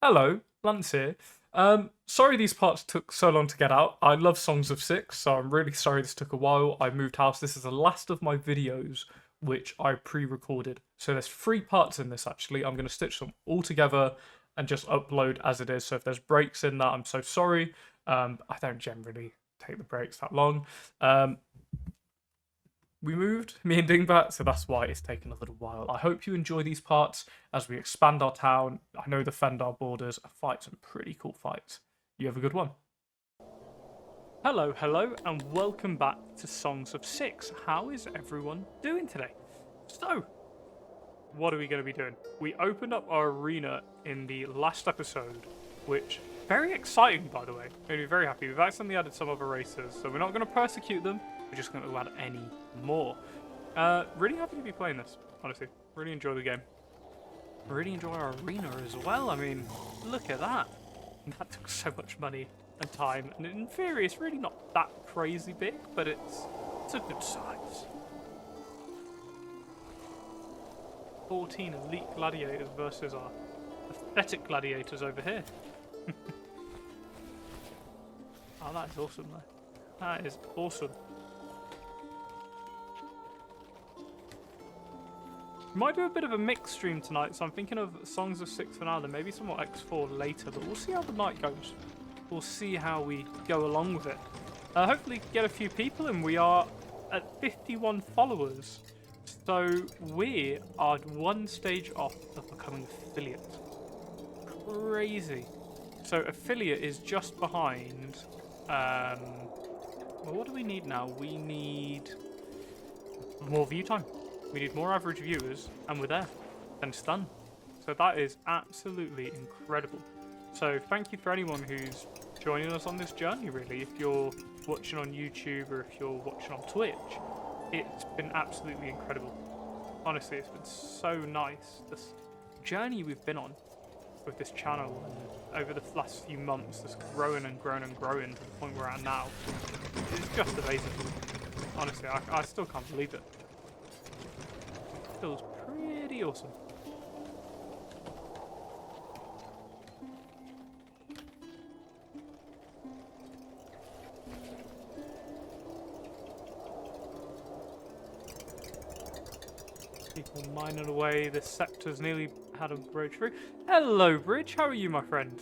Hello, Lance here. Sorry these parts took so long to get out. I love Songs of Six, so I'm really sorry this took a while. I moved house. This is the last of my videos which I pre-recorded. So there's three parts in this actually. I'm going to stitch them all together and just upload as it is. So if there's breaks in that, I'm so sorry. I don't generally take the breaks that long. We moved, me and Dingbat, so that's why it's taken a little while. I hope you enjoy these parts as we expand our town. I know defend our borders and fight some pretty cool fights. You have a good one. Hello, hello, and welcome back to Songs of Six. How is everyone doing today? So, what are we going to be doing? We opened up our arena in the last episode, which, very exciting by the way. Made me very happy. We've accidentally added some other racers, so we're not going to persecute them. We're just going to add any more. Really happy to be playing this, honestly. Really enjoy the game. Really enjoy our arena as well. I mean, look at that. That took so much money and time. And in theory, it's really not that crazy big, but it's a good size. 14 elite gladiators versus our pathetic gladiators over here. Oh, that is awesome, though. That is awesome. Might do a bit of a mixed stream tonight, so I'm thinking of Songs of Six for now, then maybe some more X4 later, but we'll see how the night goes. We'll see how we go along with it. Hopefully get a few people, and we are at 51 followers. So we are one stage off of becoming affiliate. Crazy. So affiliate is just behind... well, what do we need now? We need more view time. We need more average viewers, and we're there. And it's done. So that is absolutely incredible. So thank you for anyone who's joining us on this journey, really. If you're watching on YouTube or if you're watching on Twitch, it's been absolutely incredible. Honestly, it's been so nice. This journey we've been on with this channel and over the last few months, just growing and growing and growing to the point we're at now. It's just amazing. Honestly, I still can't believe it. Feels pretty awesome. People mining away. This sector's nearly had a bridge through. Hello, Bridge. How are you, my friend?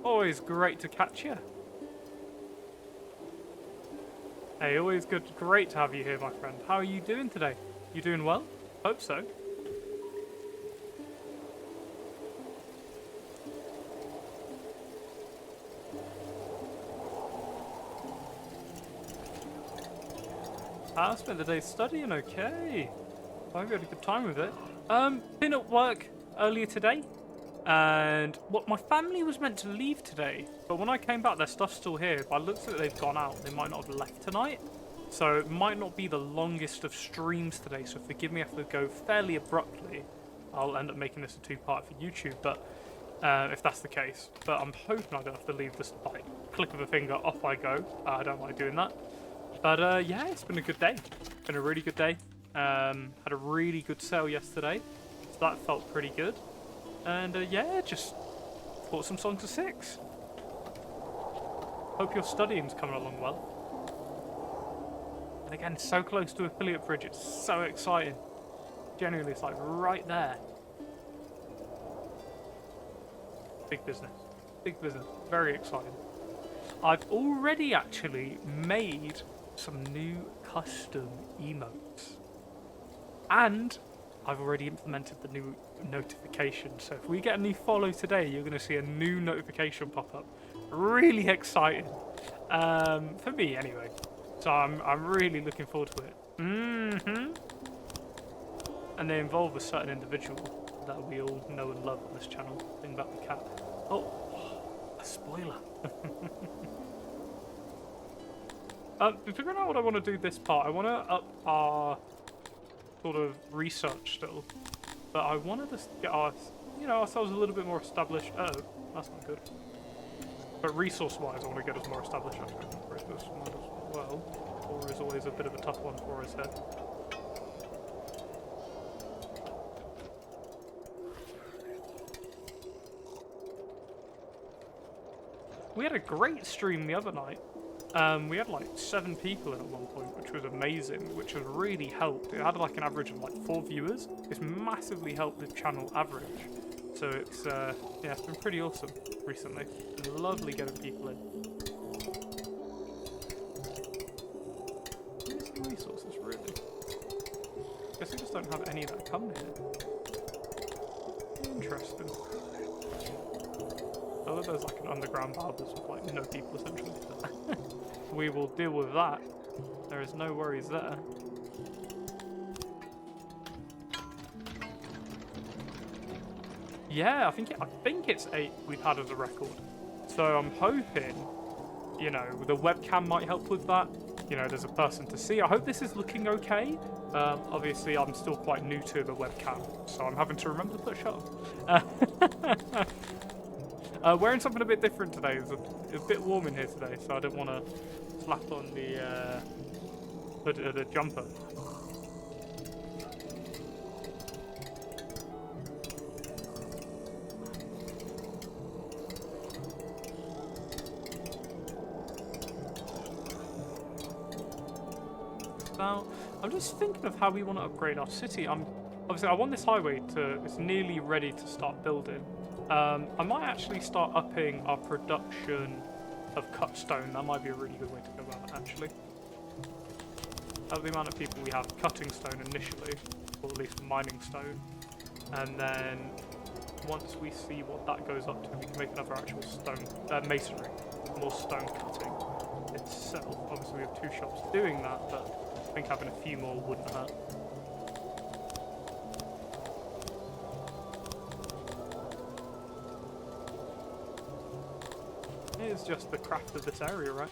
Always great to catch you. Hey, always great to have you here, my friend. How are you doing today? You doing well? Hope so. I spent the day studying, okay. I hope you had a good time with it. Been at work earlier today, and my family was meant to leave today, but when I came back, their stuff's still here. By the looks of it, they've gone out. They might not have left tonight. So it might not be the longest of streams today, so forgive me if I go fairly abruptly. I'll end up making this a two-part for YouTube, but if that's the case. But I'm hoping I don't have to leave this like click of a finger, off I go. I don't like doing that. But yeah, it's been a good day. Been a really good day. Had a really good sale yesterday, so that felt pretty good. And yeah, just bought some Songs of Six. Hope your studying's coming along well. And again, so close to affiliate bridge, it's so exciting. Genuinely, it's like right there. Big business. Big business. Very exciting. I've already actually made some new custom emotes. And I've already implemented the new notification. So if we get a new follow today, you're going to see a new notification pop up. Really exciting. For me, anyway. So I'm really looking forward to it. And they involve a certain individual that we all know and love on this channel. Think about the cat. Oh, a spoiler. Figuring out what I want to do this part. I want to up our sort of research still, but I want to just get ourselves a little bit more established. Oh, that's not good. But resource-wise, I want to get us more established. Actually, this one as well. 4 is always a bit of a tough one for us here. We had a great stream the other night. We had like 7 people in at one point, which was amazing, which has really helped. It had like an average of like 4 viewers. It's massively helped the channel average. So it's, yeah, it's been pretty awesome recently. It's been lovely getting people in. Missing resources, really. Guess we just don't have any that come here. Interesting. Oh, there's like an underground barbers with like no people essentially. We will deal with that. There is no worries there. Yeah, I think it's 8 we've had as a record. So I'm hoping, you know, the webcam might help with that. You know, there's a person to see. I hope this is looking okay. Obviously, I'm still quite new to the webcam, so I'm having to remember to put shut up. Wearing something a bit different today. It's a bit warm in here today, so I didn't want to slap on the jumper. Now, I'm just thinking of how we want to upgrade our city. Obviously I want this highway it's nearly ready to start building. I might actually start upping our production of cut stone. That might be a really good way to go about it, actually. That's the amount of people we have cutting stone initially, or at least mining stone. And then once we see what that goes up to, we can make another actual stone masonry, more stone cutting itself. Obviously we have 2 shops doing that, but I think having a few more wouldn't hurt. It is just the craft of this area, right?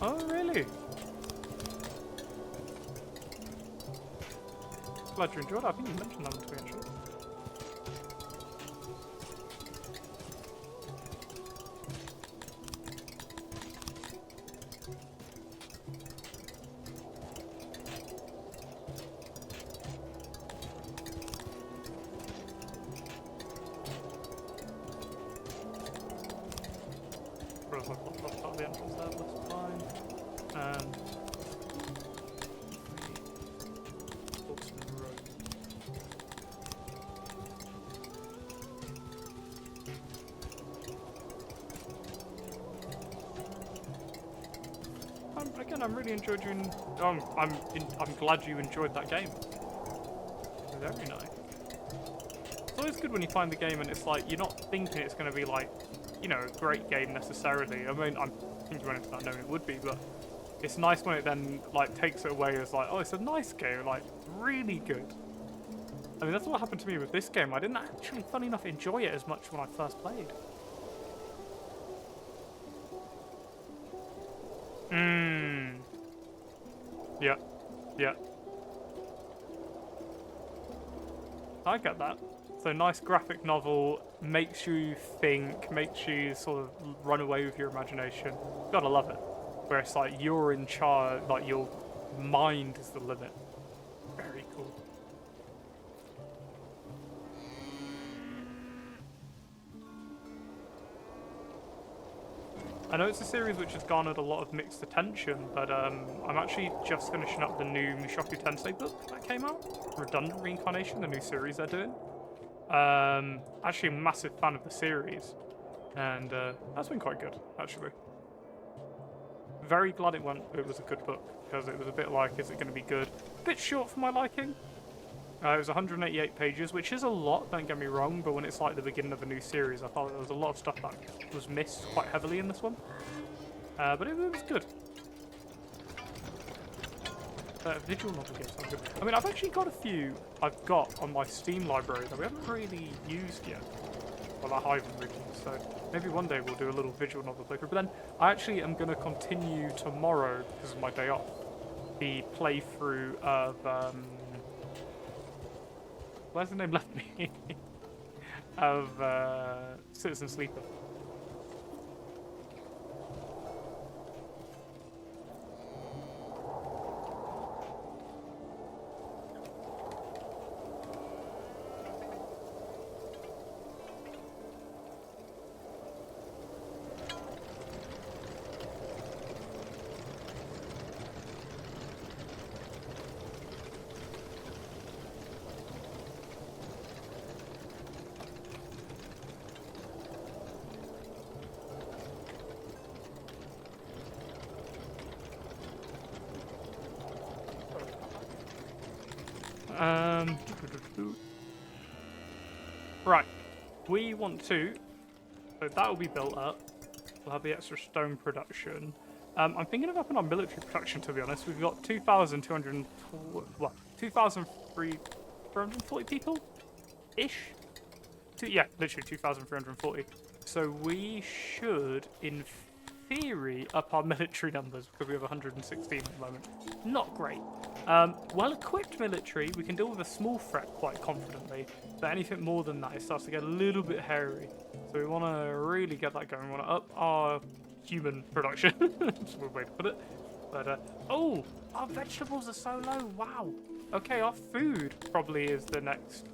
Oh, really? Glad you enjoyed it. I think you mentioned that one to me, actually. The entrance there, that's fine. Road. Again, I'm really enjoyed you. I'm glad you enjoyed that game. Very nice. It's always good when you find the game and it's like you're not thinking it's going to be like, you know, a great game necessarily. I mean, I think you went into that knowing it would be, but it's nice when it then like takes it away as like, oh, it's a nice game, like really good. I mean, that's what happened to me with this game. I didn't actually, funny enough, enjoy it as much when I first played. Yeah. Yeah. I get that. So nice graphic novel, makes you think, makes you sort of run away with your imagination. Gotta love it. Where it's like you're in charge, like your mind is the limit. Very cool. I know it's a series which has garnered a lot of mixed attention, but I'm actually just finishing up the new Mushoku Tensei book that came out. Redundant Reincarnation, the new series they're doing. Actually a massive fan of the series, and that's been quite good, actually. Very glad it was a good book, because it was a bit like, is it going to be good? A bit short for my liking. It was 188 pages, which is a lot, don't get me wrong, but when it's like the beginning of a new series, I thought there was a lot of stuff that was missed quite heavily in this one. But it was good. Visual novel games sound good. I mean, I've actually got a few I've got on my Steam library that we haven't really used yet. Well, I haven't really, so maybe one day we'll do a little visual novel playthrough. But then I actually am going to continue tomorrow, because of my day off, the playthrough of... where's the name left me? of Citizen Sleeper. Right, we want to, so that will be built up. We'll have the extra stone production. I'm thinking of upping our military production, to be honest. We've got 2,340 people-ish? Yeah, literally 2,340. So we should, in theory, up our military numbers because we have 116 at the moment. Not great. Well-equipped military, we can deal with a small threat quite confidently, but anything more than that, it starts to get a little bit hairy. So we want to really get that going. We want to up our human production. That's a good way to put it. But, oh, our vegetables are so low. Wow. Okay, our food probably is the next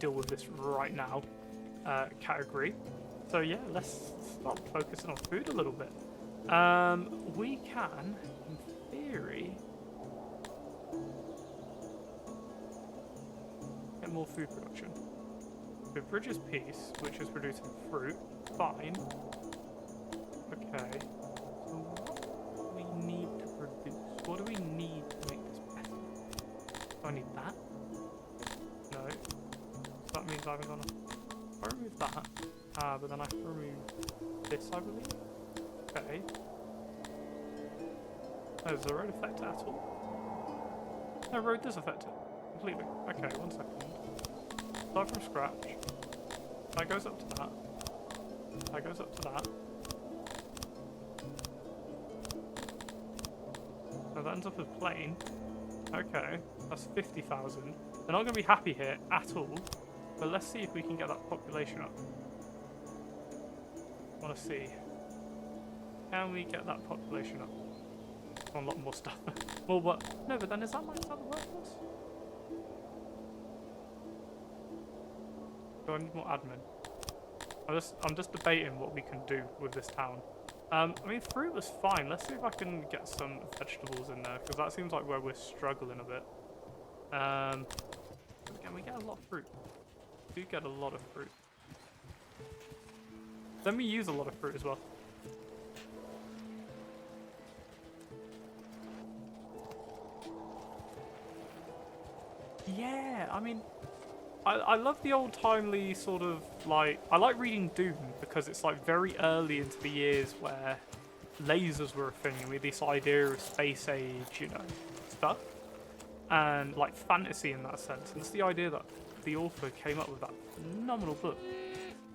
deal with this right now category. So yeah, let's start focusing on food a little bit. We can, in theory, get more food production. So Bridges Peace, which is producing fruit, fine. Okay. So what do we need to produce? What do we need to make this better? Do I need that? No. So that means I'm gonna... If I remove that, but then I have to remove this, I believe. Okay. Oh, does the road affect it at all? No, road does affect it. Completely. Okay, 1 second. Start from scratch. That goes up to that. That goes up to that. So that ends up as plain. Okay, that's 50,000. They're not going to be happy here at all. But let's see if we can get that population up. I want to see. Can we get that population up? A lot more stuff. Well, what? No, but then is that maxed out the workforce? Do I need more admin? I'm just debating what we can do with this town. I mean, fruit was fine. Let's see if I can get some vegetables in there, because that seems like where we're struggling a bit. Again, we get a lot of fruit. We do get a lot of fruit. Then we use a lot of fruit as well. Yeah, I mean, I love the old-timely sort of, like... I like reading Doom because it's, like, very early into the years where lasers were a thing with this idea of space age, you know, stuff. And, like, fantasy in that sense. And it's the idea that the author came up with that phenomenal book.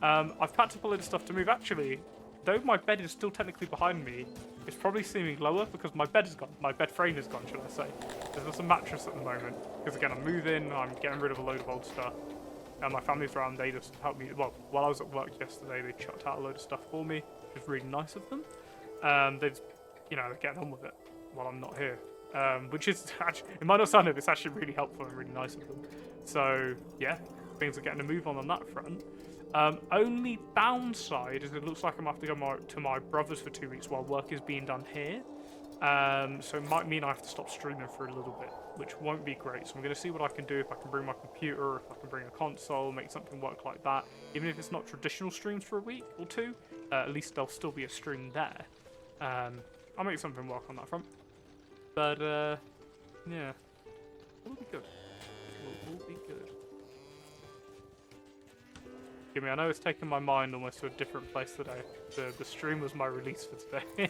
I've packed up a load of stuff to move. Actually, though my bed is still technically behind me, it's probably seeming lower because my bed is gone. My bed frame is gone, should I say. There's just a mattress at the moment. Because again, I'm moving, I'm getting rid of a load of old stuff. And my family's around, they just helped me. Well, while I was at work yesterday, they chucked out a load of stuff for me, which is really nice of them. They just, you know, getting on with it while I'm not here. Which is, actually, it might not sound it, it's actually really helpful and really nice of them. So, yeah, things are getting a move on that front. Only downside is it looks like I'm going to have to go to my brother's for 2 weeks while work is being done here. So it might mean I have to stop streaming for a little bit, which won't be great. So I'm going to see what I can do, if I can bring my computer, if I can bring a console, make something work like that. Even if it's not traditional streams for a week or two, at least there'll still be a stream there. I'll make something work on that front. But, yeah, it'll be good. It will be good. Give me, I know it's taken my mind almost to a different place today. The stream was my release for today.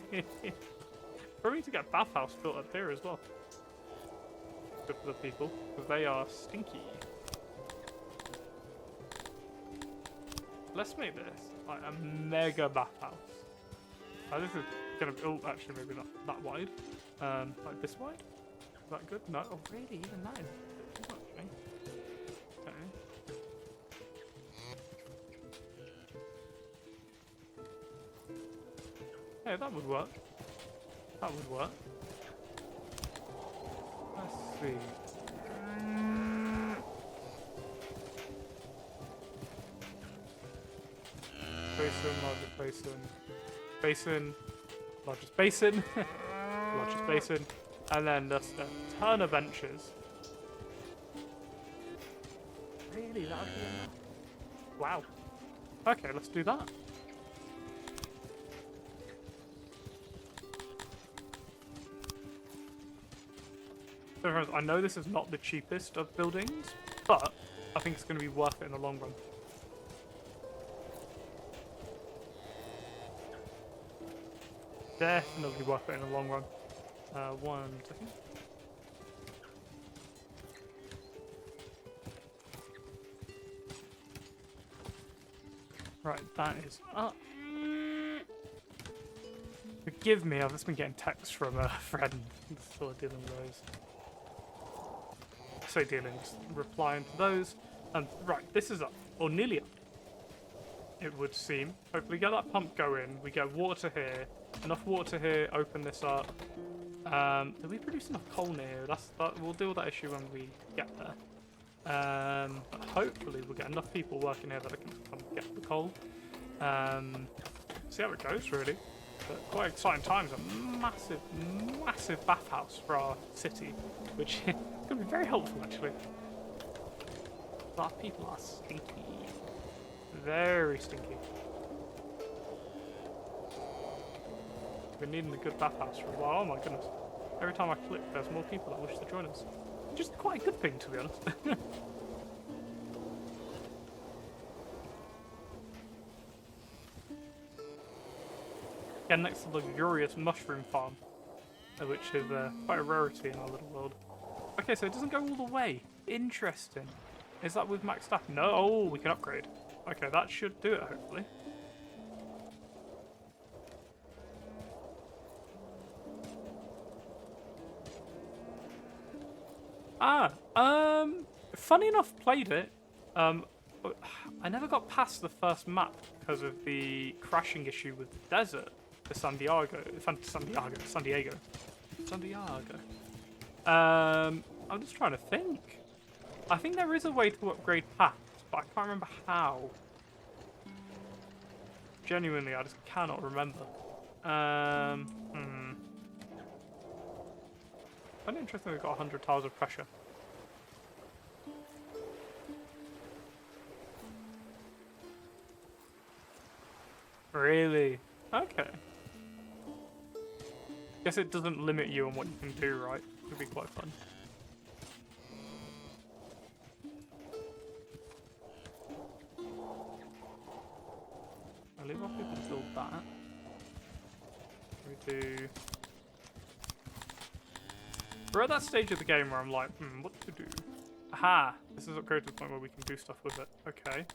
Probably need to get a bathhouse built up here as well. Good for the people, because they are stinky. Let's make this like a mega bathhouse. This is gonna be, oh, actually maybe not that wide. Like this wide? Is that good? No, oh really? Even that is too much, eh? Okay. Hey, that would work. That would work. Let's see. Basin, largest basin. Basin, largest basin. Largest basin. And then just a ton of benches. Really? That would be enough? Wow. Okay, let's do that. So friends, I know this is not the cheapest of buildings, but I think it's going to be worth it in the long run. Definitely worth it in the long run. 1 second. Right, that is up. Forgive me, I've just been getting texts from a friend. Still dealing with those. So just replying to those. And right, this is up, or nearly up. It would seem. Hopefully get that pump going. We get water here. Enough water here, open this up. Do we produce enough coal near? We'll deal with that issue when we get there. But hopefully we'll get enough people working here that I can come get the coal. See how it goes, really. But quite exciting times. A massive, massive bathhouse for our city, which is going to be very helpful, actually. Our people are stinky. Very stinky. Been needing a good bathhouse for a while. Oh my goodness. Every time I click, there's more people that wish to join us. Just quite a good thing, to be honest. Again, next to the luxurious mushroom farm, which is quite a rarity in our little world. Okay, so it doesn't go all the way. Interesting. Is that with maxed up? No. Oh, we can upgrade. Okay, that should do it, hopefully. Funny enough, played it. But I never got past the first map because of the crashing issue with the desert, the San Diego. I'm just trying to think. I think there is a way to upgrade paths, but I can't remember how. Genuinely, I just cannot remember. Kind of interesting we've got 100 tiles of pressure. Really? Okay. Guess it doesn't limit you on what you can do, right? It would be quite fun. I'll leave off people to build that. We do... We're at that stage of the game where I'm like, what to do? Aha! This is upgraded to the point where we can do stuff with it. Okay.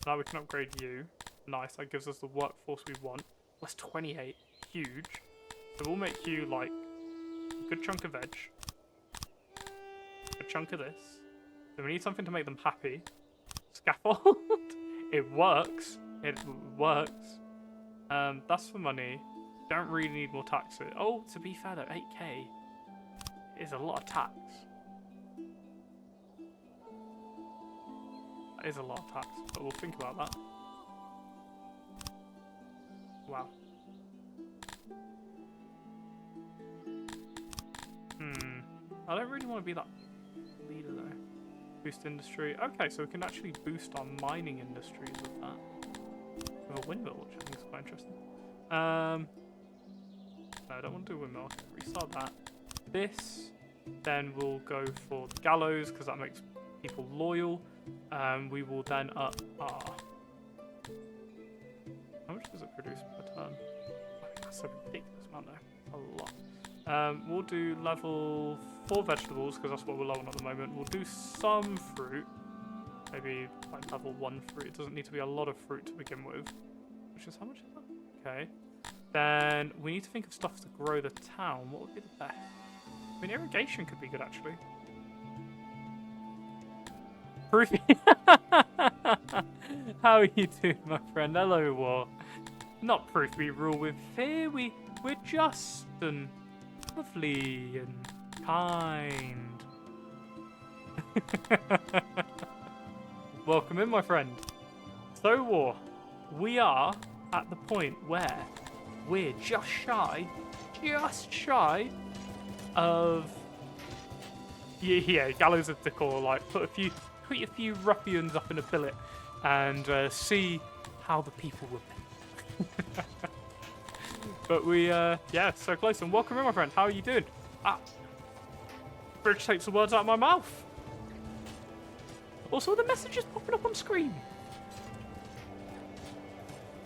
Now we can upgrade you. Nice, that gives us the workforce we want. That's 28. Huge. So we'll make you, like, a good chunk of veg. A chunk of this. So we need something to make them happy. Scaffold. It works. It works. That's for money. Don't really need more taxes. Oh, to be fair though, 8k is a lot of tax. That is a lot of tax, but we'll think about that. Wow. I don't really want to be that leader though. Boost industry. Okay, so we can actually boost our mining industries with that. With a windmill, which I think is quite interesting. No, I don't want to do a windmill. Okay, restart that. This, then we'll go for the gallows because that makes people loyal. We will then up our... How much does it produce per turn? I think that's a ridiculous amount though. A lot. We'll do level 4 vegetables because that's what we're low on at the moment. We'll do some fruit. Maybe like level 1 fruit. It doesn't need to be a lot of fruit to begin with. Which is how much is that? Okay. Then we need to think of stuff to grow the town. What would be the best? I mean, irrigation could be good actually. Proofy. How are you doing, my friend? Hello, War. not proof we rule with fear. We're just and lovely and kind. Welcome in, my friend. So, War, we are at the point where we're just shy of gallows of decor. Like, put a few ruffians up in a billet and see how the people will be. But we, so close. And welcome in, my friend. How are you doing? Bridge takes the words out of my mouth. Also, the messages popping up on screen.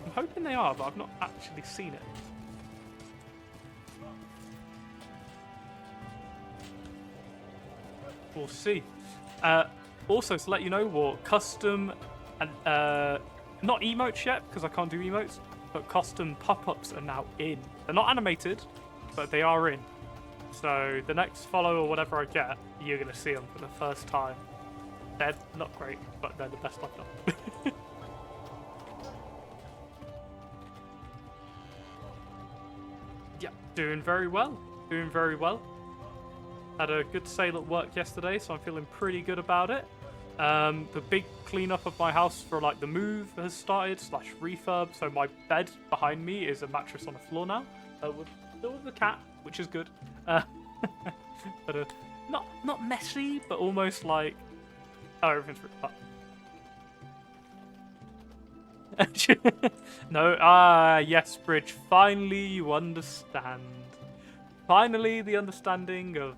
I'm hoping they are, but I've not actually seen it. We'll see. Also, to let you know, what custom, not emotes yet, because I can't do emotes, but custom pop-ups are now in. They're not animated, but they are in. So the next follow or whatever I get, you're going to see them for the first time. They're not great, but they're the best I've done. Yeah, doing very well. Doing very well. Had a good sale at work yesterday, so I'm feeling pretty good about it. The big cleanup of my house for like the move has started / refurb. So my bed behind me is a mattress on the floor now, still with the cat, which is good. But not messy, but almost like everything's No, yes, Bridge. Finally, you understand. Finally, the understanding of,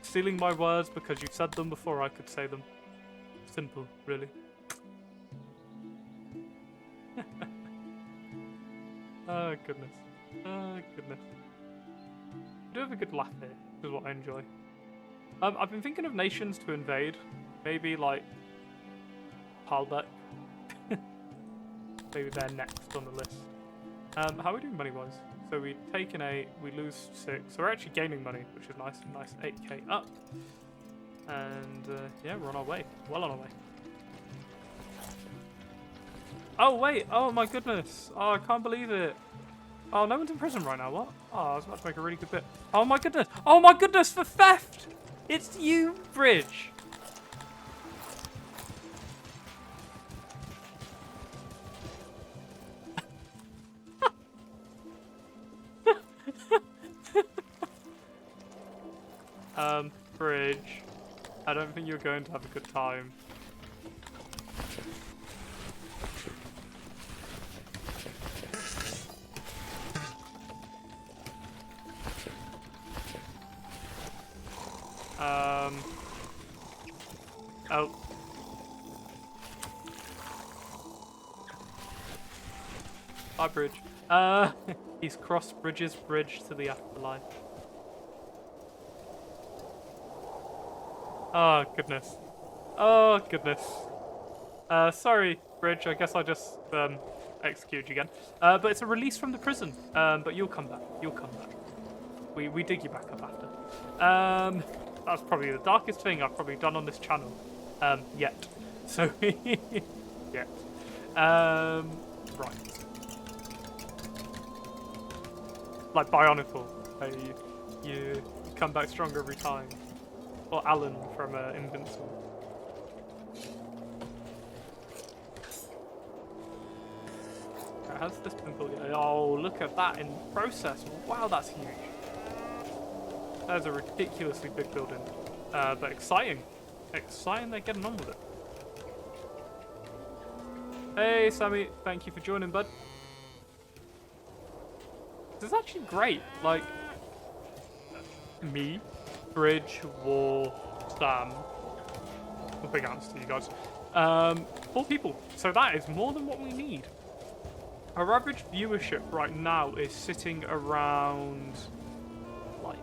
stealing my words because you said them before I could say them. Simple, really. Oh, goodness. Oh, goodness. I do have a good laugh here, which is what I enjoy. I've been thinking of nations to invade. Maybe, like, Palbeck. Maybe they're next on the list. How are we doing money-wise? So we take an 8, we lose 6. So we're actually gaining money, which is nice. Nice 8k up. And, we're on our way. Well on our way. Oh, wait. Oh, my goodness. Oh, I can't believe it. Oh, no one's in prison right now. What? Oh, I was about to make a really good bit. Oh, my goodness. Oh, my goodness, for theft. It's you, Bridge. Bridge. I don't think you're going to have a good time. Oh. Bye, Bridge. He's crossed Bridge's bridge to the afterlife. Oh, goodness. Oh, goodness. Sorry, Bridge. I guess I just executed you again. But it's a release from the prison. But you'll come back. You'll come back. We dig you back up after. That's probably the darkest thing I've probably done on this channel. Yet. So, yet. Right. Like Bionicle. You come back stronger every time. Or Alan from Invincible. How's this been built? Oh, look at that in process. Wow, that's huge. That is a ridiculously big building. But exciting. Exciting they're getting on with it. Hey, Sammy. Thank you for joining, bud. This is actually great. Like, me, Bridge, War, Sam. A big answer to you guys. 4 people. So that is more than what we need. Our average viewership right now is sitting around, like,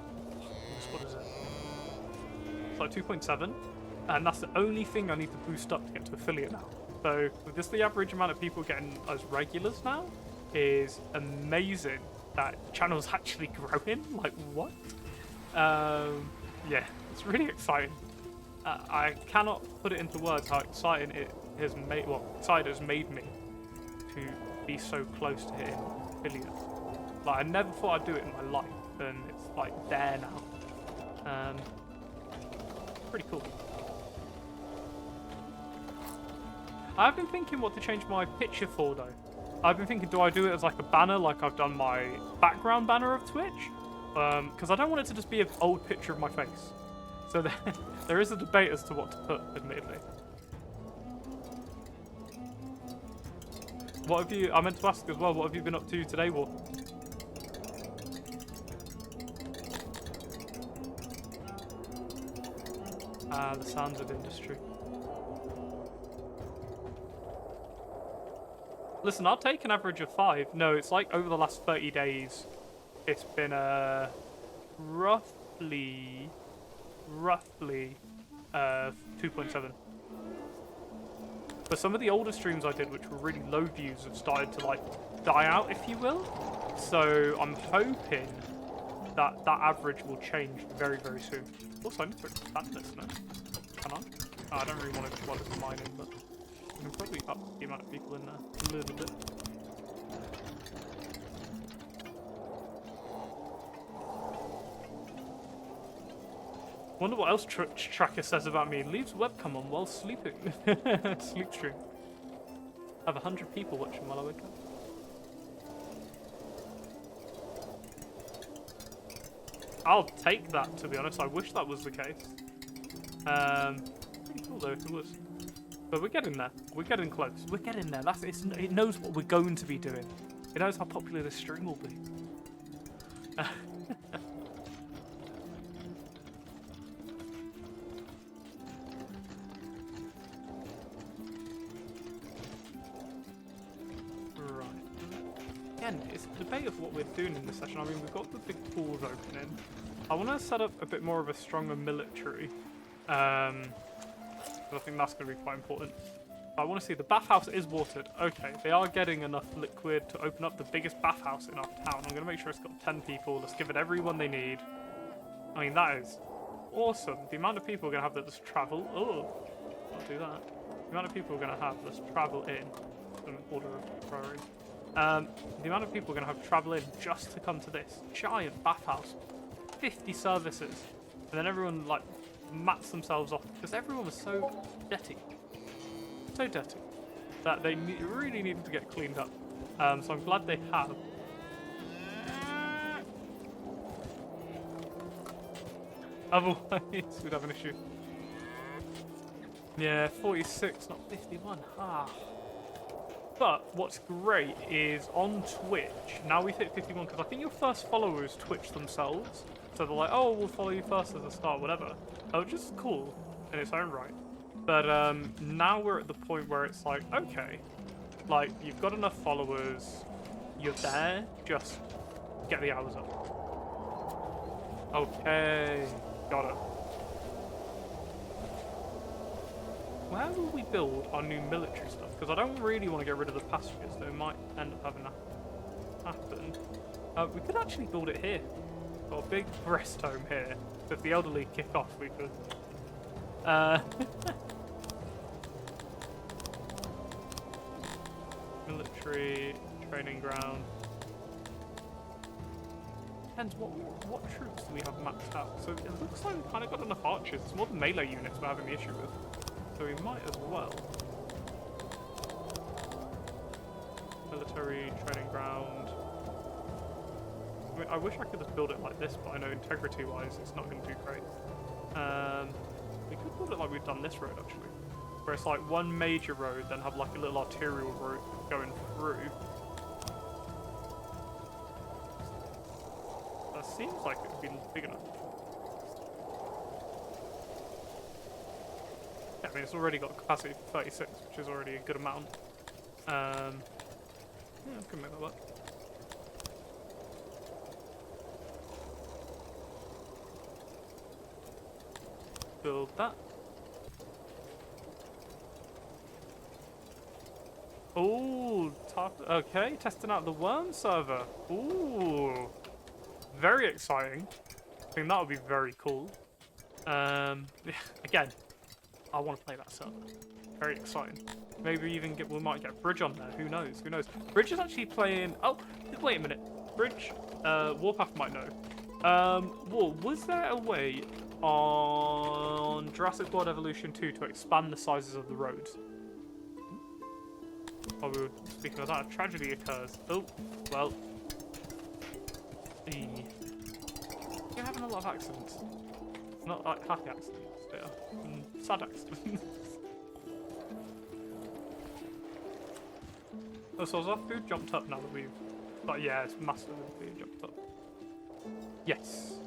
what is it? It's like 2.7. And that's the only thing I need to boost up to get to affiliate now. So with this, the average amount of people getting as regulars now is amazing. That channel's actually growing. Like, what? Yeah, it's really exciting. I cannot put it into words how exciting it has made. Well, excited has made me to be so close to hitting billions. Like, I never thought I'd do it in my life, and it's like there now. Pretty cool. I've been thinking what to change my picture for though. I've been thinking, do I do it as like a banner, like I've done my background banner of Twitch? Because I don't want it to just be an old picture of my face. So there is a debate as to what to put, admittedly. What have you, I meant to ask as well, what have you been up to today, War? The sounds of industry. Listen, I'll take an average of 5. No, it's like over the last 30 days, it's been roughly 2.7. But some of the older streams I did, which were really low views, have started to like die out, if you will. So I'm hoping that that average will change very, very soon. Also, I need to expand this now. Can I? Oh, I don't really want to do this mining, but I can probably up the amount of people in there a little bit. Wonder what else Tracker says about me. Leaves webcam on while sleeping. Sleep stream. I have 100 people watching while I wake up. I'll take that, to be honest. I wish that was the case. Pretty cool though if it was. But we're getting there. We're getting close. We're getting there. It knows what we're going to be doing. It knows how popular this stream will be. Right. Again, it's a debate of what we're doing in this session. I mean, we've got the big pools opening. I want to set up a bit more of a stronger military. I think that's going to be quite important. I want to see the bathhouse is watered. Okay, they are getting enough liquid to open up the biggest bathhouse in our town. I'm going to make sure it's got 10 people. Let's give it everyone they need. I mean, that is awesome. The amount of people we're going to have that just travel. Oh, I'll do that. The amount of people we're going to have that's travel in order of priority. The amount of people we're going to have travel in just to come to this giant bathhouse. 50 services. And then everyone, like, mats themselves off because everyone was so dirty. So dirty that they really needed to get cleaned up. So I'm glad they have. Otherwise, we'd have an issue. Yeah, 46, not 51. Ah. But what's great is on Twitch, now we've hit 51, because I think your first followers Twitch themselves. So they're like, oh, we'll follow you first as a start, whatever. Which is cool in its own right. But now we're at the point where it's like, okay, like, you've got enough followers, you're there, just get the hours up. Okay, got it. Where will we build our new military stuff? Because I don't really want to get rid of the passages, so we might end up having that happen. We could actually build it here. Got a big rest home here. So if the elderly kick off, we could. Military training ground. Depends what troops do we have maxed out. So it looks like we've kind of got enough archers. It's more the melee units we're having the issue with. So we might as well. Military training ground. I mean, I wish I could have built it like this, but I know integrity-wise it's not going to do great. We could build it like we've done this road, actually. Where it's like one major road, then have like a little arterial road going through. That seems like it would be big enough. Yeah, I mean, it's already got capacity for 36, which is already a good amount. Yeah, I can make that work. Build that. Ooh, okay, testing out the worm server. Ooh, very exciting. I think that would be very cool. Yeah, again, I want to play that server. Very exciting. Maybe even we might get Bridge on there. Who knows? Who knows? Bridge is actually playing. Oh, wait a minute. Bridge. Warpath might know. Was there a way on Jurassic World Evolution 2 to expand the sizes of the roads? While we were speaking of that, a tragedy occurs. Oh, well. You're having a lot of accidents. Not like happy accidents, they are sad accidents. Oh, so has our food jumped up now that we've... But yeah, it's massively food jumped up. Yes.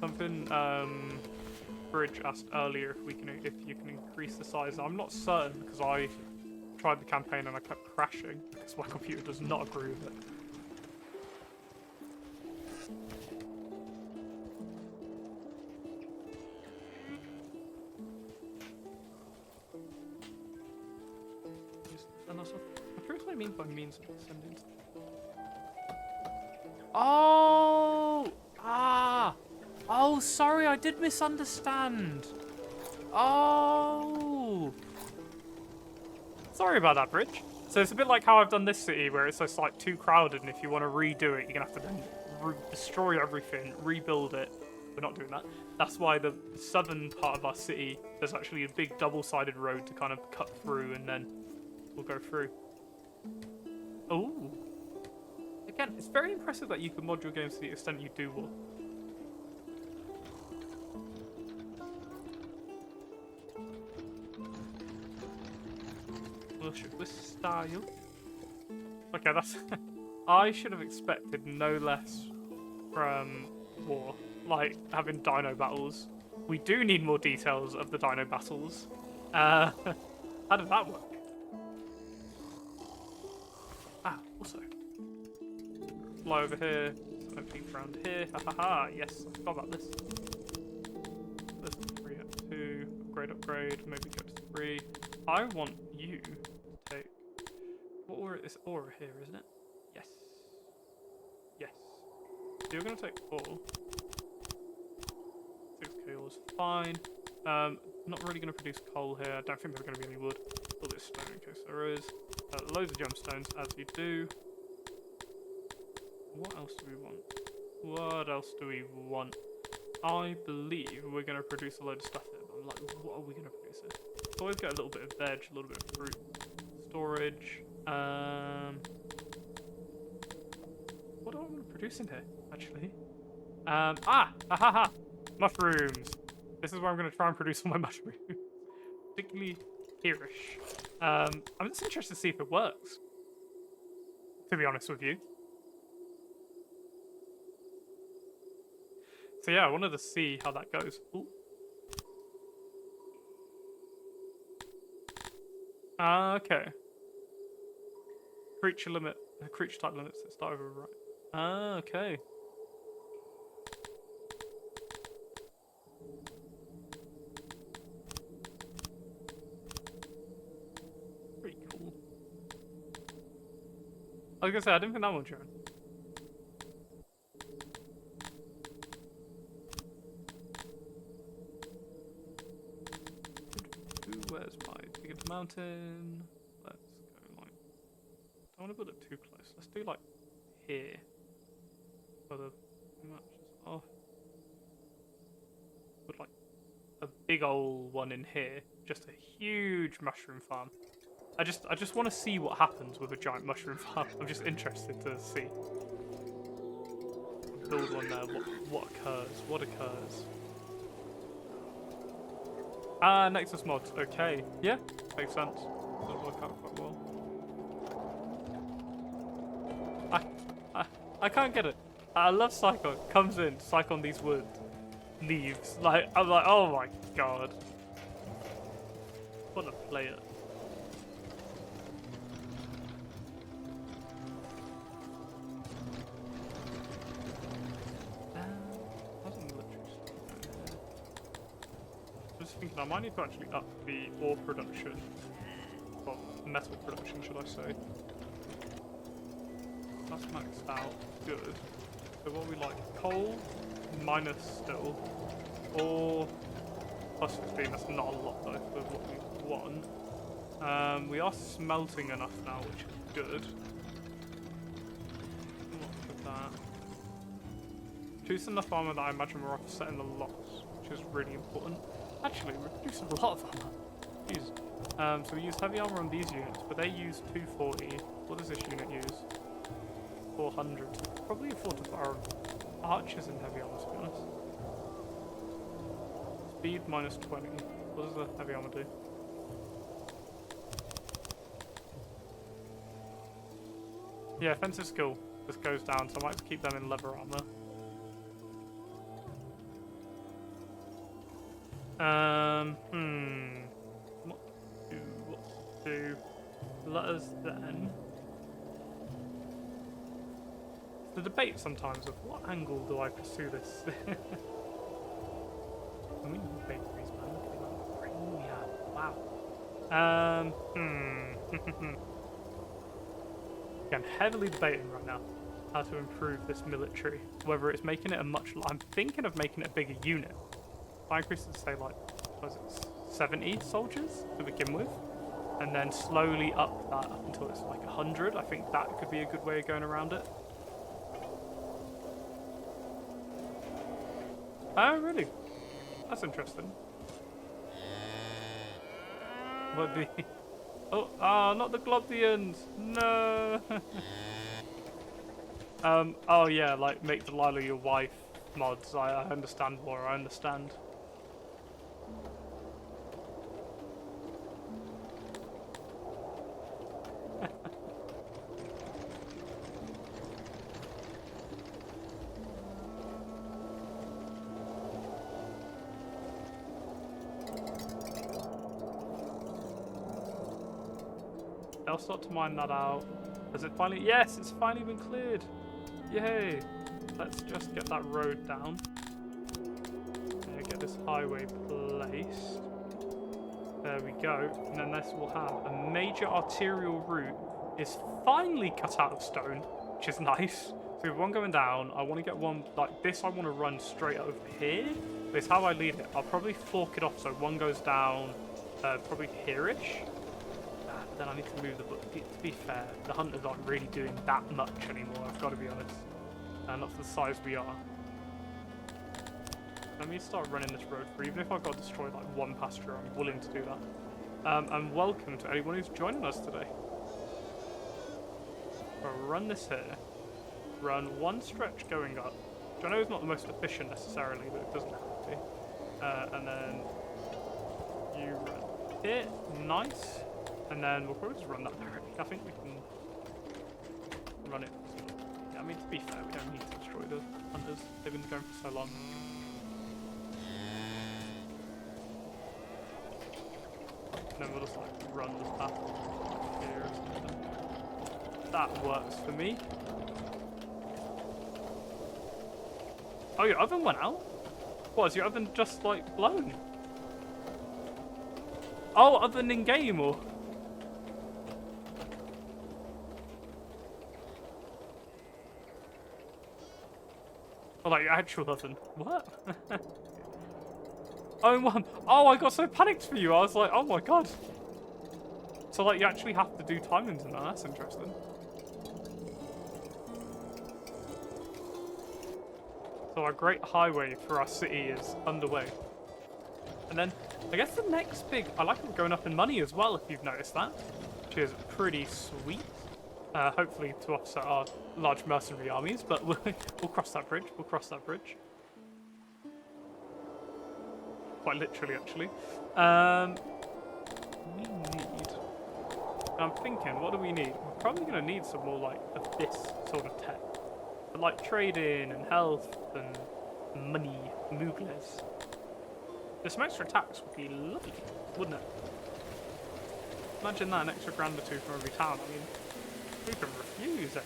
Something Bridge asked earlier if you can increase the size. I'm not certain because I tried the campaign and I kept crashing because my computer does not agree with it. I'm curious what I mean by means of sending. Oh! Ah! Oh, sorry, I did misunderstand. Oh! Sorry about that, Bridge. So it's a bit like how I've done this city, where it's just like too crowded, and if you want to redo it, you're gonna have to then destroy everything, rebuild it. We're not doing that. That's why the southern part of our city, there's actually a big double-sided road to kind of cut through, and then we'll go through. Oh! Again, it's very impressive that you can mod your games to the extent you do, Will. Worship with style. Okay, that's... I should have expected no less from War. Like, having dino battles. We do need more details of the dino battles. How did that work? Ah, also. Fly over here. Something around here. Ha ha ha. Yes, I forgot about this. There's 3 up 2. Upgrade. Maybe go to 3. I want you to take... What aura is aura here, isn't it? Yes. Yes. So you're going to take all. 6k ore is fine. Not really going to produce coal here. I don't think there's going to be any wood. A little bit of stone in case there is. Loads of gemstones, as you do. What else do we want? What else do we want? I believe we're going to produce a load of stuff here, but I'm like, what are we going to produce here? So always get a little bit of veg, a little bit of fruit. Storage. What do I want to produce in here, actually? Mushrooms. This is where I'm going to try and produce all my mushrooms. Particularly here-ish. I'm just interested to see if it works. To be honest with you. So yeah, I wanted to see how that goes. Ooh. Okay. Creature type limits that start over right. Okay. Pretty cool. I was gonna say, I didn't think that one, Sharon. Where's my biggest mountain? Let's go like... I don't want to build it too close. Let's do like here. Where the matches off. Put like a big old one in here. Just a huge mushroom farm. I just want to see what happens with a giant mushroom farm. I'm just interested to see. Build one there. What occurs? What occurs? Nexus mods. Okay. Yeah, makes sense. Doesn't work out quite well. I can't get it. I love Psychon. Comes in, Psychon these wood, leaves. Like, I'm like, oh my god. What a player. Thinking I might need to actually up the ore production, well, metal production, should I say. That's maxed out, good. So what we like, coal, minus still, ore, plus 15. That's not a lot though for what we want. We are smelting enough now, which is good. What with that? Choose enough armor that I imagine we're offsetting the loss, which is really important. Actually, we're producing a lot of armor. Jeez. So we use heavy armor on these units, but they use 240. What does this unit use? 400. Probably afford to fire archers in heavy armor, to be honest. Speed minus 20. What does the heavy armor do? Yeah, offensive skill just goes down, so I might have to keep them in leather armor. What to do? Let us then. The debate sometimes of what angle do I pursue this? I mean, bakeries, man. Look at that ring we have. Wow. Again, heavily debating right now how to improve this military. Whether it's making it a much. I'm thinking of making it a bigger unit. I increase it to say like, what is it, 70 soldiers to begin with, and then slowly up that up until it's like 100. I think that could be a good way of going around it. Oh, really? That's interesting. What the? Oh, not the Globdians! No! Oh yeah, like, make Delilah your wife mods. I understand more, I understand. I'll start to mine that out. Has it finally? Yes, it's finally been cleared. Yay! Let's just get that road down. Yeah, get this highway placed. There we go. And then this will have a major arterial route is finally cut out of stone, which is nice. So we have one going down. I want to get one like this. I want to run straight over here. But it's how I lead it. I'll probably fork it off so one goes down, probably here-ish. Then I need to move the book. To be fair, the hunters aren't really doing that much anymore, I've got to be honest. Not for the size we are. Let me start running this road for even if I've got to destroy like one pasture, I'm willing to do that. And welcome to anyone who's joining us today. I'll run this here. Run one stretch going up, which I know is not the most efficient necessarily, but it doesn't have to be. And then you run here. Nice. And then we'll probably just run that directly. I think we can run it. Yeah, I mean, to be fair, we don't need to destroy the hunters. They've been going for so long. And then we'll just like run the path here or something. That works for me. Oh, your oven went out? What, is your oven just like blown? Oh, oven in game or? Oh, like your actual oven. What? Oh, one. Oh, I got so panicked for you. I was like, oh my god. So, like, you actually have to do timings in that. That's interesting. So, our great highway for our city is underway. And then, I guess the next big... I like it going up in money as well, if you've noticed that. Which is pretty sweet. Hopefully to offset our large mercenary armies, but we'll cross that bridge. We'll cross that bridge. Quite literally, actually. We need... I'm thinking, what do we need? We're probably going to need some more, like, of this sort of tech. But, like, trading and health and money, moogles. Some extra attacks would be lovely, wouldn't it? Imagine that, an extra grand or two from every town. I mean, who can refuse, eh?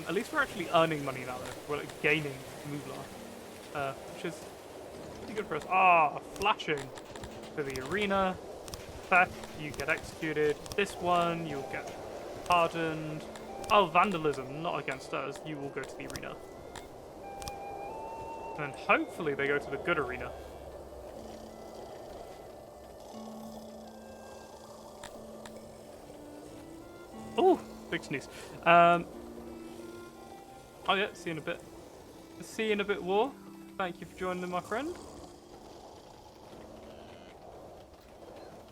At least we're actually earning money now, though. We're like, gaining moolah, which is pretty good for us. Ah, flashing to the arena. Theft, you get executed. This one, you'll get pardoned. Oh, vandalism, not against us. You will go to the arena. And hopefully they go to the good arena. Big sneeze. Oh yeah, see you in a bit. See you in a bit, War. Thank you for joining, my friend.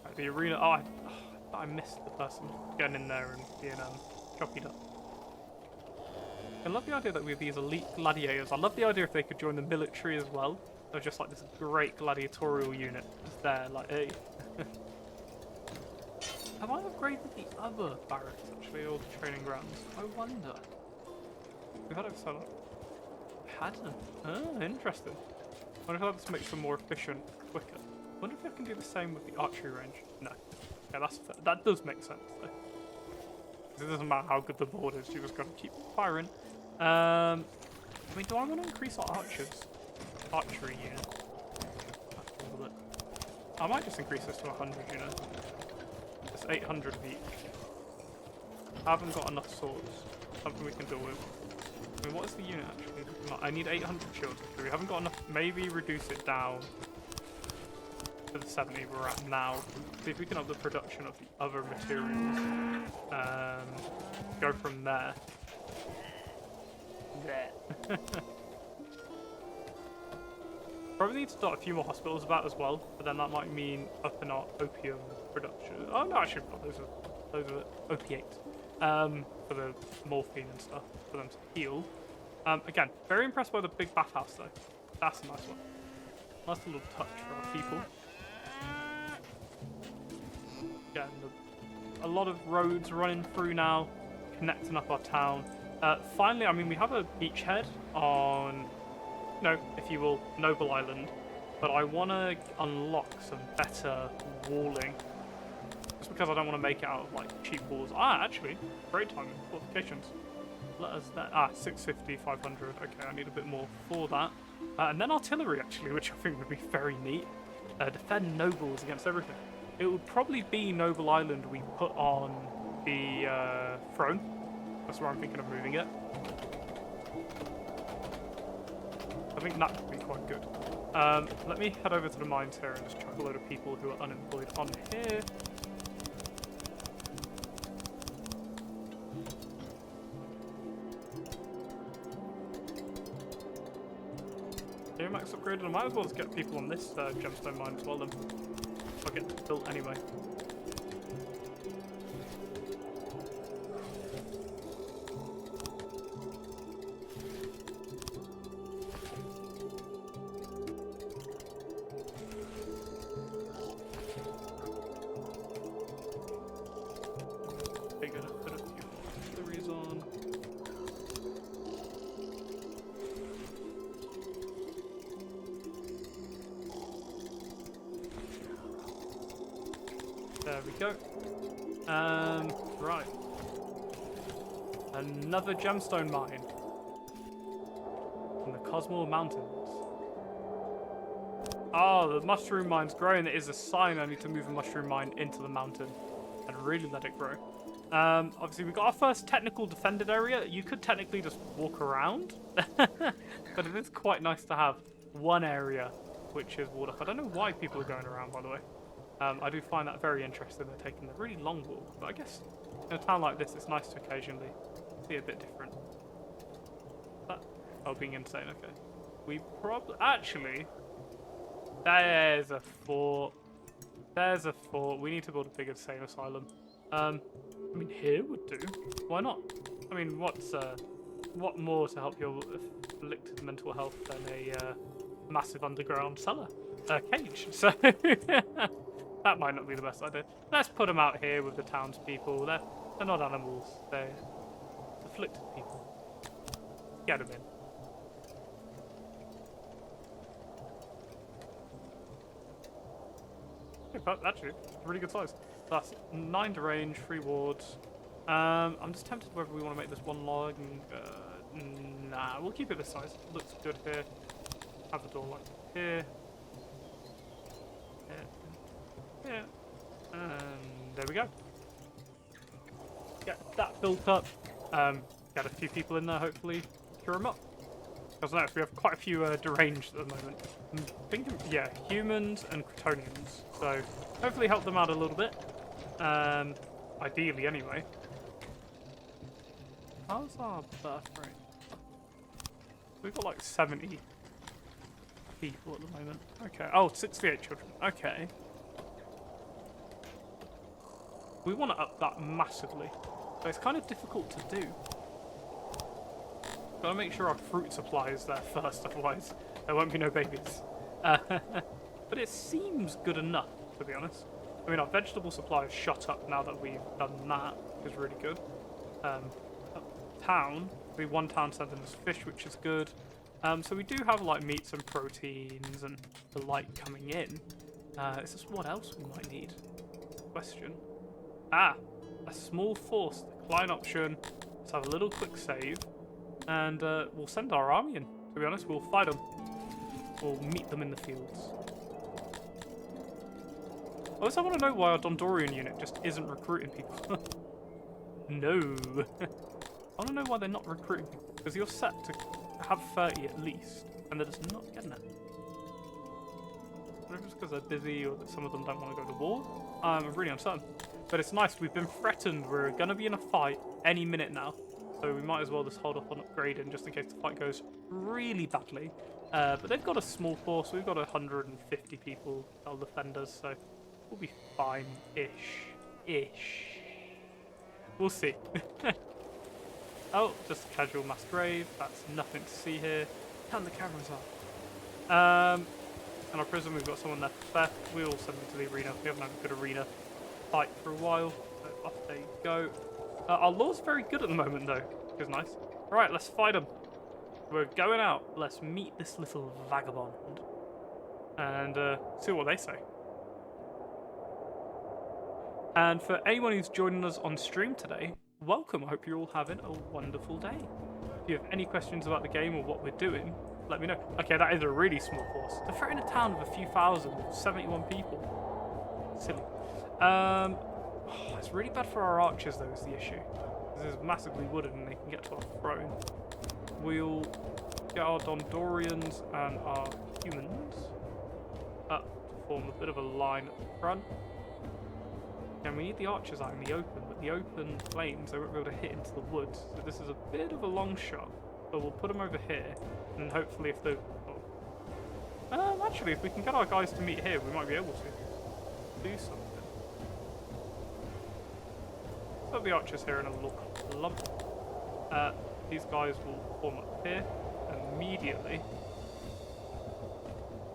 Right, the arena. Oh, I missed the person getting in there and being copied up. I love the idea that we have these elite gladiators. I love the idea if they could join the military as well. They're just like this great gladiatorial unit just there, like, hey. Have I upgraded the other barracks actually, or the training grounds? I wonder. We've had it so long. Hadn't. Oh, interesting. I wonder if this makes them more efficient, quicker. I wonder if I can do the same with the archery range. No. Yeah, that's fair. That does make sense though. It doesn't matter how good the board is, you just gotta keep firing. I mean, do I want to increase our archery unit? I might just increase this to 100, you know. It's 800 of each. I haven't got enough swords. Something we can deal with. I mean, what is the unit actually? I need 800 shields. We haven't got enough. Maybe reduce it down to the 70 we're at now. See if we can up the production of the other materials. Go from there. Yeah. Probably need to start a few more hospitals about as well, but then that might mean upping our opium production. Oh no, I should put those are opiates for the morphine and stuff for them to heal. Again, very impressed by the big bathhouse though. That's a nice one. Nice little touch for our people. Again, a lot of roads running through now, connecting up our town. Finally, I mean, we have a beachhead on, no, if you will, Noble Island, but I want to unlock some better walling. Just because I don't want to make it out of like cheap walls. Actually, great timing. Fortifications. Let us there. 650, 500. Okay, I need a bit more for that. And then artillery, actually, which I think would be very neat. Defend nobles against everything. It would probably be Noble Island we put on the throne. That's where I'm thinking of moving it. I think that would be quite good. Let me head over to the mines here and just chuck a load of people who are unemployed on here. Okay, max upgraded. I might as well just get people on this gemstone mine as well then. I'll get it built anyway. There we go. Right. Another gemstone mine. In the Cosmore Mountains. Oh, the mushroom mine's growing. It is a sign I need to move a mushroom mine into the mountain and really let it grow. Obviously, we got our first technical defended area. You could technically just walk around. But it is quite nice to have one area which is walled off. I don't know why people are going around, by the way. I do find that very interesting. They're taking a really long walk, but I guess in a town like this, it's nice to occasionally see a bit different. Being insane. Okay, we probably actually there's a fort. There's a fort. We need to build a bigger insane asylum. I mean, here would do. Why not? I mean, what more to help your afflicted mental health than a massive underground cellar, cage? So. That might not be the best idea. Let's put them out here with the townspeople. They're not animals. They're afflicted people. Get them in. But actually, really good size. That's 9 to range, 3 wards. I'm just tempted whether we want to make this one log. Nah, we'll keep it this size. Looks good here. Have the door like here. Yeah, and there we go. Get that built up. Get a few people in there, hopefully cure them up. Because notice we have quite a few deranged at the moment. I'm thinking, yeah, humans and Kryptonians. So hopefully help them out a little bit. Ideally, anyway. How's our birth rate? We've got like 70 people at the moment. Okay. Oh, 68 children. Okay. We want to up that massively. But it's kind of difficult to do. Gotta make sure our fruit supply is there first, otherwise there won't be no babies. But it seems good enough, to be honest. I mean, our vegetable supply has shot up now that we've done that, which is really good. Town, we one town sending us fish, which is good. So we do have like meats and proteins and the like coming in. It's just what else we might need? Question. A small force, decline option. Let's have a little quick save. And we'll send our army in, to be honest. We'll fight them. We'll meet them in the fields. Also, I want to know why our Dondorian unit just isn't recruiting people. No. I want to know why they're not recruiting people. Because you're set to have 30 at least. And they're just not getting it. I don't know if it's because they're busy or that some of them don't want to go to war. I'm really uncertain. But it's nice. We've been threatened. We're going to be in a fight any minute now. So we might as well just hold off on upgrading just in case the fight goes really badly. But they've got a small force. We've got 150 people, they'll defend us, so we'll be fine-ish. We'll see. Oh, just a casual mass grave. That's nothing to see here. Turn the cameras off. And our prison, we've got someone there for theft. We'll send them to the arena. We haven't had a good arena fight for a while. So off they go. Our law's very good at the moment, though, which is nice. Right, let's fight them. We're going out. Let's meet this little vagabond and see what they say. And for anyone who's joining us on stream today, welcome. I hope you're all having a wonderful day. If you have any questions about the game or what we're doing, let me know. Okay, that is a really small force. They're threatening a town of a few thousand with 71 people. Silly. It's really bad for our archers, though, is the issue. This is massively wooded and they can get to our throne. We'll get our Dondorians and our humans up to form a bit of a line at the front. And we need the archers out in the open, but the open plains, they won't be able to hit into the woods. So this is a bit of a long shot, but we'll put them over here, and hopefully if they... actually, if we can get our guys to meet here, we might be able to do something. Put the archers here in a little lump. These guys will form up here immediately.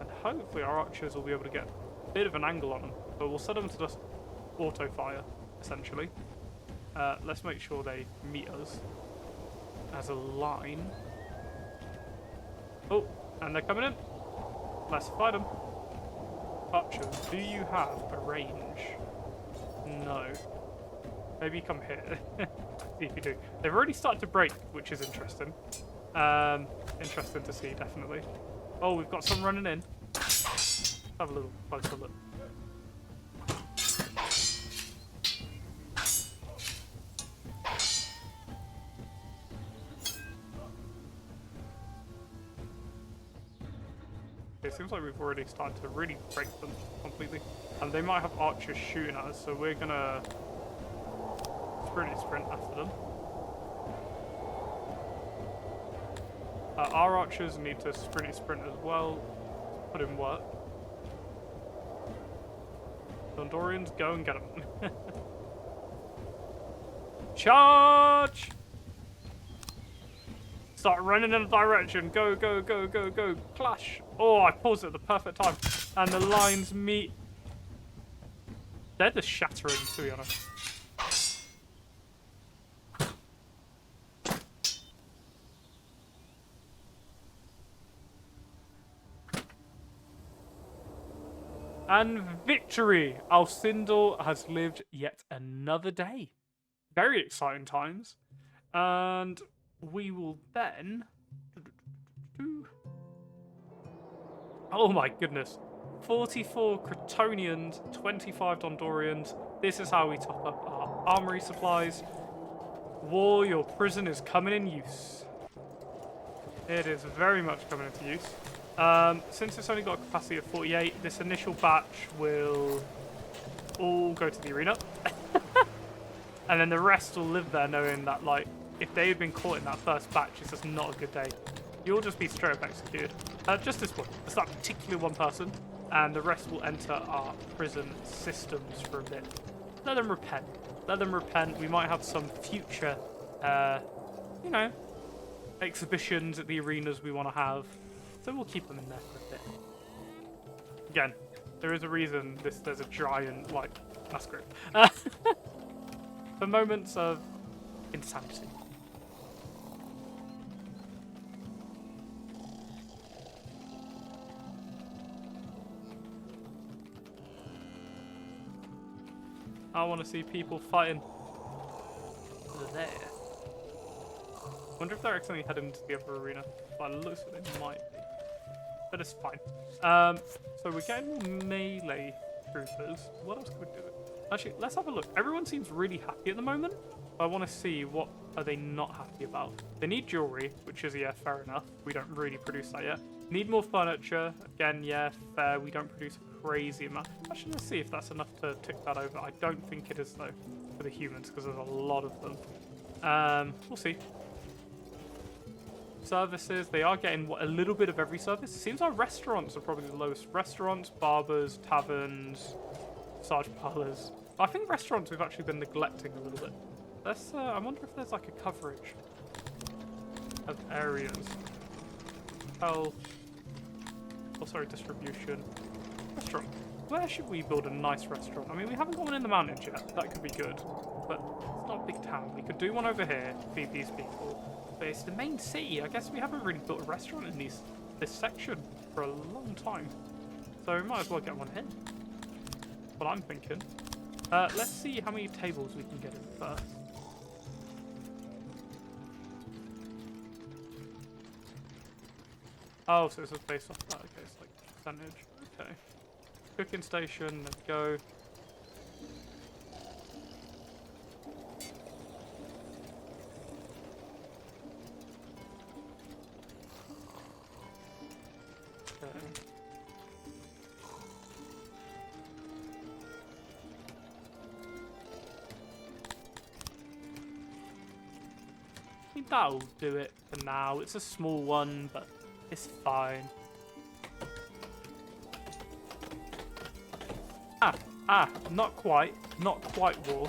And hopefully our archers will be able to get a bit of an angle on them. But we'll set them to just auto-fire, essentially. Let's make sure they meet us as a line. Oh, and they're coming in. Let's fight them. Archers, do you have a range? No. Maybe come here. See if you do. They've already started to break, which is interesting. Interesting to see, definitely. Oh, we've got some running in. Let's have a little closer look. It seems like we've already started to really break them completely. And they might have archers shooting at us, so we're gonna sprint after them. Our archers need to sprint as well. Put in work. Dondorians, go and get them. Charge! Start running in a direction. Go, go, go, go, go. Clash. Oh, I paused at the perfect time. And the lines meet. They're just shattering, to be honest. And victory! Alsindor has lived yet another day. Very exciting times. And we will then... Oh my goodness. 44 Cretonians, 25 Dondorians. This is how we top up our armory supplies. War, your prison is coming in use. It is very much coming into use. Since it's only got a capacity of 48, this initial batch will all go to the arena. And then the rest will live there knowing that, like, if they had been caught in that first batch, it's just not a good day. You'll just be straight up executed. Just this one. Just that particular one person. And the rest will enter our prison systems for a bit. Let them repent. Let them repent. We might have some future, you know, exhibitions at the arenas we want to have. So we'll keep them in there for a bit. Again, there is a reason there's a giant, like, that's great. For moments of insanity. I want to see people fighting there. Wonder if they're accidentally heading into the other arena. By the looks of it, they might be. But it's fine. So we're getting more melee troopers. What else can we do? Actually, let's have a look. Everyone seems really happy at the moment. But I want to see what are they not happy about. They need jewelry, which is, yeah, fair enough. We don't really produce that yet. Need more furniture. Again, yeah, fair. We don't produce a crazy amount. Actually, let's see if that's enough to tick that over. I don't think it is, though, for the humans, because there's a lot of them. We'll see. Services, they are getting a little bit of every service. It seems our restaurants are probably the lowest. Restaurants, barbers, taverns, massage parlors. I think restaurants we've actually been neglecting a little bit. Let's, I wonder if there's like a coverage of areas. Health. Oh, sorry, distribution. Restaurant. Where should we build a nice restaurant? I mean, we haven't got one in the mountains yet. That could be good. But it's not a big town. We could do one over here, feed these people. But it's the main city. I guess we haven't really built a restaurant in this section for a long time. So we might as well get one here. What I'm thinking. Let's see how many tables we can get in first. Oh, so this is based off that. Okay, it's like percentage. Okay. Cooking station, let's go. Okay. I think that'll do it for now. It's a small one, but it's fine. Not quite war.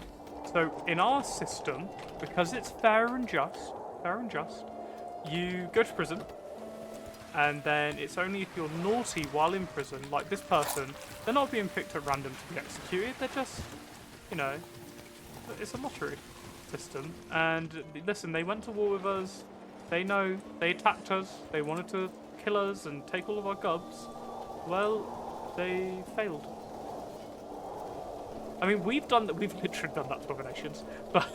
So in our system, because it's fair and just, you go to prison, and then it's only if you're naughty while in prison, like this person, they're not being picked at random to be executed, they're just, you know, it's a lottery system. And listen, they went to war with us, they know, they attacked us, they wanted to kill us and take all of our gobs. Well, they failed. I mean, we've literally done that to other nations, but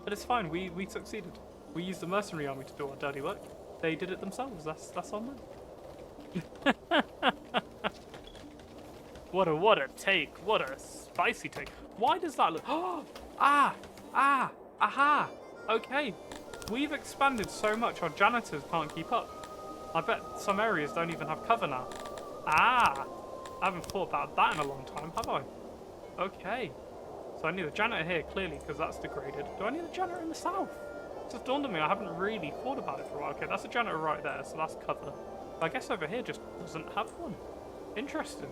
but it's fine. We succeeded. We used the mercenary army to do our dirty work. They did it themselves. That's on them. What a take! What a spicy take! Why does that look? Aha! Okay, we've expanded so much our janitors can't keep up. I bet some areas don't even have cover now. I haven't thought about that in a long time, have I? Okay. So I need a janitor here, clearly, because that's degraded. Do I need a janitor in the south? It just dawned on me, I haven't really thought about it for a while. Okay, that's a janitor right there, so that's cover. I guess over here just doesn't have one. Interesting.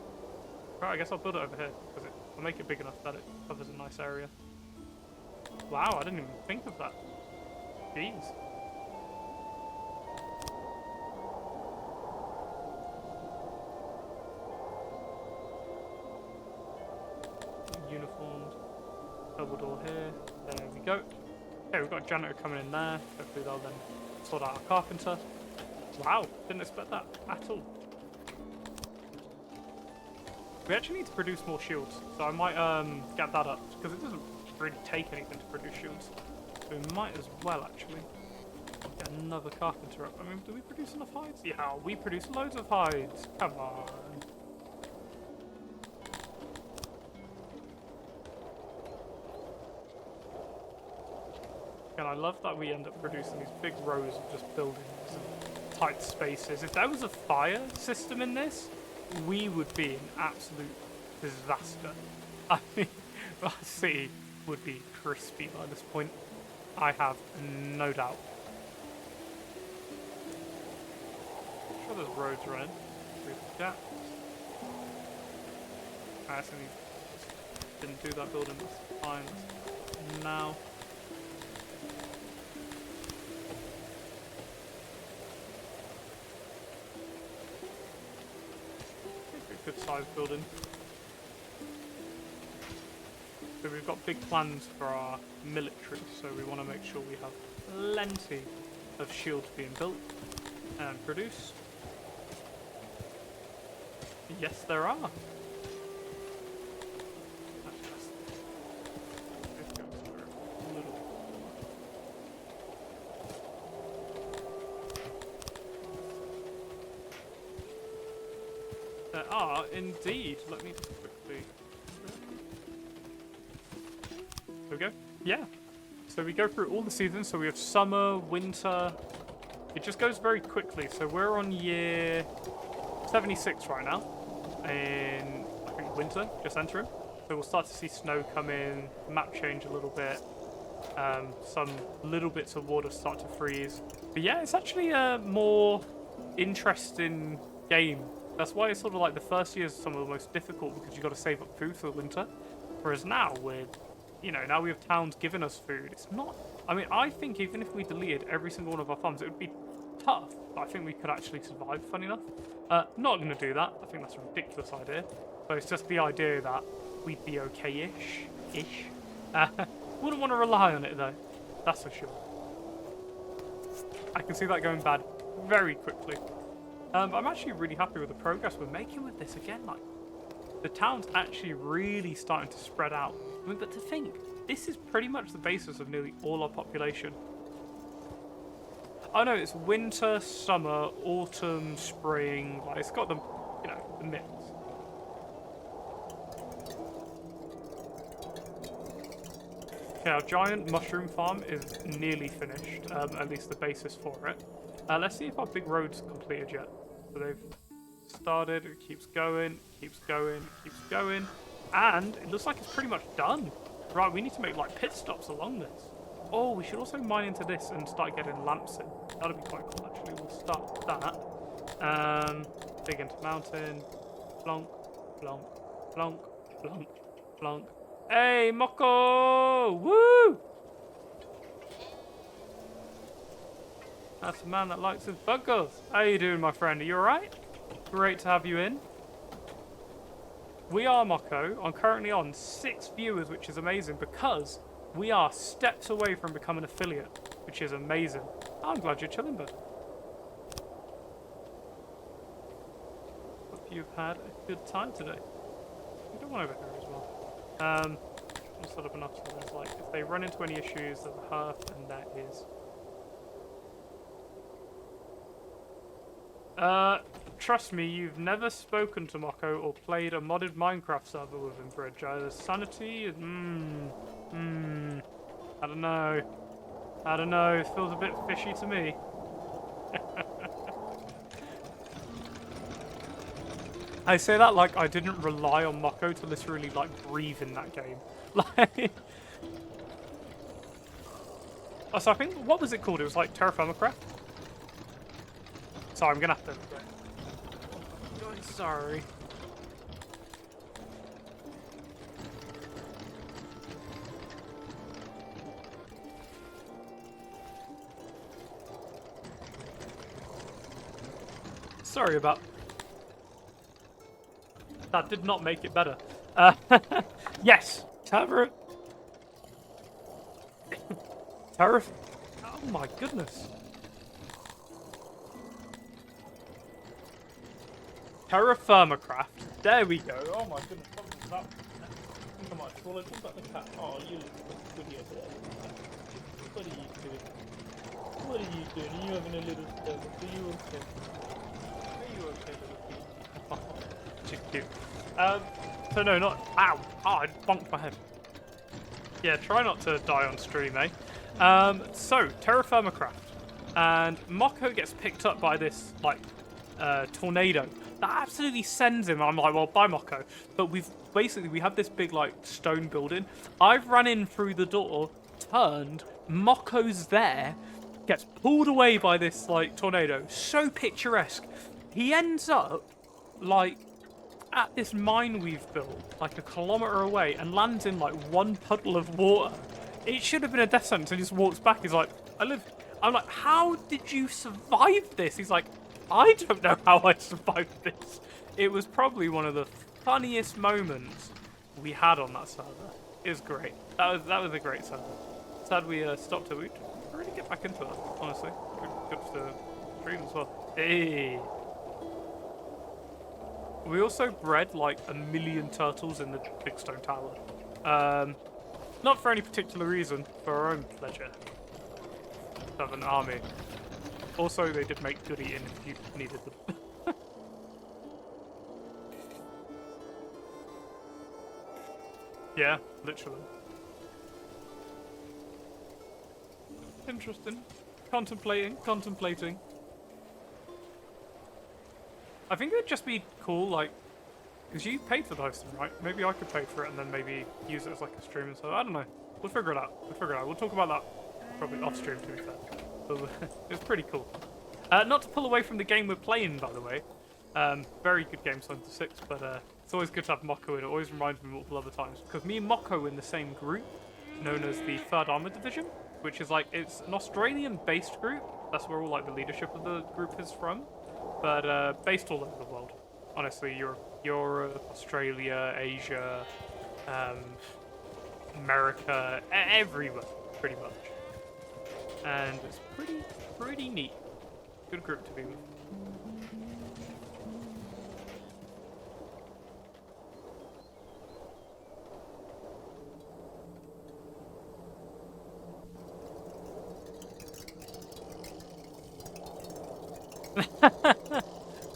Right, I guess I'll build it over here, because I'll make it big enough that it covers a nice area. Wow, I didn't even think of that. Jeez. Uniformed. Double door here. There we go. Okay, we've got a janitor coming in there. Hopefully they'll then sort out our carpenter. Wow, didn't expect that at all. We actually need to produce more shields, so I might get that up, because it doesn't really take anything to produce shields. So we might as well actually get another carpenter up. I mean, do we produce enough hides? Yeah, we produce loads of hides. Come on. And I love that we end up producing these big rows of just buildings and tight spaces. If there was a fire system in this, we would be an absolute disaster. I mean, our city would be crispy by this point. I have no doubt. I'm sure those roads are in. Yeah. I actually didn't do that building. That's fine. Now. A good sized building. So we've got big plans for our military, so we want to make sure we have plenty of shields being built and produced. Yes, there are. There are indeed. Let me just quickly. There we go. Yeah. So we go through all the seasons. So we have summer, winter. It just goes very quickly. So we're on year 76 right now. In, I think, winter, just entering. So we'll start to see snow come in, map change a little bit. Some little bits of water start to freeze. But yeah, it's actually a more interesting game. That's why it's sort of like the first year is some of the most difficult because you've got to save up food for the winter. Whereas now with, now we have towns giving us food. It's not, I mean, I think even if we deleted every single one of our farms, it would be tough. But I think we could actually survive, funny enough. Not going to do that. I think that's a ridiculous idea. But it's just the idea that we'd be okay-ish. Wouldn't want to rely on it, though. That's for sure. I can see that going bad very quickly. But I'm actually really happy with the progress we're making with this. Again, like, the town's actually really starting to spread out. I mean, but to think, this is pretty much the basis of nearly all our population. Oh no, it's winter, summer, autumn, spring. Like, it's got the, the mix. Okay, our giant mushroom farm is nearly finished, at least the basis for it. Let's see if our big road's completed yet. So they've started, it keeps going, keeps going, keeps going, and it looks like it's pretty much done. Right, we need to make like pit stops along this. Oh, we should also mine into this and start getting lamps in. That'll be quite cool, actually. We'll start that. Dig into mountain. Plonk, plonk, plonk, plonk, plonk. Hey, Moko! Woo! That's a man that likes his buggles. How you doing, my friend? Are you alright? Great to have you in. We are Moko. I'm currently on 6 viewers, which is amazing because we are steps away from becoming an affiliate, which is amazing. I'm glad you're chilling, bud. Hope you've had a good time today. We got one over here as well. I'll set up enough so there's like, if they run into any issues, there's a hearth, and that is. Trust me, you've never spoken to Moko or played a modded Minecraft server with him, Bridge. Either sanity, I don't know. I don't know, it feels a bit fishy to me. I say that like I didn't rely on Moko to literally like breathe in that game. Like, oh, so I think, what was it called? It was like Terra Firmacraft? Sorry, I'm gonna have to. I'm sorry. Sorry about. That did not make it better. Yes, Terra. Terra. Oh my goodness. Terra Firmacraft. There we go. Oh my goodness. What was that? I think I might have swallowed. What about the cat? Oh, you look good here. What are you doing? What are you doing? Are you having a little stir? Are you okay? Are you okay, little kid? She's cute. So no, not. Ow! Oh, I bonked my head. Yeah, try not to die on stream, eh? So, Terra Firmacraft. And Moko gets picked up by this, like, tornado. that absolutely sends him. I'm like, well, bye, Mocko. But we have this big, like, stone building. I've run in through the door, turned, Mocko's there, gets pulled away by this, like, tornado. So picturesque. He ends up, like, at this mine we've built, like a kilometre away, and lands in, like, one puddle of water. It should have been a death sentence, and just walks back. He's like, I'm like, how did you survive this? He's like, I don't know how I survived this. It was probably one of the funniest moments we had on that server. It was great. That was a great server. Sad we stopped it. We really get back into it, honestly. Good for the stream as well. Hey. We also bred like 1 million turtles in the big stone tower. Not for any particular reason, for our own pleasure. Of an army. Also, they did make good eating if you needed them. Yeah, literally. Interesting. Contemplating. I think it would just be cool, like, because you paid for the hosting, right? Maybe I could pay for it and then maybe use it as like a stream and so I don't know. We'll figure it out. We'll talk about that probably off stream, to be fair. But it's pretty cool. Not to pull away from the game we're playing, by the way. Very good game, Sons of Six, but it's always good to have Mocko in. It always reminds me multiple other times. Because me and Mocko are in the same group, known as the 3rd Armoured Division, which is like, it's an Australian-based group. That's where all like the leadership of the group is from. But based all over the world. Honestly, Europe, Australia, Asia, America, everywhere, pretty much. And it's pretty neat. Good group to be with.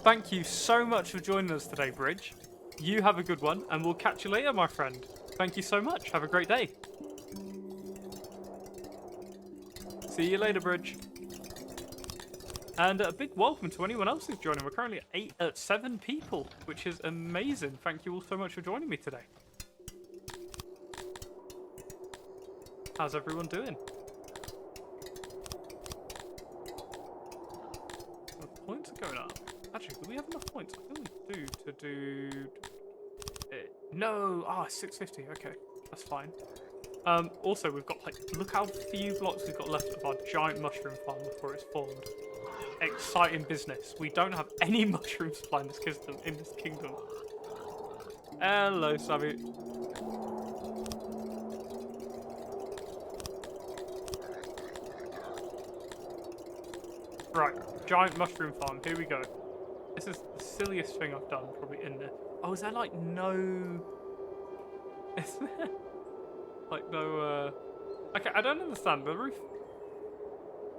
Thank you so much for joining us today, Bridge. You have a good one, and we'll catch you later, my friend. Thank you so much. Have a great day. See you later, Bridge. And a big welcome to anyone else who's joining. We're currently at 7 people, which is amazing. Thank you all so much for joining me today. How's everyone doing? The points are going up. Actually, do we have enough points? I think we do to do it. No! Ah, 650. Okay, that's fine. Also, we've got, like, look how few blocks we've got left of our giant mushroom farm before it's formed. Exciting business. We don't have any mushroom supply in this kingdom. Hello, Sammy. Right, giant mushroom farm. Here we go. This is the silliest thing I've done probably in there. Oh, is there like no... Is there like no... Okay, I don't understand. The roof...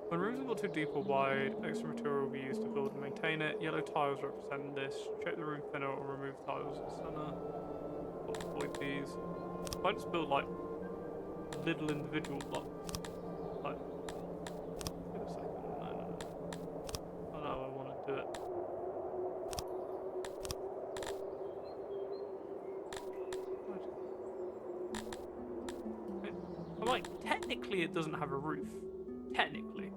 When rooms are built too deep or wide, extra material will be used to build and maintain it. Yellow tiles represent this. Check the room thinner or remove tiles at the center. Avoid these. If I just build like little individual blocks, like... Wait a second. No. Oh no, I want to do it. I'm like, technically it doesn't have a roof. Technically.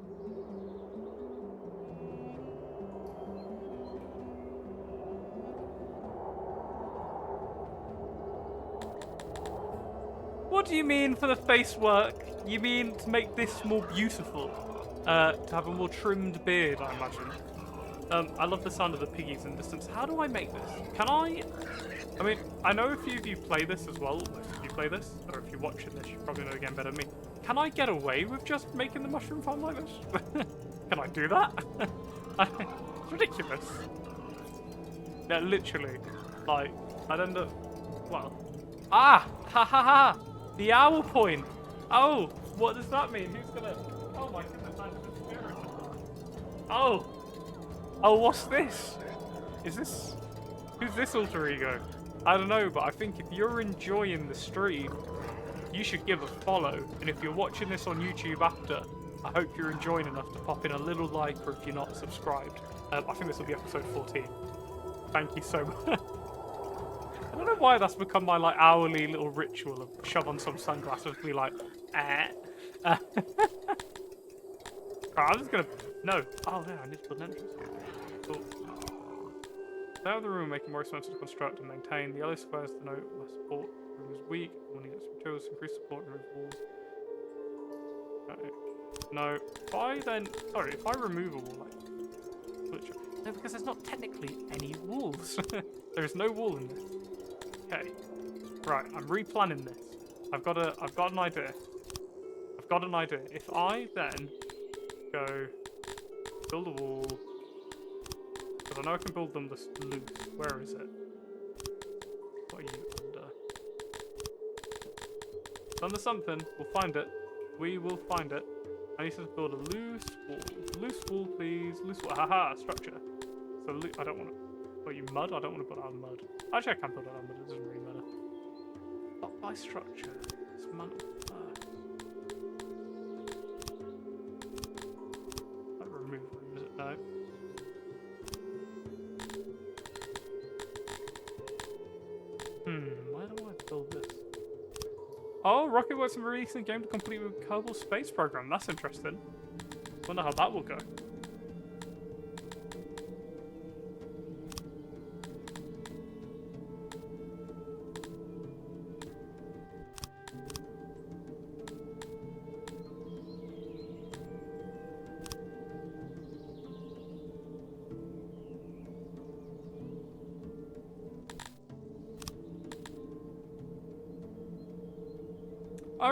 What do you mean for the face work? You mean to make this more beautiful? To have a more trimmed beard, I imagine. I love the sound of the piggies in the distance. How do I make this? Can I mean, I know a few of you play this as well. If you play this, or if you're watching this, you probably know the game better than me. Can I get away with just making the mushroom farm like this? Can I do that? It's ridiculous. Yeah, literally. Like, I'd end up... Well... Ah! Ha ha ha! The owl point! Oh! What does that mean? Who's gonna... Oh my goodness, I'm just scared. Oh! Oh, what's this? Is this... Who's this alter ego? I don't know, but I think if you're enjoying the stream, you should give a follow. And if you're watching this on YouTube after, I hope you're enjoying enough to pop in a little like, or if you're not subscribed. I think this will be episode 14. Thank you so much. I don't know why that's become my like hourly little ritual of shove on some sunglasses, be like, eh. Right, I'm just gonna no. Oh no, I need to put an entrance. Cool. Now the room make it more expensive to construct and maintain. The yellow squares denote where support room is weak. When you get some materials, increase support and remove walls. Okay. No. If I then if I remove a wall like no, because there's not technically any walls. There is no wall in this. Okay. Right, I'm replanning this. I've got an idea. I've got an idea. If I then go build a wall, because I know I can build them this loose. Where is it? What are you under? It's under something. We'll find it. We will find it. I need to build a loose wall. Loose wall, please. Loose wall. Haha, structure. So I don't want to. What, you mud? I don't want to put it out of mud. Actually, I can put it out of mud. It doesn't really matter. Not by structure. It's mantle first. That remove room, is it? No. Where do I build this? Oh, Rocket Works are releasing a game to complete with Kerbal Space Program. That's interesting. Wonder how that will go. Oh,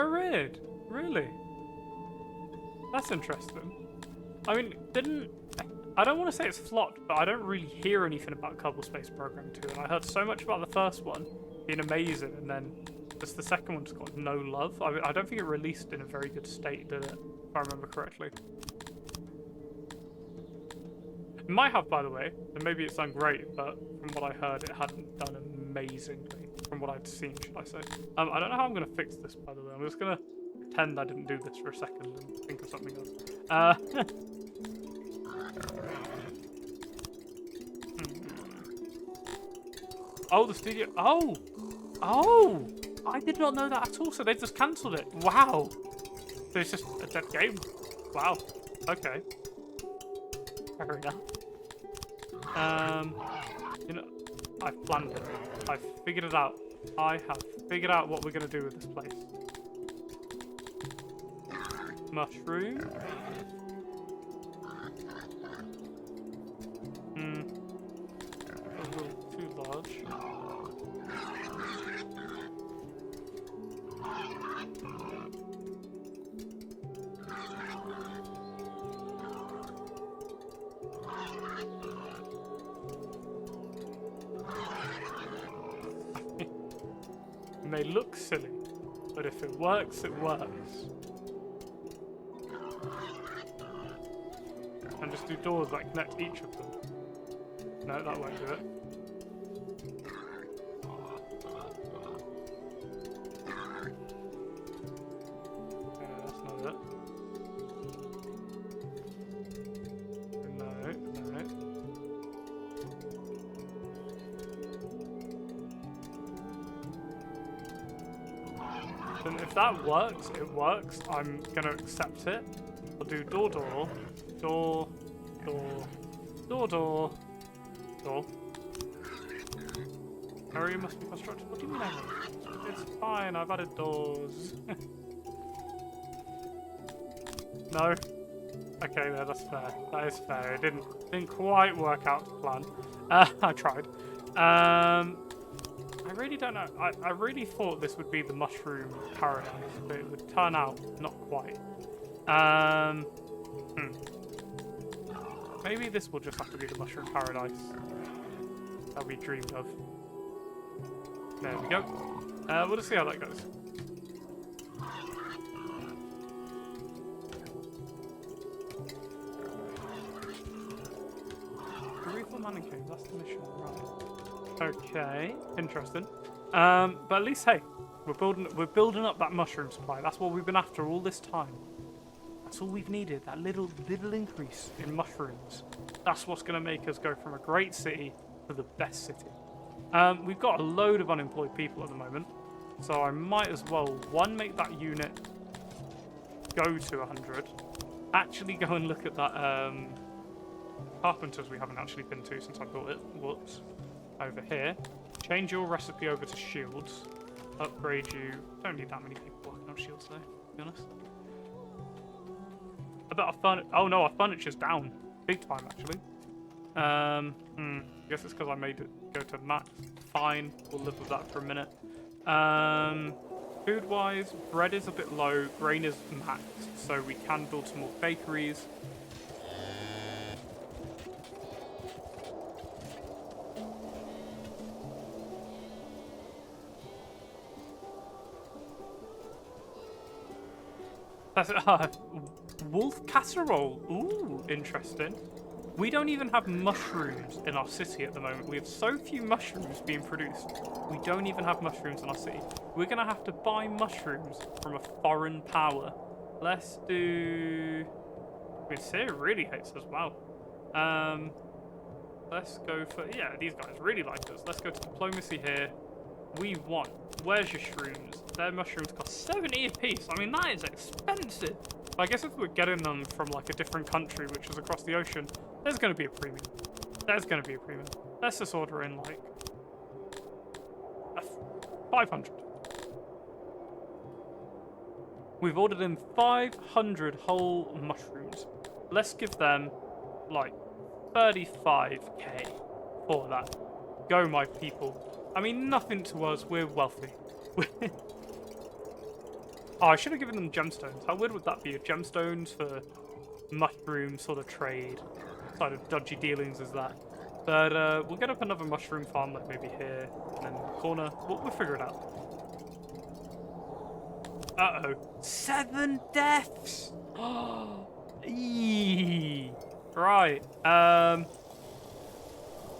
really? That's interesting. I mean, I don't want to say it's flopped, but I don't really hear anything about Kerbal Space Program 2, and I heard so much about the first one being amazing, and then just the second one just got no love. I don't think it released in a very good state, did it? If I remember correctly. It might have, by the way, and maybe it's done great, but from what I heard, it hadn't done amazingly. From what I'd seen, should I say. I don't know how I'm going to fix this, by the way. I'm just going to pretend I didn't do this for a second and think of something else. Oh, the studio. Oh! I did not know that at all, so they just cancelled it. Wow. So it's just a dead game. Wow. Okay. Fair enough. You know, I've planned it. I've figured it out. I have figured out what we're going to do with this place. Mushroom. A little too large. It may look silly, but if it works, it works. And just do doors that connect each of them. No, that won't do it. Yeah, that's not it. No. And if that works, it works. I'm gonna accept it. I'll do door. Area must be constructed. What do you mean it's fine, I've added doors. No? Okay, no, that's fair. That is fair. It didn't quite work out to plan. I tried. I really don't know. I really thought this would be the mushroom paradise, but it would turn out not quite. Maybe this will just have to be the mushroom paradise that we dreamed of. There we go. We'll just see how that goes. Refill manning cave, that's the mission, right. Okay, interesting. But at least, hey, we're building up that mushroom supply. That's what we've been after all this time. That's all we've needed, that little increase in mushrooms. That's what's going to make us go from a great city for the best city. We've got a load of unemployed people at the moment, so I might as well, one, make that unit go to 100. Actually go and look at that carpenters we haven't actually been to since I built it. Whoops. Over here. Change your recipe over to shields. Upgrade you. Don't need that many people working on shields though, to be honest. I bet our furniture... Oh no, our furniture's down. Big time, actually. I guess it's because I made it go to max. Fine, we'll live with that for a minute. Food-wise, bread is a bit low, grain is maxed, so we can build some more bakeries. That's wolf casserole. Ooh, interesting. We don't even have mushrooms in our city at the moment. We have so few mushrooms being produced. We don't even have mushrooms in our city. We're going to have to buy mushrooms from a foreign power. Let's do... I mean, Syria really hates us. Wow. Let's go for... Yeah, these guys really like us. Let's go to diplomacy here. We want... Where's your shrooms? Their mushrooms cost 70 apiece. I mean, that is expensive. I guess if we're getting them from, like, a different country, which is across the ocean, there's going to be a premium. There's going to be a premium. Let's just order in, like, 500. We've ordered in 500 whole mushrooms. Let's give them, like, 35k for that. Go, my people. I mean, nothing to us. We're wealthy. Oh, I should have given them gemstones. How weird would that be? Gemstones for mushroom sort of trade. Sort of dodgy dealings is that. But we'll get up another mushroom farm, like maybe here, and then in the corner. We'll figure it out. Uh-oh. 7 deaths! Eee. Right.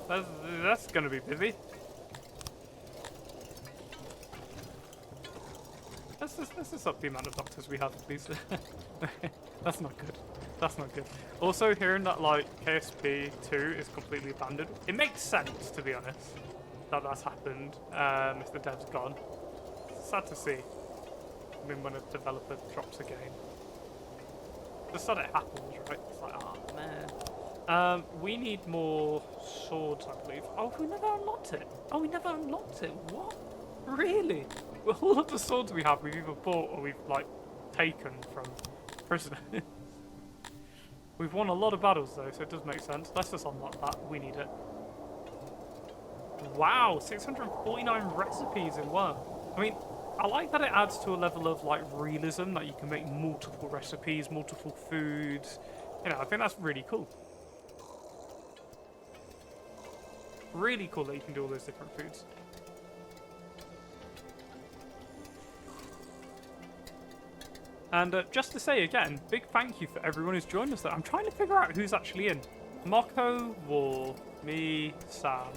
That's going to be busy. Let's just up the amount of doctors we have, please. That's not good. That's not good. Also, hearing that, like, KSP 2 is completely abandoned, it makes sense, to be honest, that that's happened, if the dev's gone. It's sad to see. I mean, when a developer drops a game. Just that it happens, right? It's like, oh, man. We need more swords, I believe. Oh, we never unlocked it. Oh, we never unlocked it. What? Really? Well, all of the swords we have, we've either bought or we've, like, taken from prisoners. We've won a lot of battles, though, so it does make sense. Let's just unlock that. We need it. Wow, 649 recipes in one. I mean, I like that it adds to a level of, like, realism, that you can make multiple recipes, multiple foods. You know, I think that's really cool. Really cool that you can do all those different foods. And just to say again, big thank you for everyone who's joined us there. I'm trying to figure out who's actually in. Mako, War, me, Sam.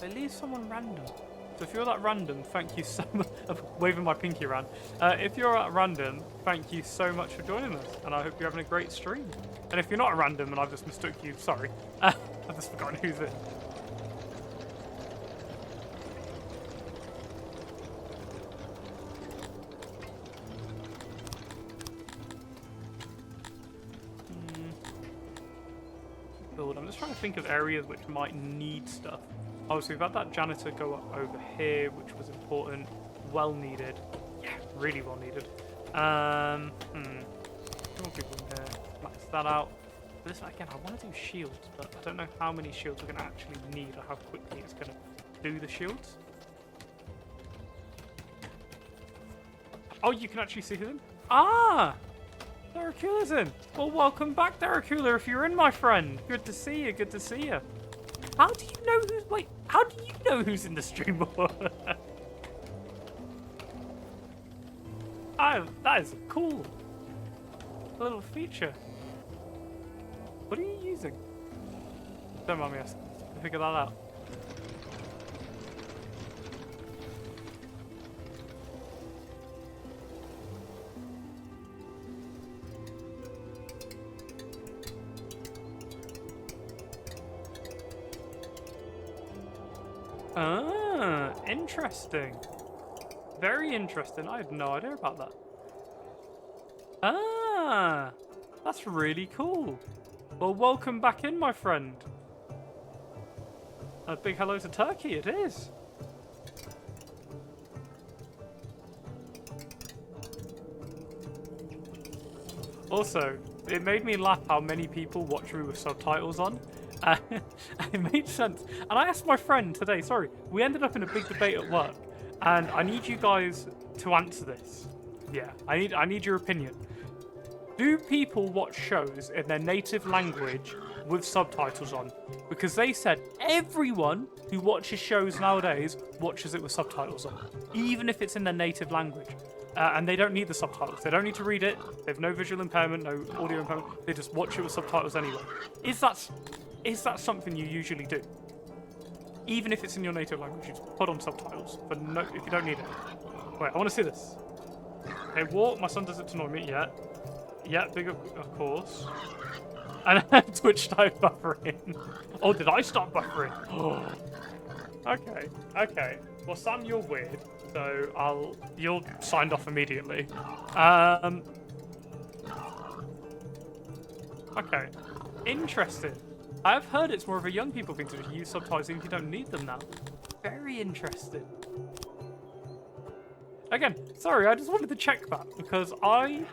They leave someone random. So if you're that random, thank you so much. I'm waving my pinky around. If you're at random, thank you so much for joining us. And I hope you're having a great stream. And if you're not a random and I've just mistook you, sorry. I've just forgotten who's in. I'm just trying to think of areas which might need stuff. Oh, so we've had that janitor go up over here, which was important. Well needed. Yeah, really well needed. More people in here. Max that out. But this, again, I want to do shields, but I don't know how many shields we're going to actually need or how quickly it's going to do the shields. Oh, you can actually see who's in? Ah! Deracula's in. Well, welcome back, Deracula, if you're in, my friend. Good to see you, good to see you. How do you know who's... Wait, how do you know who's in the stream? That is a cool little feature. What are you using? Don't mind me asking. Figure that out. Ah, interesting. Very interesting. I had no idea about that. Ah, that's really cool. Well, welcome back in, my friend. A big hello to Turkey, it is. Also, it made me laugh how many people watch me with subtitles on. It made sense. And I asked my friend today, sorry, we ended up in a big debate at work. And I need you guys to answer this. Yeah, I need your opinion. Do people watch shows in their native language with subtitles on? Because they said everyone who watches shows nowadays watches it with subtitles on, even if it's in their native language. And they don't need the subtitles. They don't need to read it. They have no visual impairment, no audio impairment. They just watch it with subtitles anyway. Is that something you usually do? Even if it's in your native language, you just put on subtitles. But no, if you don't need it. Wait, I want to see this. Okay, what? My son does it to annoy me. Yeah, big of course. And Twitch started buffering. Oh, did I start buffering? Oh. Okay. Well, Sam, you're weird, so you're signed off immediately. Okay. Interesting. I've heard it's more of a young people thing to just use subtitles even if you don't need them now. Very interesting. Again, sorry, I just wanted to check that because I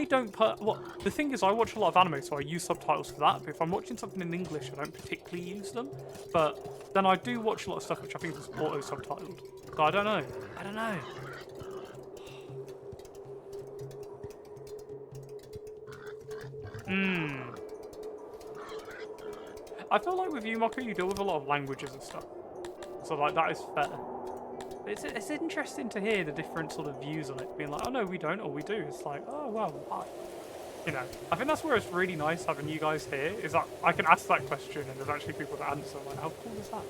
don't put... Well, the thing is, I watch a lot of anime, so I use subtitles for that. But if I'm watching something in English, I don't particularly use them. But then I do watch a lot of stuff which I think is auto-subtitled. So I don't know. I feel like with you, Moko, you deal with a lot of languages and stuff. So, like, that is fair. It's interesting to hear the different sort of views on it, being like, oh no, we don't, or we do. It's like, oh well, why? You know, I think that's where it's really nice having you guys here, is that I can ask that question and there's actually people that answer. Like, how cool is that?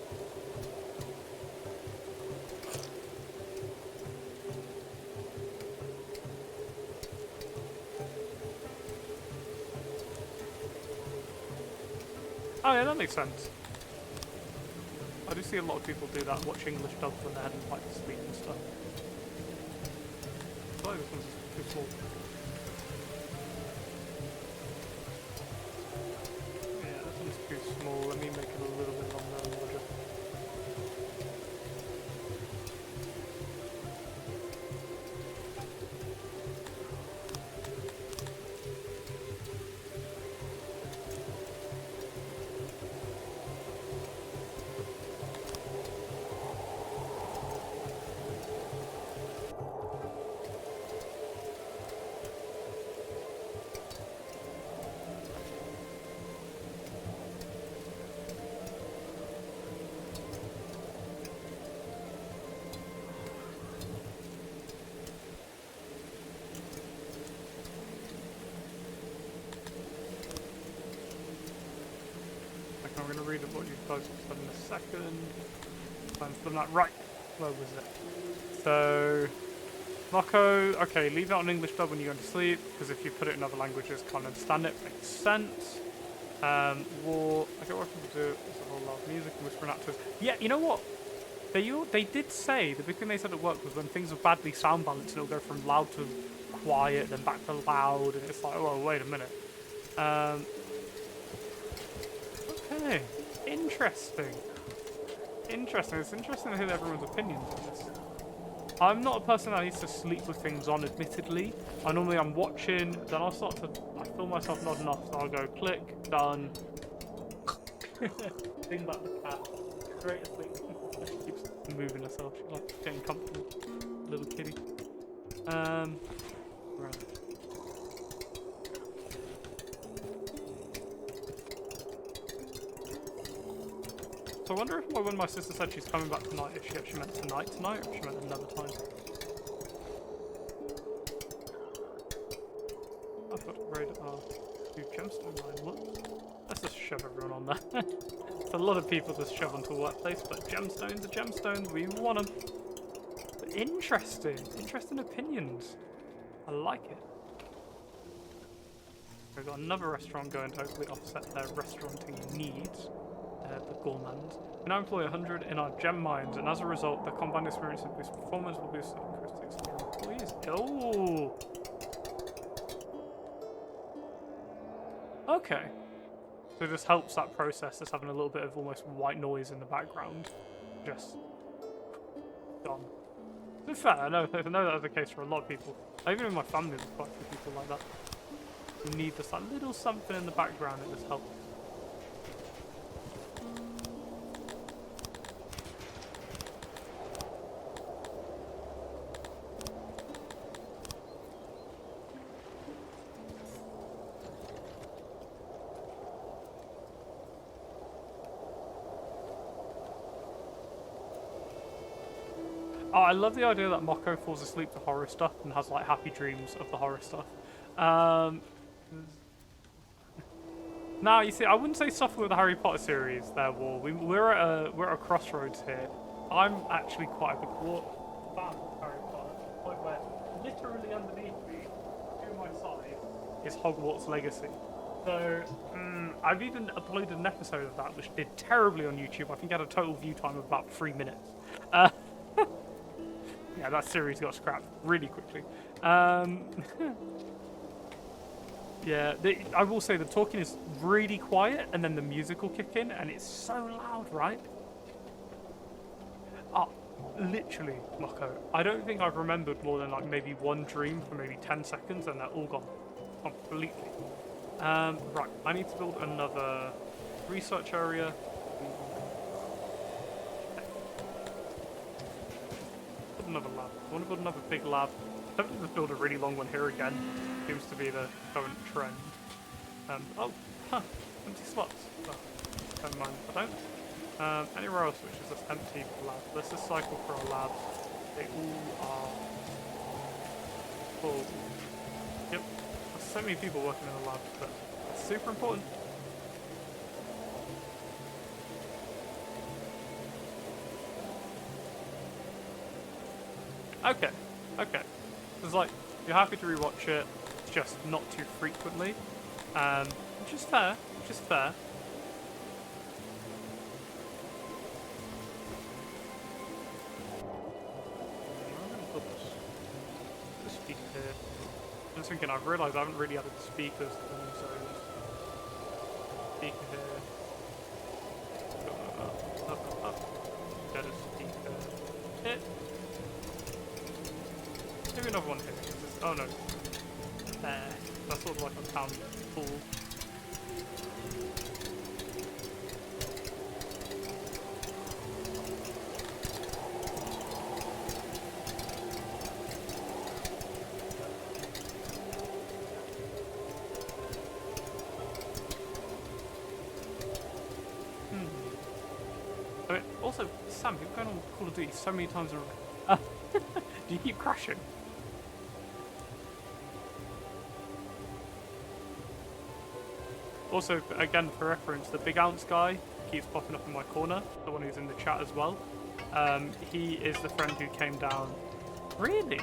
Oh yeah, that makes sense. I do see a lot of people do that, watch English dubs when they're heading like to sleep and stuff. Oh, this one's too small. Yeah, this one's too small. Let me make it a little bit longer and larger. I'm going to read what you guys have said in a second. I'm from that right. Where was it? So, Moko, okay, leave it on English dub when you go to sleep, because if you put it in other languages, can't understand it. Makes sense. War, I get what people do. There's a whole lot of music and whispering actors. Yeah, you know what? They did say, the big thing they said at work was when things are badly sound balanced, it'll go from loud to quiet, then back to loud, and it's like, oh, wait a minute. Okay, interesting. It's interesting to hear everyone's opinions on this. I'm not a person that needs to sleep with things on, admittedly. I'm watching, then I'll start to, I feel myself nodding off, so I'll go click, done. Thing about the cat. Straight asleep. She keeps moving herself, she's like getting comfortable. Little kitty. Right. So I wonder if when my sister said she's coming back tonight, if she actually meant tonight, or if she meant another time. I've got to raid do gemstone line. Whoops. Let's just shove everyone on there. It's a lot of people to shove onto a workplace, but gemstones are gemstones. We want them. But interesting opinions. I like it. We've got another restaurant going to hopefully offset their restauranting needs. the gourmand. We now employ 100 in our gem mines, and as a result, the combined experience of boost performance will boost characteristics of your employees. Oh! Okay. So this helps that process, just having a little bit of almost white noise in the background. Just gone. To be fair, I know that's the case for a lot of people. Even in my family, there's quite a few people like that. You need just that little something in the background that just helps. Oh, I love the idea that Moko falls asleep to horror stuff and has like happy dreams of the horror stuff. Now, you see, I wouldn't say suffer with the Harry Potter series there, War. We're at a crossroads here. I'm actually quite a big fan of Harry Potter, to the point where literally underneath me, to my side, is Hogwarts Legacy. So, I've even uploaded an episode of that, which did terribly on YouTube. I think it had a total view time of about 3 minutes. Yeah, that series got scrapped really quickly. Yeah, I will say the talking is really quiet, and then the music will kick in, and it's so loud, right? Oh, literally, Moko. I don't think I've remembered more than like maybe one dream for maybe 10 seconds, and they're all gone completely. Right, I need to build another research area. Another lab. I want to build another big lab. I don't think to build a really long one here again. Seems to be the current trend. Empty slots. Oh, never mind. I don't. Anywhere else which is just empty lab. Let's just cycle for a lab. They all are full. Yep. There's so many people working in the lab, but it's super important. Okay. It's like, you're happy to rewatch it, just not too frequently. Which is fair. The speaker here. I'm just thinking, I've realised I haven't really added the speakers to them, so speaker here. Get a speaker here. Maybe another one here. Oh no. There. That's sort of like a town pool. I mean, also, Sam, you're going on Call of Duty so many times already. Do you keep crashing? Also, again, for reference, the big ounce guy keeps popping up in my corner, the one who's in the chat as well. He is the friend who came down. Really?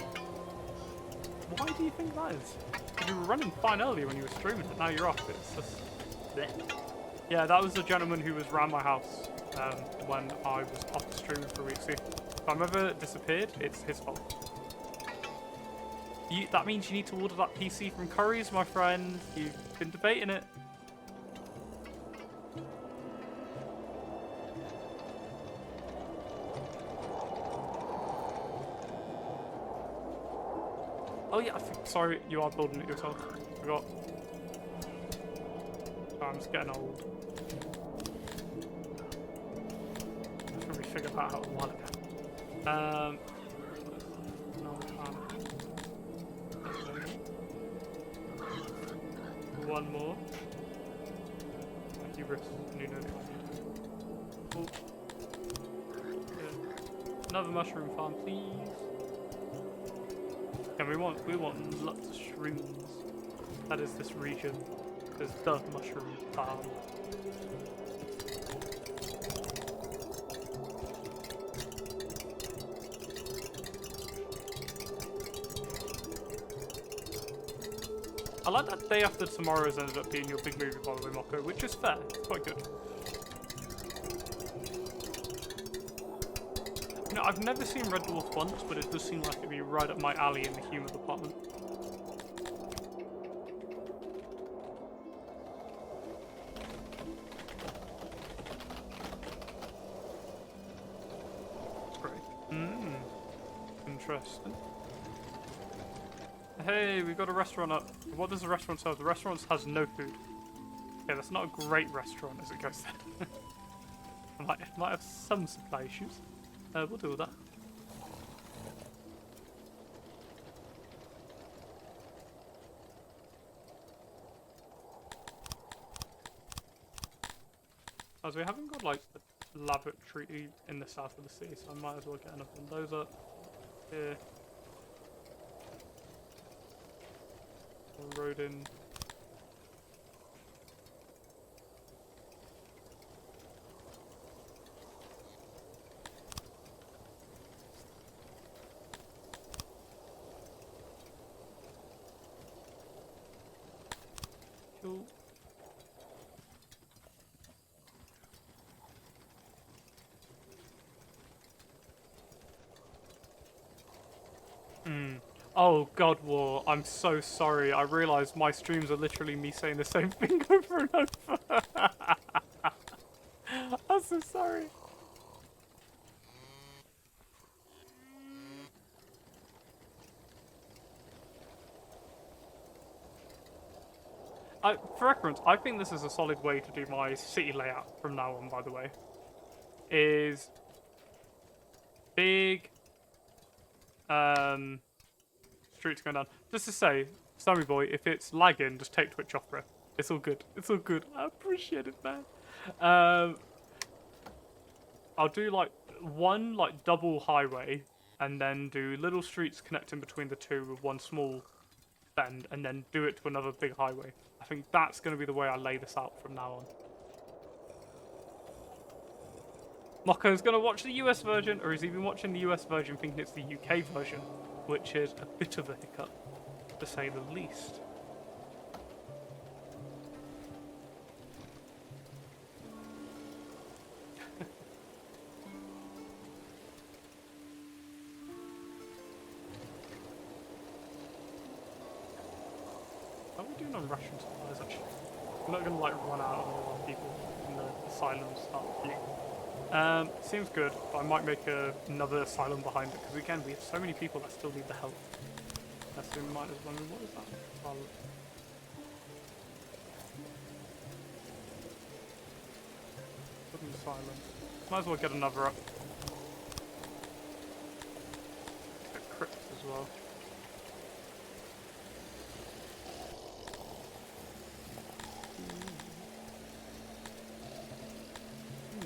Why do you think that is? Because you were running fine earlier when you were streaming it, now you're off. It's just... bleh. Yeah, that was the gentleman who was around my house when I was off streaming for a week. So if I'm ever disappeared, it's his fault. That means you need to order that PC from Curry's, my friend. You've been debating it. Oh yeah, sorry, you are building it yourself. Forgot. Oh, I'm just getting old. I should probably figure that out a while ago. One more. Thank you, Rick. Cool. Yeah. Another mushroom farm, please. And we want lots of shrooms. That is this region. There's the mushroom farm. I like that Day After Tomorrow's ended up being your big movie, by the way, Moko, which is fair. It's quite good. You know, I've never seen Red Dwarf once, but it does seem like it'd be right up my alley in the humour department. That's great. Interesting. Hey, we've got a restaurant up. What does the restaurant serve? The restaurant has no food. Yeah, that's not a great restaurant as it goes there. might have some supply issues. We'll deal with that. As we haven't got like a lavatory in the south of the city, so I might as well get another one of those up here. Road in. Cool. Oh, God, War, I'm so sorry. I realised my streams are literally me saying the same thing over and over. I'm so sorry. For reference, I think this is a solid way to do my city layout from now on, by the way. Is big streets going down. Just to say, Sammy Boy, if it's lagging, just take Twitch off, bro. It's all good. It's all good. I appreciate it, man. I'll do like one like double highway and then do little streets connecting between the two with one small bend and then do it to another big highway. I think that's going to be the way I lay this out from now on. Mokko's going to watch the US version, or he's even watching the US version thinking it's the UK version, which is a bit of a hiccup, to say the least. How are we doing on ration supplies, actually? We're not going to, like, run out of all our people in the asylums start fleeing. Seems good, but I might make another asylum behind it, because again, we have so many people that still need the help. So we might as well, what is that? Asylum. Might as well get another up. Get crypts as well.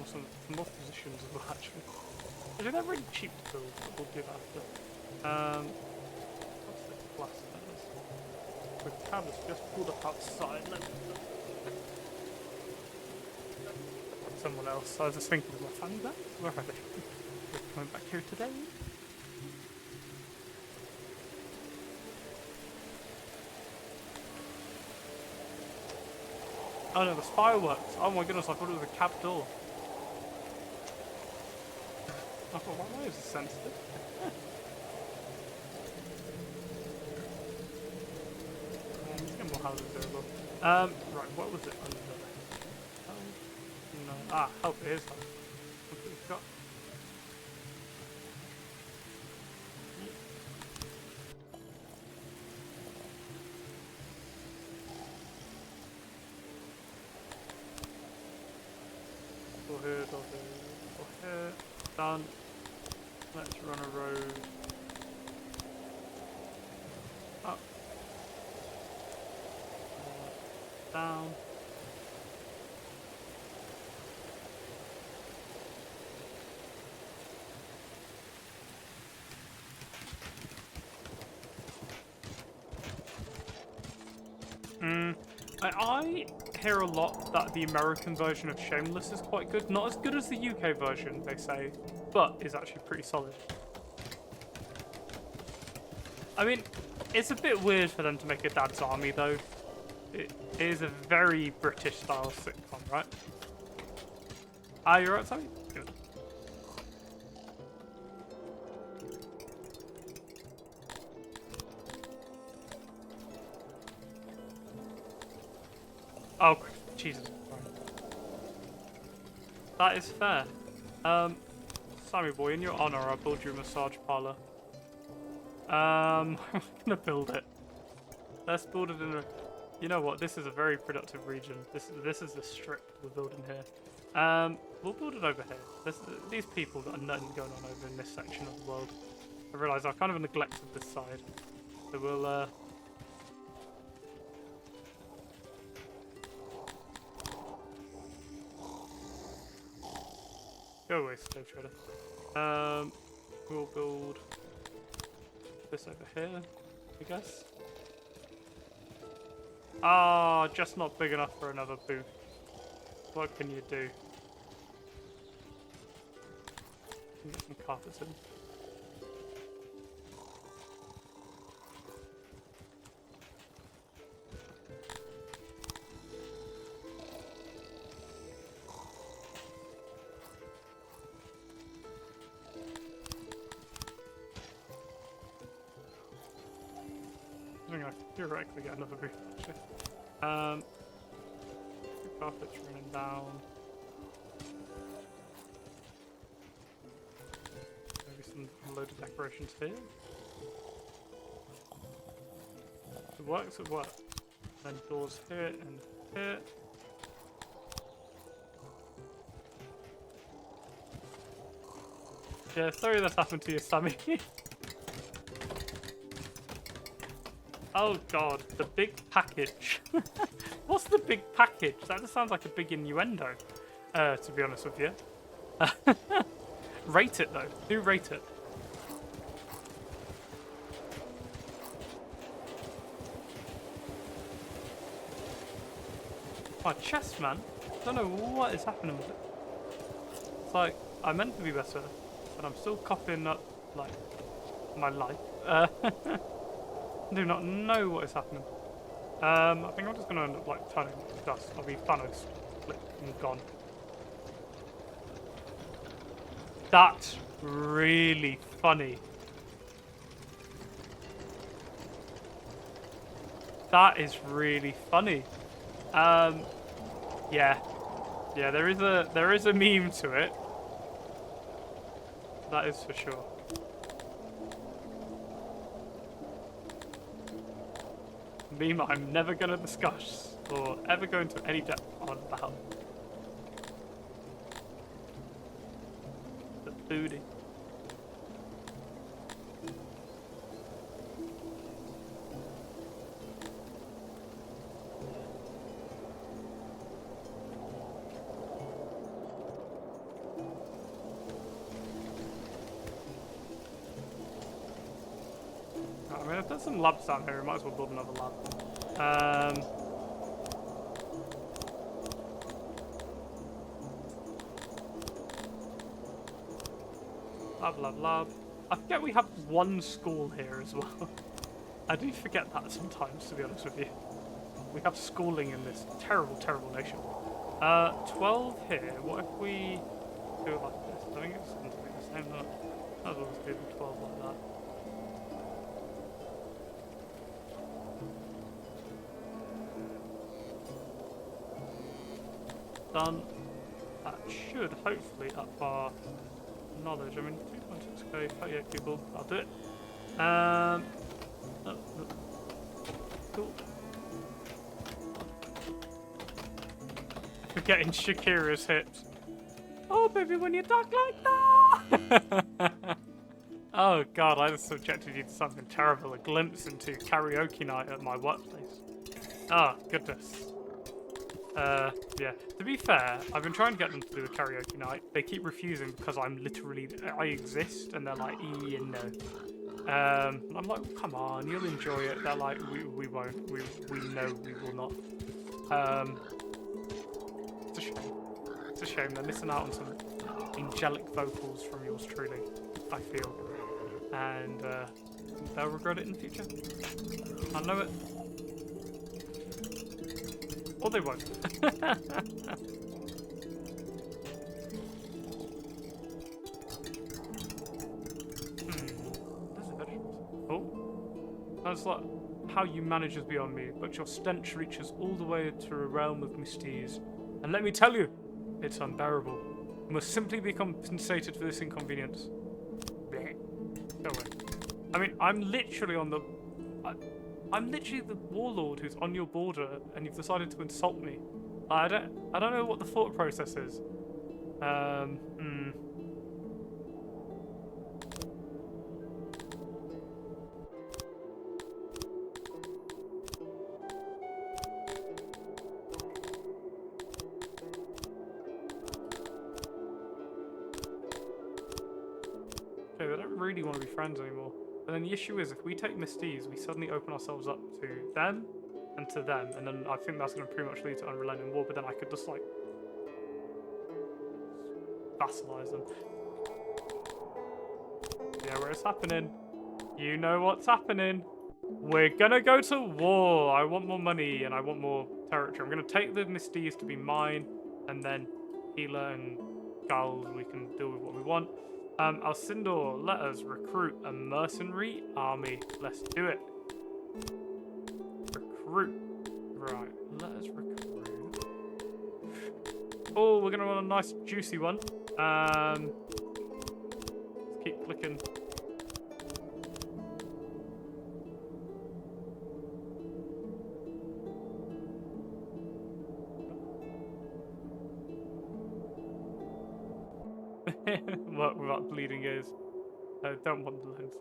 Some more positions as well, actually. Actually, they're really cheap to build, but we'll do after. What's the class that is? The cab is just pulled up outside. Someone else. I was just thinking of my family back. Where are they? They're coming back here today. Oh no, there's fireworks. Oh my goodness, I thought it was a cab door. I thought, why is this sensitive? Let's get more houses there as well. Right, what was it under there? No. Ah, help, it is help. What have we got? Go here, go here, go here. Done. Let's run a road up, down. I hear a lot that the American version of Shameless is quite good. Not as good as the UK version, they say, but is actually pretty solid. I mean, it's a bit weird for them to make a Dad's Army, though. It is a very British-style sitcom, right? Ah, you're right, Sammy? Good. Jesus Christ. That is fair. Sammy boy, in your honor, I'll build you a massage parlor. I'm gonna build it. Let's build it in a... You know what? This is a very productive region. This is the strip we're building here. We'll build it over here. These people got nothing going on over in this section of the world. I realise I've kind of neglected this side. So we'll, go away, slave trader. We'll build this over here, I guess. Ah, just not big enough for another booth. What can you do? Get some carpets in. I think I could theoretically get another booth, actually. Carpets running down. Maybe some load of decorations here. It works, it works. Then doors here and here. Yeah, sorry that's happened to you, Sammy. Oh god, the big package. What's the big package? That just sounds like a big innuendo, to be honest with you. Rate it though. Do rate it. My chest, man. I don't know what is happening with it. It's like, I meant to be better, but I'm still coughing up, like, my life. I do not know what is happening. I think I'm just going to end up, like, turning to dust. I'll be Thanos, flick, and gone. That's really funny. That is really funny. Yeah. Yeah, there is a meme to it. That is for sure. Meme I'm never gonna discuss or ever go into any depth on about. The booty. I mean, if there's some labs down here, we might as well build another lab. Lab. I forget we have one school here as well. I do forget that sometimes, to be honest with you. We have schooling in this terrible, terrible nation. 12 here. What if we do it like this? I think it's going to be the same. Might as well just do the 12 like that. Done. That should hopefully up our knowledge. I mean, 2.6k, 38 people. I'll do it. Cool. Forgetting Shakira's hips. Oh, baby, when you talk like that. Oh god, I just subjected you to something terrible. A glimpse into karaoke night at my workplace. Oh, goodness. Yeah. To be fair, I've been trying to get them to do the karaoke night. They keep refusing because I exist, and they're like, no. I'm like, come on, you'll enjoy it. They're like, we won't. We know we will not. It's a shame. It's a shame. They're missing out on some angelic vocals from yours truly, I feel. And they'll regret it in the future. I know it. Or they won't. There's a vegetables. Oh. I was like, how you manage is beyond me, but your stench reaches all the way to a realm of mysties. And let me tell you, it's unbearable. You must simply be compensated for this inconvenience. Blech. Go away. I mean, I'm literally the warlord who's on your border, and you've decided to insult me. I don't know what the thought process is. Okay, they don't really want to be friends anymore. But then the issue is, if we take Mysties, we suddenly open ourselves up to them and to them, and then I think that's going to pretty much lead to unrelenting war. But then I could just like vassalize them. Yeah, where it's happening. You know what's happening. We're gonna go to war. I want more money and I want more territory. I'm gonna take the Mysties to be mine, and then Healer and Gulls, we can deal with what we want. Alsindor, let us recruit a mercenary army. Let's do it. Recruit. Right, let us recruit. Oh, we're gonna want a nice juicy one. Let's keep clicking. What without bleeding ears? I don't want the lens.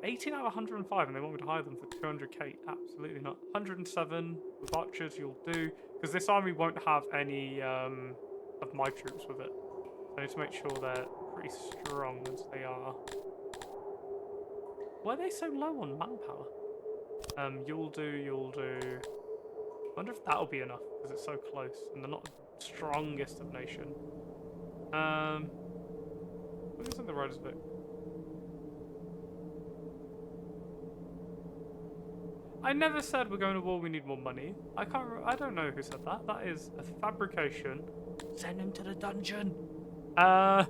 18 out of 105, and they want me to hire them for 200k. Absolutely not. 107 with archers, you'll do. Because this army won't have any of my troops with it. So I need to make sure they're pretty strong as they are. Why are they so low on manpower? You'll do. I wonder if that'll be enough, because it's so close, and they're not the strongest of nation. What is in the writer's book? I never said we're going to war, we need more money. I don't know who said that. That is a fabrication. Send him to the dungeon. Yeah,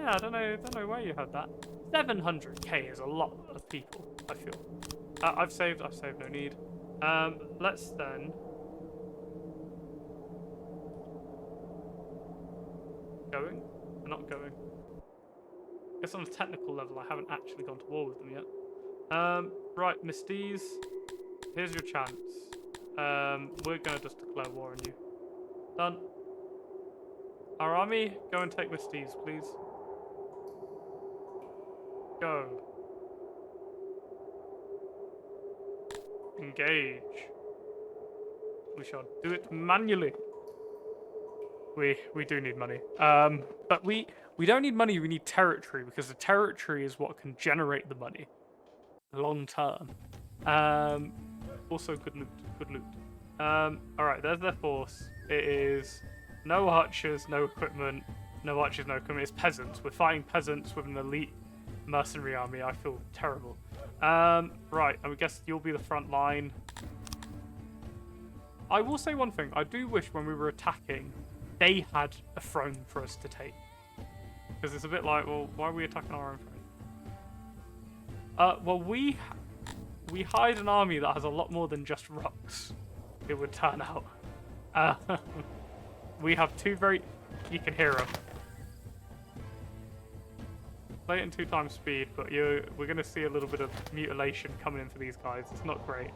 I don't know where you had that. 700k is a lot of people, I feel. I've saved, no need. Let's then... Going? They're not going. I guess on a technical level, I haven't actually gone to war with them yet. Right, Mysties, here's your chance. We're gonna just declare war on you. Done. Our army, go and take Mysties, please. Go. Engage. We shall do it manually. We do need money. But we don't need money, we need territory, because the territory is what can generate the money. Long term. Also good loot. Alright, there's their force. It is no archers, no equipment. No archers, no equipment. It's peasants. We're fighting peasants with an elite mercenary army. I feel terrible. Right, I guess you'll be the front line. I will say one thing. I do wish when we were attacking, they had a throne for us to take. Because it's a bit like, well, why are we attacking our own throne? Well, we hired an army that has a lot more than just rocks, it would turn out. We have two very... You can hear them. Play it in 2 times speed, but we're going to see a little bit of mutilation coming in for these guys. It's not great.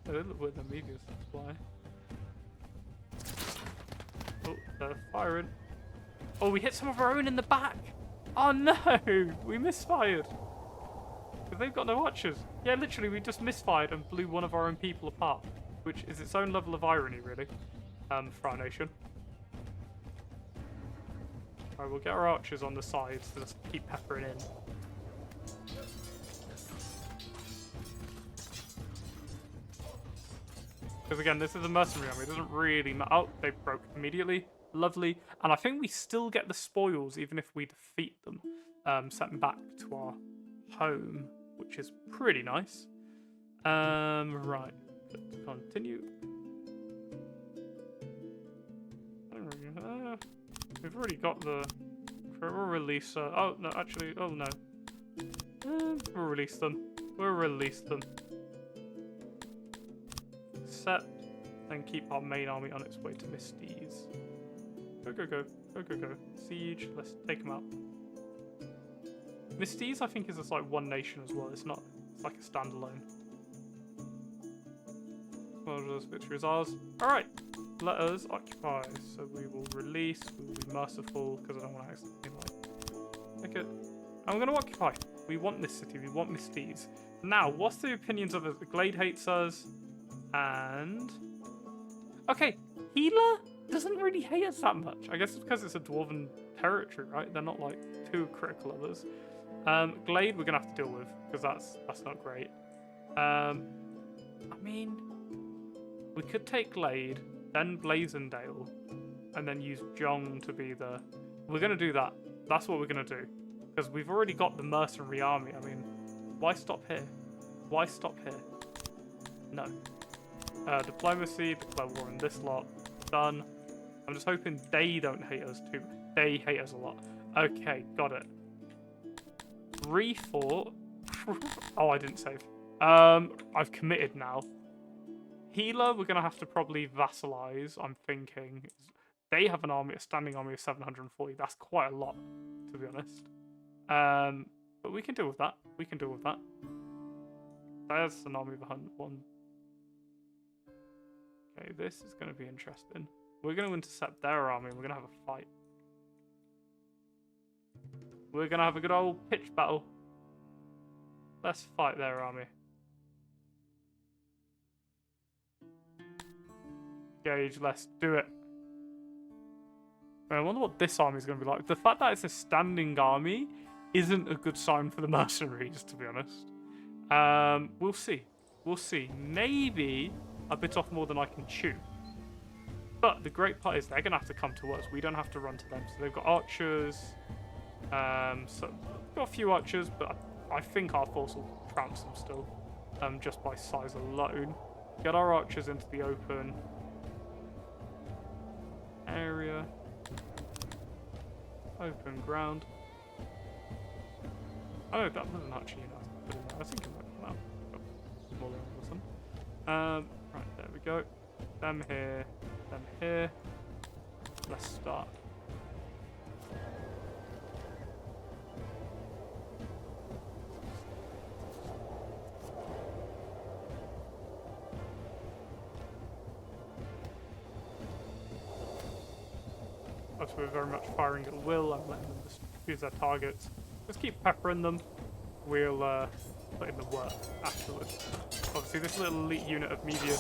They look weird than medias, that's why. Oh, they're firing. Oh, we hit some of our own in the back! Oh no! We misfired! Because they've got no archers. Yeah, literally, we just misfired and blew one of our own people apart. Which is its own level of irony, really. For our nation. Alright, we'll get our archers on the sides to just keep peppering in. Because again, this is a mercenary army. It doesn't really matter. Oh, they broke immediately. Lovely. And I think we still get the spoils even if we defeat them. Set them back to our home, which is pretty nice. Right. Let's continue. We've already got the... We'll release... oh, no, actually... Oh, no. We'll release them. We'll release them. Set. And keep our main army on its way to Misty's. Go, go, go. Go, go, go. Siege. Let's take them out. Misty's, I think, is just like one nation as well. It's not... It's like a standalone. Well, this victory is ours. Alright. Let us occupy. So we will release. We will be merciful. Because I don't want to accidentally, like... Okay. I'm going to occupy. We want this city. We want Misty's. Now, what's the opinions of it? Glade hates us. And... Okay. Healer doesn't really hate us that much. I guess it's because it's a dwarven territory, right? They're not, like, too critical of us. Glade we're going to have to deal with. Because that's not great. I mean... We could take Glade, then Blazendale, and then use Jong to be the... We're going to do that. That's what we're going to do. Because we've already got the mercenary army. I mean, why stop here? Why stop here? No. Diplomacy, declare war on this lot. Done. I'm just hoping they don't hate us too much. They hate us a lot. Okay, got it. Refort. Oh, I didn't save. I've committed now. Healer, we're going to have to probably vassalize, I'm thinking. They have a standing army of 740. That's quite a lot, to be honest. But we can deal with that. We can deal with that. There's an army of 101. Okay, this is going to be interesting. We're going to intercept their army and we're going to have a fight. We're going to have a good old pitch battle. Let's fight their army. Engage, let's do it. I wonder what this army is going to be like. The fact that it's a standing army isn't a good sign for the mercenaries, to be honest. We'll see. We'll see. Maybe I bit off more than I can chew. But the great part is they're going to have to come to us. We don't have to run to them. So they've got archers. So we've got a few archers, but I think our force will trounce them still. Just by size alone. Get our archers into the open area. Open ground. Oh, that wasn't actually enough. I think it might come out. Smaller or something. Right, there we go. Them here. Them here. Let's start. We're very much firing at will. I'm letting them just use their targets. Just keep peppering them. We'll put in the work afterwards. Obviously, this little elite unit of media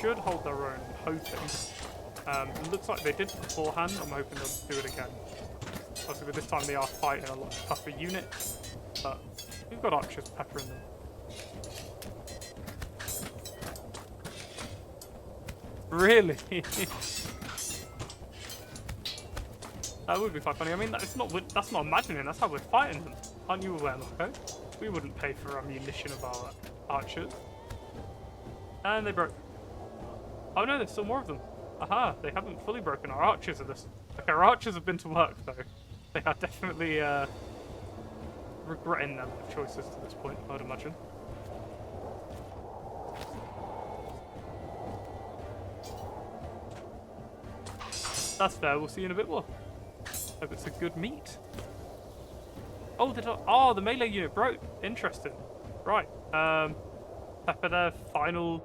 should hold their own. I'm hoping. It looks like they did beforehand. I'm hoping they'll do it again. Obviously, but this time they are fighting a lot tougher unit. But we've got archers peppering them. Really? That would be quite funny. I mean, that's not imagining. That's how we're fighting them. Aren't you aware, Marco? We wouldn't pay for ammunition of our archers. And they broke. Oh no, there's still more of them. Aha, they haven't fully broken. Our archers are this. Okay, our archers have been to work, though. They are definitely regretting their choices to this point, I'd imagine. That's fair. We'll see you in a bit more. Hope it's a good meet. Oh, the melee unit broke. Interesting. Right. Pepper their final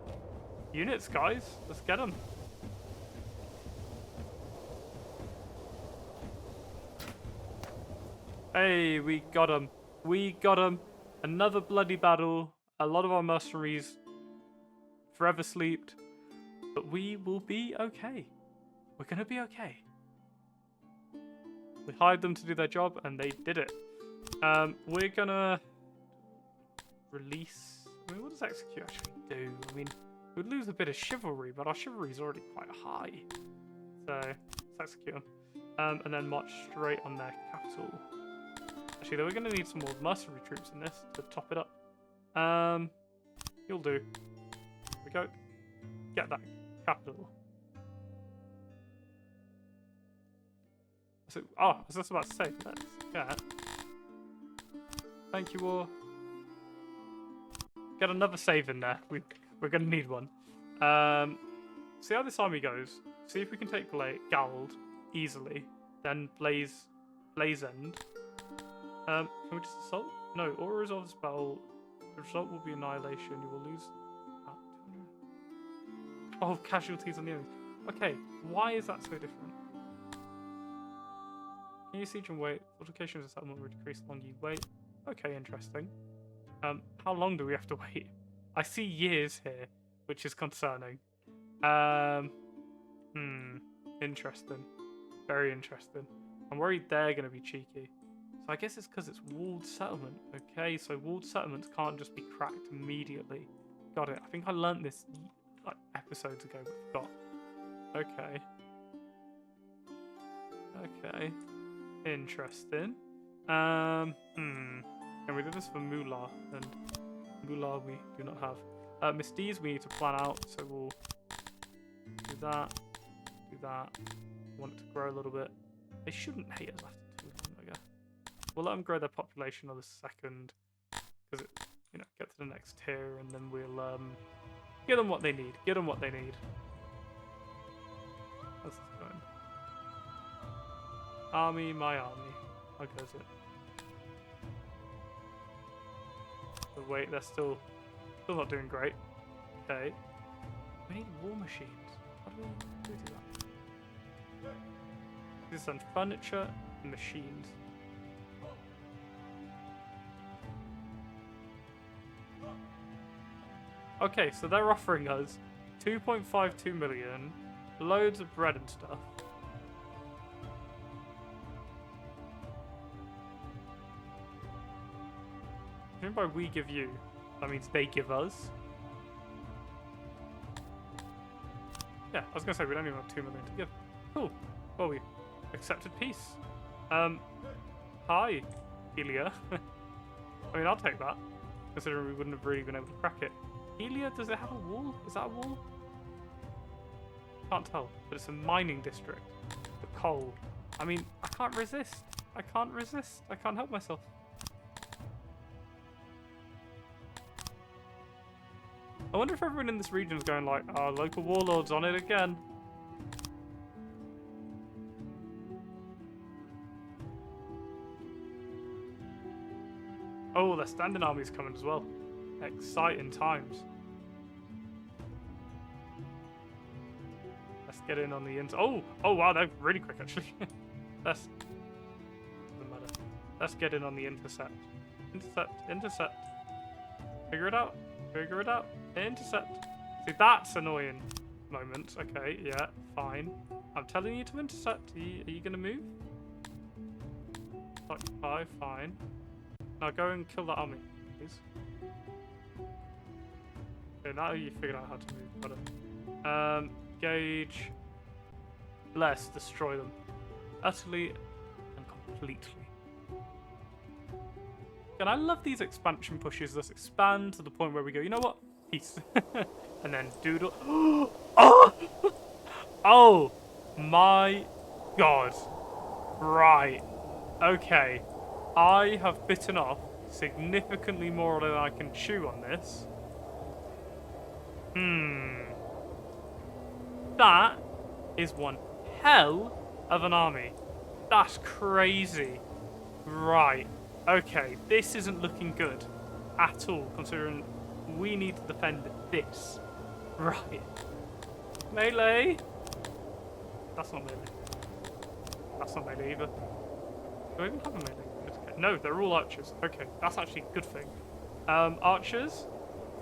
units, guys. Let's get them. Hey, we got them. We got them. Another bloody battle. A lot of our mercenaries forever sleeped. But we will be okay. We're going to be okay. We hired them to do their job, and they did it. We're going to release... I mean, what does execute actually do? I mean, we'd lose a bit of chivalry, but our chivalry is already quite high. So, let's execute them. And then march straight on their capital. Actually, though, we're going to need some more mercenary troops in this to top it up. You'll do. Here we go. Get that capital. So, oh, I was just about to say, let's get. Thank you all. Get another save in there. We're going to need one. See how this army goes. See if we can take Gald easily. Then Blaze End. Can we just assault? No, Aura resolves battle. The result will be annihilation. You will lose. Oh, casualties on the enemy. Okay, why is that so different? Can you siege and wait? Fortifications of settlement will decrease the longer you wait. Okay, interesting. How long do we have to wait? I see years here, which is concerning. Interesting. Very interesting. I'm worried they're going to be cheeky. So I guess it's because it's walled settlement. Okay, so walled settlements can't just be cracked immediately. Got it. I think I learnt this like episodes ago, but forgot. Okay. Okay. Interesting. And we did this for Moolah, and Moolah we do not have. Misdeeds we need to plan out, so we'll do that. Do that. Want it to grow a little bit. They shouldn't hate us after too long, I guess. We'll let them grow their population on the second, because it, get to the next tier, and then we'll give them what they need. Give them what they need. How's this going? Army, my army. How goes it? But wait, they're still not doing great. Okay. We need war machines. How do we do that? This is on furniture and machines. Okay, so they're offering us 2.52 million, loads of bread and stuff. I think by we give you, that means they give us. Yeah, I was going to say we don't even have 2 million to give. Cool. Well, we accepted peace. Hi, Helia. I mean, I'll take that, considering we wouldn't have really been able to crack it. Helia, does it have a wall? Is that a wall? Can't tell, but it's a mining district. The coal. I mean, I can't resist. I can't resist. I can't help myself. I wonder if everyone in this region is going like, our local warlord's on it again. Oh, the standing army's coming as well. Exciting times. Let's get in on the oh wow, they're really quick actually. Doesn't matter. Let's get in on the intercept. Intercept. Figure it out. Figure it out. Intercept. See, that's annoying moments. Okay, yeah, fine. I'm telling you to intercept. Are you gonna move? Occupy, fine. Now go and kill that army, please. Okay, now you figured out how to move. Got it. Gauge. Let's destroy them. Utterly and completely. And I love these expansion pushes. Let's expand to the point where we go, you know what? Peace. And then doodle. Oh! Oh my god. Right. Okay. I have bitten off significantly more than I can chew on this. That is one hell of an army. That's crazy. Right. Okay, this isn't looking good at all, considering we need to defend this. Right. Melee. That's not melee. That's not melee either. Do I even have a melee? Okay. No, they're all archers. Okay, that's actually a good thing. Archers,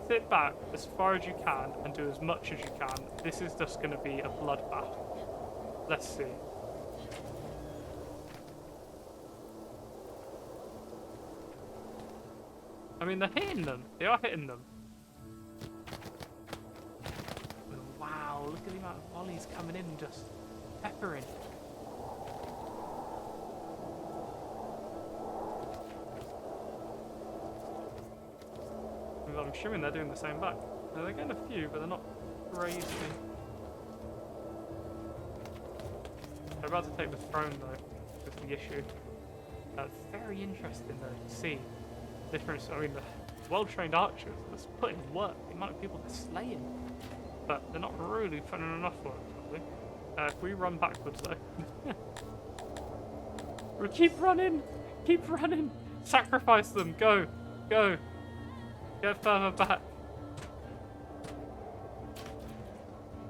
sit back as far as you can and do as much as you can. This is just going to be a bloodbath. Let's see. I mean, they're hitting them. They are hitting them. Wow, look at the amount of volleys coming in, just peppering. I'm assuming they're doing the same back. Now, they're getting a few, but they're not crazy. They're about to take the throne, though. the issue. Very interesting though to see difference. I mean, the well-trained archers that's put in work, the amount of people they're slaying, but they're not really putting in enough work, probably. If we run backwards though, we keep running, sacrifice them, go, get further back.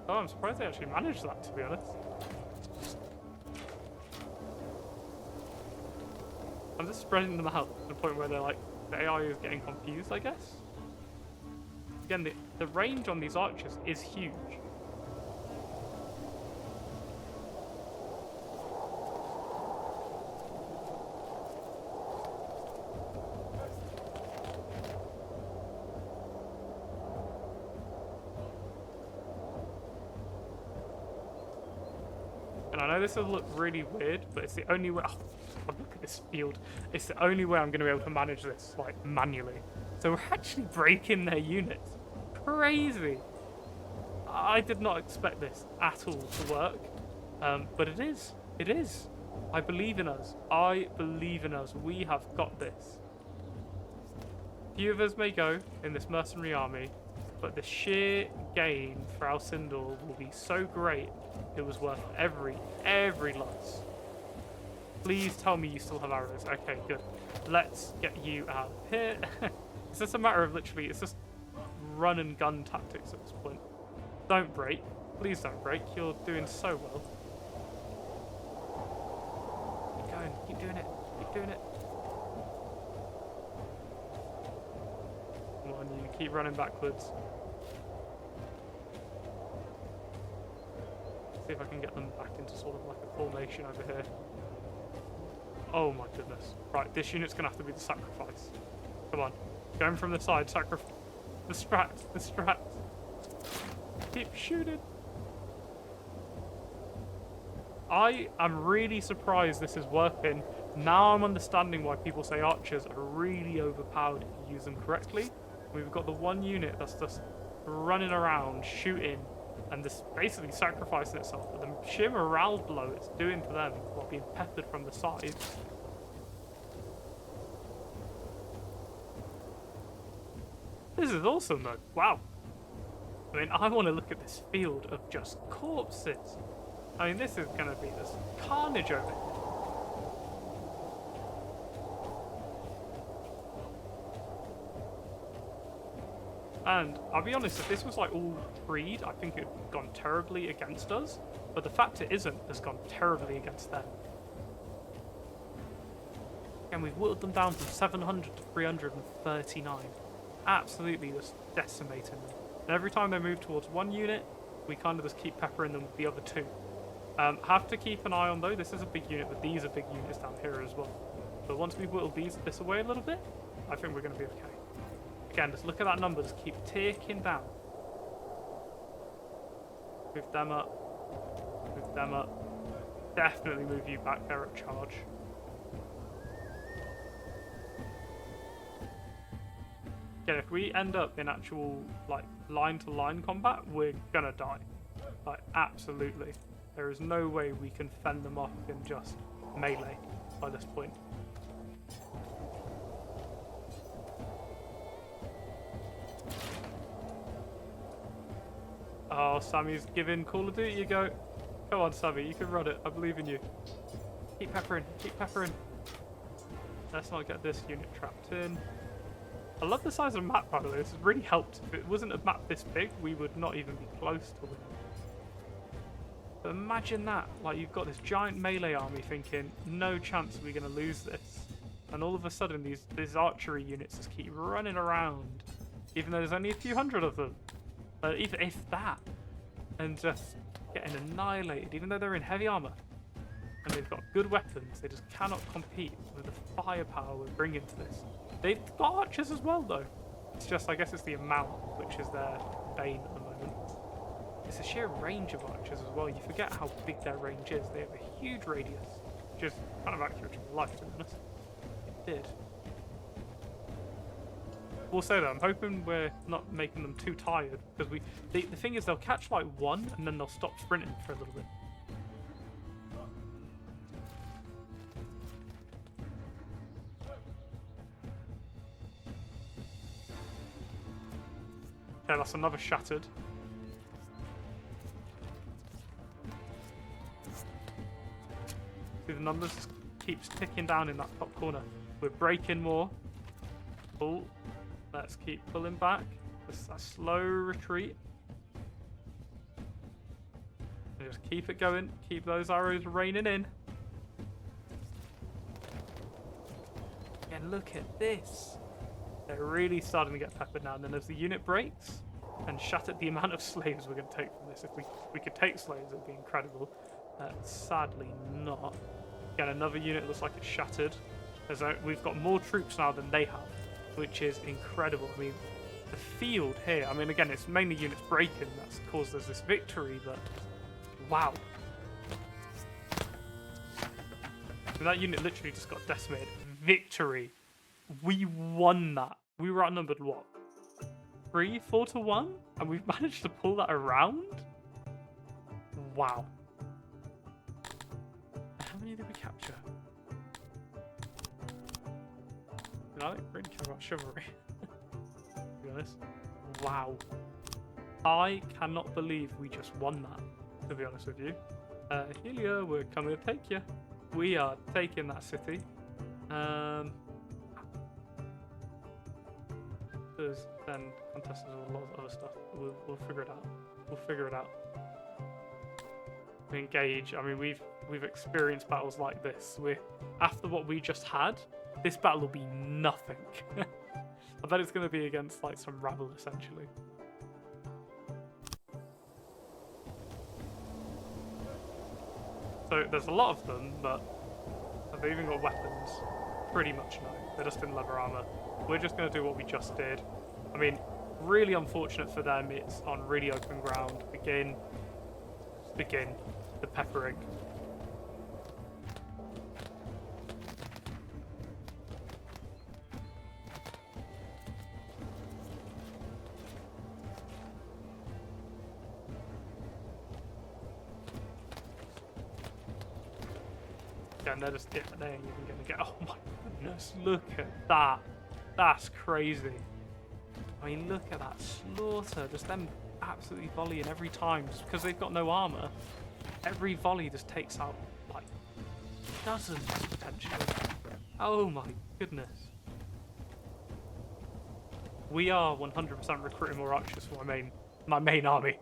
Oh, I'm surprised they actually managed that, to be honest. I'm just spreading them out to the point where they're like, the AI is getting confused, I guess. Again, the range on these archers is huge. And I know this will look really weird, but it's the only way. Oh, look at this field. It's the only way I'm going to be able to manage this, like, manually. So we're actually breaking their units. Crazy. I did not expect this at all to work. But it is. It is. I believe in us. I believe in us. We have got this. Few of us may go in this mercenary army, but the sheer gain for Alsindor will be so great, it was worth every loss. Please tell me you still have arrows. Okay, good. Let's get you out of here. It's just a matter of literally, it's just run and gun tactics at this point. Don't break. Please don't break. You're doing so well. Keep going. Keep doing it. Keep doing it. Come on, you keep running backwards. See if I can get them back into sort of like a formation over here. Oh my goodness. Right, this unit's going to have to be the sacrifice. Come on. Going from the side, sacrifice. Distract. Keep shooting. I am really surprised this is working. Now I'm understanding why people say archers are really overpowered if you use them correctly. We've got the one unit that's just running around, shooting, and this basically sacrificing itself. But the sheer morale blow it's doing to them while being peppered from the sides. This is awesome though. Wow. I mean, I want to look at this field of just corpses. I mean, this is going to be this carnage over here. And I'll be honest, if this was like all freed, I think it would have gone terribly against us. But the fact it isn't has gone terribly against them. And we've whittled them down from 700 to 339. Absolutely just decimating them. And every time they move towards one unit, we kind of just keep peppering them with the other two. Have to keep an eye on though, this is a big unit, but these are big units down here as well. But once we whittle this away a little bit, I think we're going to be okay. Again, just look at that number, just keep ticking down. Move them up. Move them up. Definitely move you back there at charge. Again, if we end up in actual, like, line-to-line combat, we're gonna die. Like, absolutely. There is no way we can fend them off in just melee by this point. Oh, Sammy's giving Call of Duty, you go. Come on, Sammy, you can run it. I believe in you. Keep peppering, keep peppering. Let's not get this unit trapped in. I love the size of the map, by the way. This has really helped. If it wasn't a map this big, we would not even be close to winning. But imagine that. Like, you've got this giant melee army thinking, no chance we're going to lose this. And all of a sudden, these archery units just keep running around. Even though there's only a few hundred of them. Even if that. And just getting annihilated, even though they're in heavy armor. And they've got good weapons. They just cannot compete with the firepower we're bringing to this. They've got archers as well, though. It's just, I guess it's the amount, which is their bane at the moment. It's a sheer range of archers as well. You forget how big their range is. They have a huge radius, which is kind of accurate to life, to be honest. It did. We'll say that. I'm hoping we're not making them too tired, because the thing is, they'll catch like one, and then they'll stop sprinting for a little bit. Okay, that's another shattered. See, the numbers just keeps ticking down in that top corner. We're breaking more. Pull. Let's keep pulling back. Just a slow retreat. And just keep it going. Keep those arrows raining in. And look at this. They're really starting to get peppered now. And then as the unit breaks and shattered, the amount of slaves we're going to take from this. If we could take slaves, it would be incredible. Sadly not. Again, another unit looks like it's shattered. We've got more troops now than they have, which is incredible. I mean, the field here, I mean, again, it's mainly units breaking that's caused us this victory, but wow. So that unit literally just got decimated. Victory. We won that. We were outnumbered, what? 4 to 1? And we've managed to pull that around? Wow. How many did we capture? I don't really care about chivalry. To be honest. Wow. I cannot believe we just won that, to be honest with you. Helia, we're coming to take you. We are taking that city. There's then contested a lot of other stuff. We'll figure it out. We'll figure it out. We engage. I mean, we've experienced battles like this. After what we just had, this battle will be nothing. I bet it's going to be against like some rabble essentially. So there's a lot of them, but they've even got weapons. Pretty much no. They're just in leather armor. We're just going to do what we just did. I mean, really unfortunate for them. It's on really open ground. Begin the peppering. And they're just, yeah, they ain't even gonna get, oh my goodness, look at that. That's crazy. I mean, look at that slaughter. Just them absolutely volleying every time. Just because they've got no armor, every volley just takes out, like, dozens potentially. Oh my goodness. We are 100% recruiting more archers for my main army.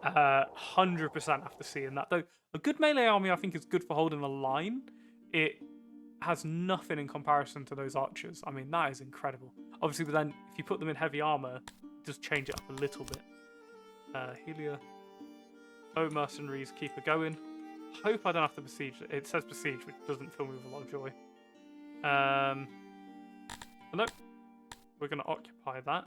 100% after seeing that. Though, a good melee army I think is good for holding a line. It has nothing in comparison to those archers. I mean, that is incredible. Obviously, but then if you put them in heavy armor, just change it up a little bit. Helia. Oh, mercenaries, keep it going. Hope I don't have to besiege it. It says besiege, which doesn't fill me with a lot of joy. Nope. We're going to occupy that.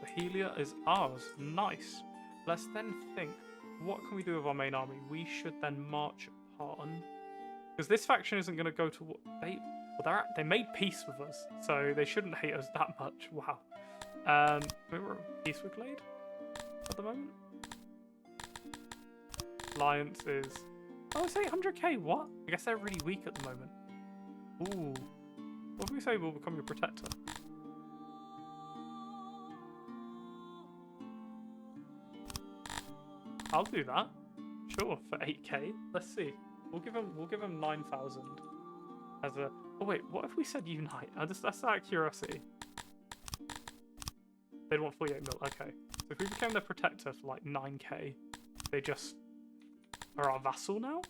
The Helia is ours. Nice. Let's then think. What can we do with our main army? We should then march upon, because this faction isn't going to go to what they made peace with us, so they shouldn't hate us that much. Wow. We're at peace with Glade at the moment. Alliance is, oh, it's 800k. What? I guess they're really weak at the moment. Ooh. What if we say we'll become your protector? I'll do that. Sure, for 8k. Let's see. We'll give him 9,000 as a. Oh wait, what if we said unite? That's out of curiosity. They'd want 48 mil. Okay. So if we became their protector for like 9k, they just are our vassal now.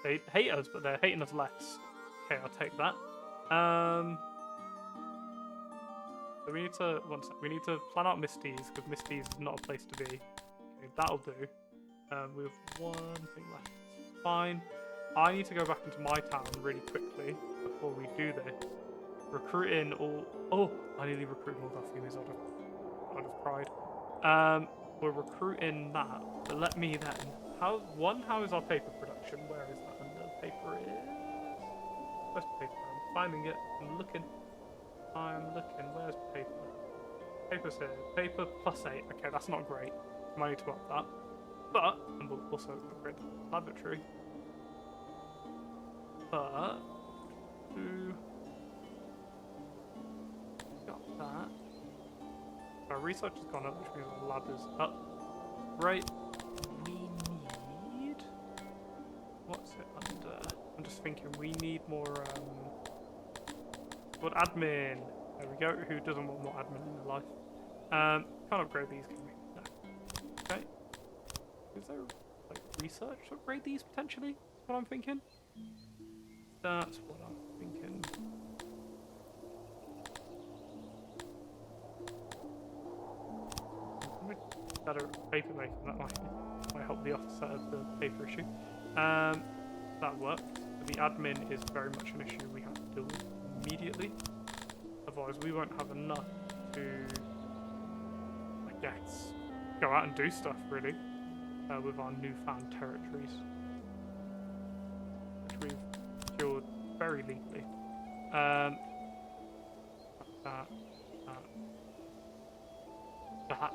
They hate us, but they're hating us less. Okay, I'll take that. So we need to, we need to plan out Misty's, because Misty's is not a place to be. Okay, that'll do. We have one thing left. Fine. I need to go back into my town really quickly before we do this. Recruit in all. Oh, I nearly recruited all our females. I'd have cried. We're recruiting that, but let me then. How is our paper production? Where is that under? Paper is. Where's paper? I'm finding it. I'm looking. Where's paper? Paper's here. Paper +8. Okay, that's not great. Might need to up that. But, and we'll also upgrade the laboratory. But, 2. Got that. Our research has gone up, which means our lab is up. Great. We need... What's it under? I'm just thinking we need more, what, admin? There we go. Who doesn't want more admin in their life? Can't upgrade these, can we? No. Okay. Is there, like, research to upgrade these, potentially? That's what I'm thinking. That's what I'm thinking. Better paper making, that might help the offset of the paper issue. That works. The admin is very much an issue we have to deal with immediately. Otherwise, we won't have enough to, I guess, go out and do stuff really with our newfound territories, which we've secured very legally. That.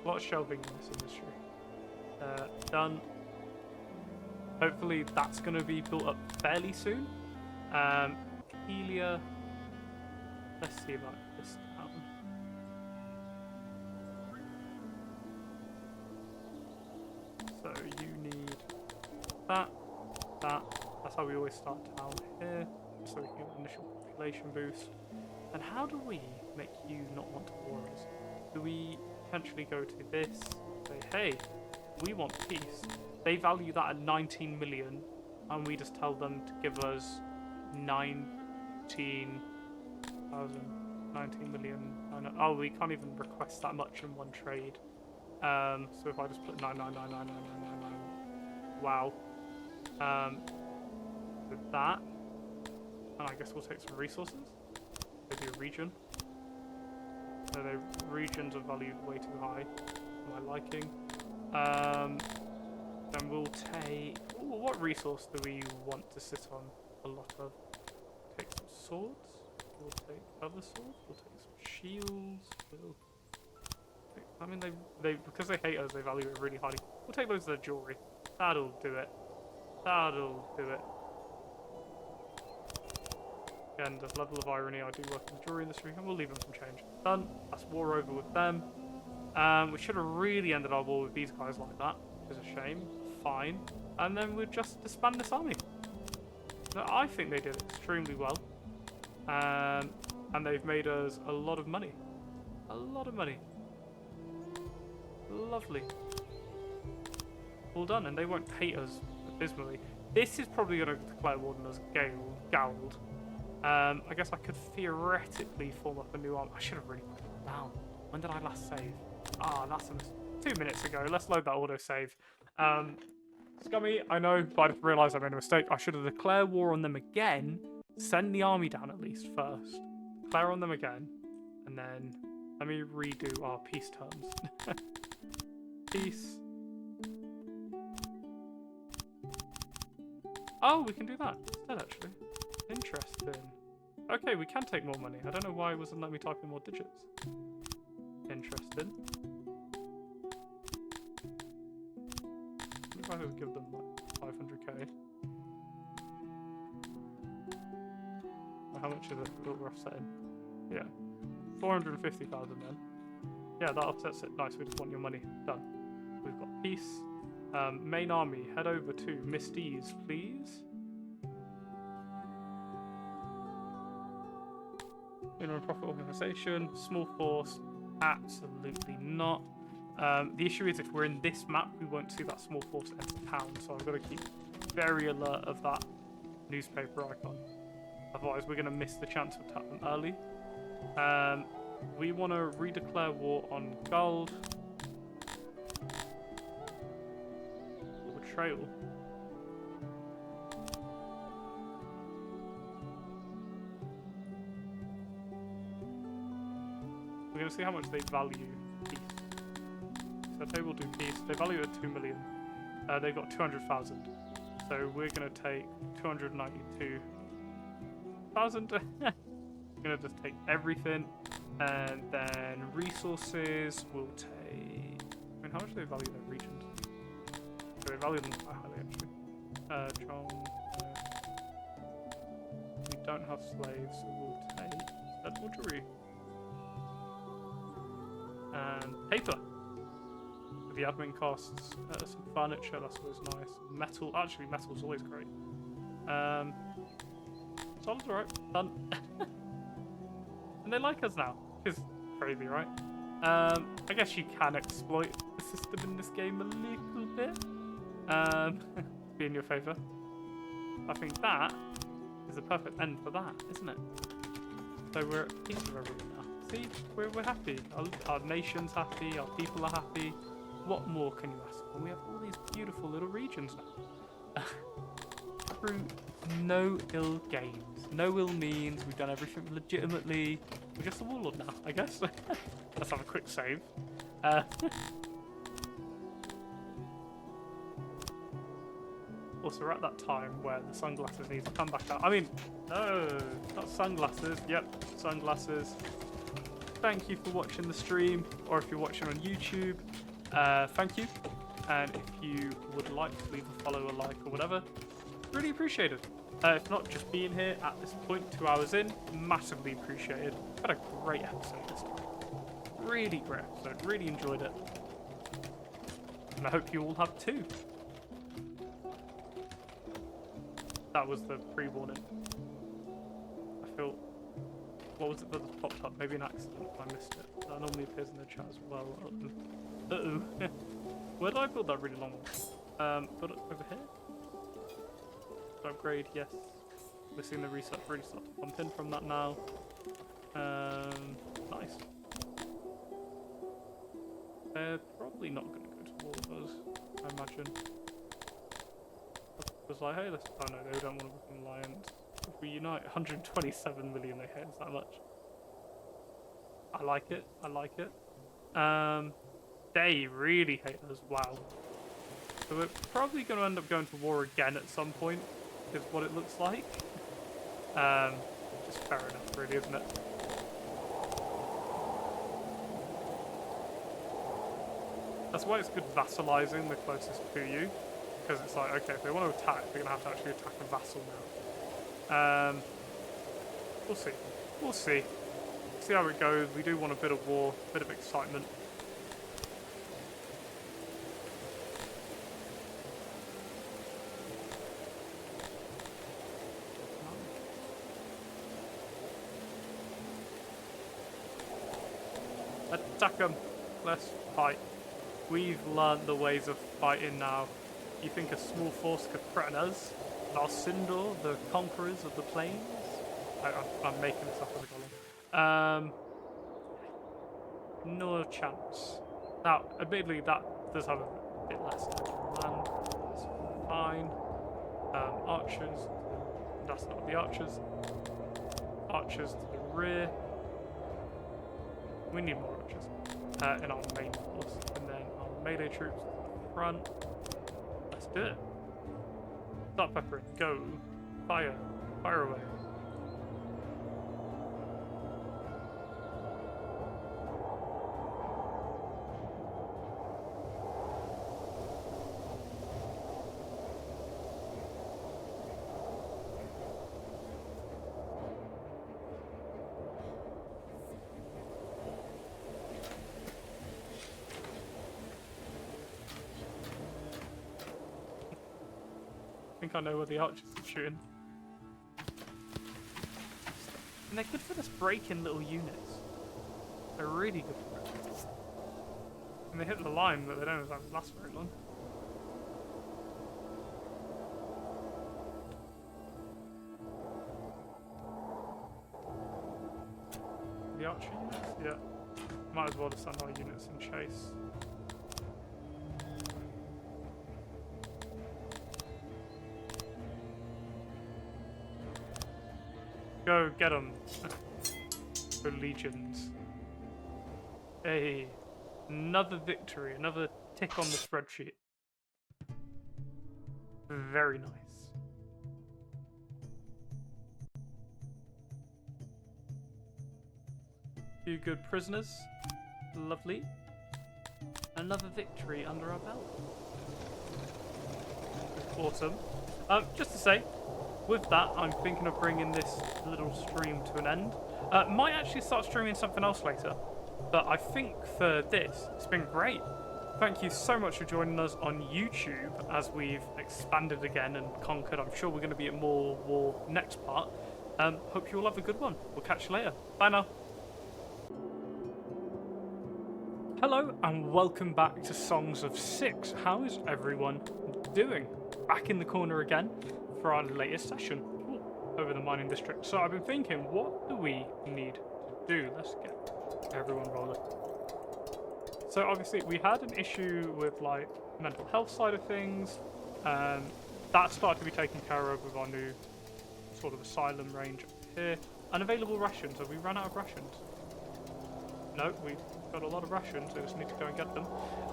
A lot of shelving in this industry. Done. Hopefully that's going to be built up fairly soon. Helia. Let's see about this town. So you need that. That's how we always start town here. So we can get an initial population boost. And how do we make you not want to war us? Do we potentially go to this, say, hey, we want peace. They value that at 19 million, and we just tell them to give us 19 million. Oh, we can't even request that much in one trade. So if I just put 9999999, wow. With that, and I guess we'll take some resources. Maybe a region. So the regions are valued way too high for my liking. Then we'll take... Ooh, what resource do we want to sit on a lot of? Take some swords. We'll take other swords. We'll take some shields. We'll take, I mean, they because they hate us, they value it really highly. We'll take loads of their jewelry. That'll do it. That'll do it. Again, the level of irony, I do work in the jewelry industry, and we'll leave them some change. Done. That's war over with them. We should have really ended our war with these guys like that. It's a shame. Fine. And then we'll just disband this army. Now, I think they did extremely well. And they've made us a lot of money. A lot of money. Lovely. All done, and they won't hate us abysmally. This is probably going to declare war on us Gald. I guess I could theoretically form up a new army. I should have really put it down. When did I last save? Ah, that's 2 minutes ago. Let's load that autosave. Scummy, I know, but I just realised I made a mistake. I should have declared war on them again. Send the army down at least first. Declare on them again. And then let me redo our peace terms. Peace. Oh, we can do that instead, actually. Interesting. Okay, we can take more money. I don't know why it wasn't letting me type in more digits. Interesting. If I could give them like 500k. How much is it that we're offsetting? Yeah. 450,000 then. Yeah, that offsets it. Nice, we just want your money. Done. We've got peace. Main army, head over to Misty's, please. Non-profit organisation, small force, absolutely not. The issue is if we're in this map, we won't see that small force enter town, so I've got to keep very alert of that newspaper icon. Otherwise, we're going to miss the chance of tapping them early. We want to redeclare war on Gold. Betrayal. We're going to see how much they value peace. So they will do peace. They value it at 2 million. They've got 200,000. So we're going to take 292,000. We're going to just take everything. And then resources will take... I mean, how much do they value their regions? So they value them quite highly, actually. Charm... We don't have slaves, so we'll take... That jewelry. And paper. For the admin costs. Some furniture, that's always nice. Metal... Actually, metal's always great. Solid's alright. Done. And they like us now. Which is crazy, right? I guess you can exploit the system in this game a little bit. Be in your favour. I think that is the perfect end for that, isn't it? So we're at peace with everyone now. See, we're happy. Our nation's happy, our people are happy. What more can you ask for? We have all these beautiful little regions now. Through no ill gains, no ill means, we've done everything legitimately. We're just a warlord now, I guess. Let's have a quick save. Also, we're at that time where the sunglasses need to come back out. I mean, no, not sunglasses. Yep, sunglasses. Thank you for watching the stream, or if you're watching on YouTube, thank you. And if you would like to leave a follow, a like, or whatever, really appreciate it. If not, just being here at this point, 2 hours in, massively appreciated. Had a great episode this time. Really great episode. Really enjoyed it. And I hope you all have too. That was the pre-warning. I feel... What was it that popped up? Maybe an accident. I missed it. That normally appears in the chat as well. Uh-oh. Where did I build that really long one? Build it over here? Upgrade, yes. We're seeing the research really start to pump in from that now. Nice. They're probably not going to go to war with us, I imagine. I was like, hey, let's... Oh no, they don't want to become alliance. If we unite, 127 million they hate us that much. I like it, I like it. They really hate us, wow. So we're probably going to end up going to war again at some point, is what it looks like. Just fair enough, really, isn't it? That's why it's good vassalizing the closest to you, because it's like, okay, if they want to attack, they're going to have to actually attack a vassal now. We'll see. We'll see. See how it goes. We do want a bit of war, a bit of excitement. Attack them. Let's fight. We've learned the ways of fighting now. You think a small force could threaten us? Alsindor, the conquerors of the plains? I'm making this up as I go along. No chance. Now, admittedly, that does have a bit less land. That's fine. Archers. That's not the archers. Archers to the rear. We need more archers in our main force, and then our melee troops to the front. Let's do it. Start peppering. Go. Fire. Fire away. I think I know where the archers are shooting. And they're good for this break-in little units. They're really good for it. And they hit the line, but they don't last very long. The archer units? Yeah. Might as well just send our units in chase. Go get them. Go legions. Hey, another victory, another tick on the spreadsheet. Very nice. few good prisoners. Lovely. Another victory under our belt. Awesome. Just to say, with that, I'm thinking of bringing this little stream to an end. Might actually start streaming something else later. But I think for this, it's been great. Thank you so much for joining us on YouTube as we've expanded again and conquered. I'm sure we're going to be at more war next part. Hope you all have a good one. We'll catch you later. Bye now. Hello and welcome back to Songs of Six. How is everyone doing? Back in the corner again for our latest session over the mining district. So I've been thinking, what do we need to do? Let's get everyone rolling. So obviously we had an issue with like mental health side of things. That started to be taken care of with our new sort of asylum range up here. Unavailable rations. Have we run out of rations? No, we've got a lot of rations. We just need to go and get them.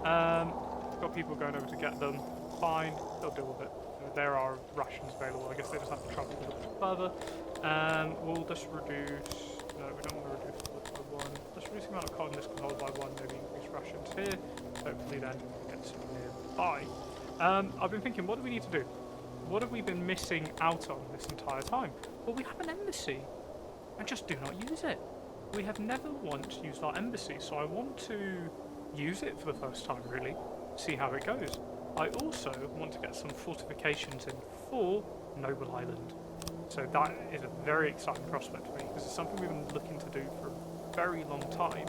Got people going over to get them. Fine, they'll deal with it. There are rations available. I guess they just have to travel a little bit further. We'll just reduce. No, we don't want to reduce it by one. Let's reduce the amount of cotton this can hold by one. Maybe increase rations here. Hopefully, then get some nearby. I've been thinking, what do we need to do? What have we been missing out on this entire time? Well, we have an embassy, and just do not use it. We have never once used our embassy, so I want to use it for the first time, really. See how it goes. I also want to get some fortifications in for Noble Island. So that is a very exciting prospect for me, because it's something we've been looking to do for a very long time,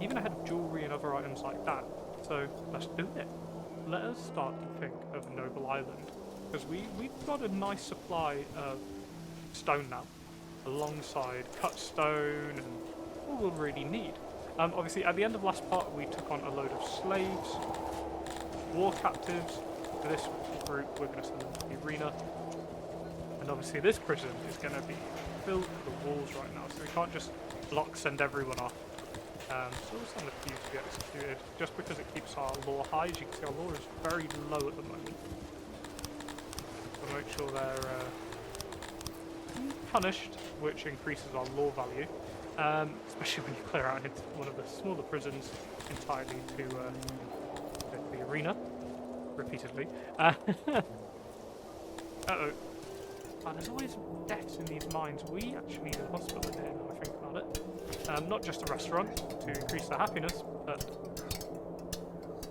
even ahead of jewellery and other items like that. So let's do it. Let us start to think of Noble Island, because we've got a nice supply of stone now, alongside cut stone and all we'll really need. Obviously, at the end of last part, we took on a load of slaves, war captives. For this group, we're going to send them to the arena. And obviously, this prison is going to be filled to the walls right now, so we can't just send everyone off. So we'll send a few to be executed, just because it keeps our law high. As you can see, our law is very low at the moment. We'll make sure they're punished, which increases our law value, especially when you clear out into one of the smaller prisons entirely to the arena repeatedly. Uh-oh. There's always deaths in these mines. We actually need a hospital in here now I think about it. Not just a restaurant to increase their happiness, but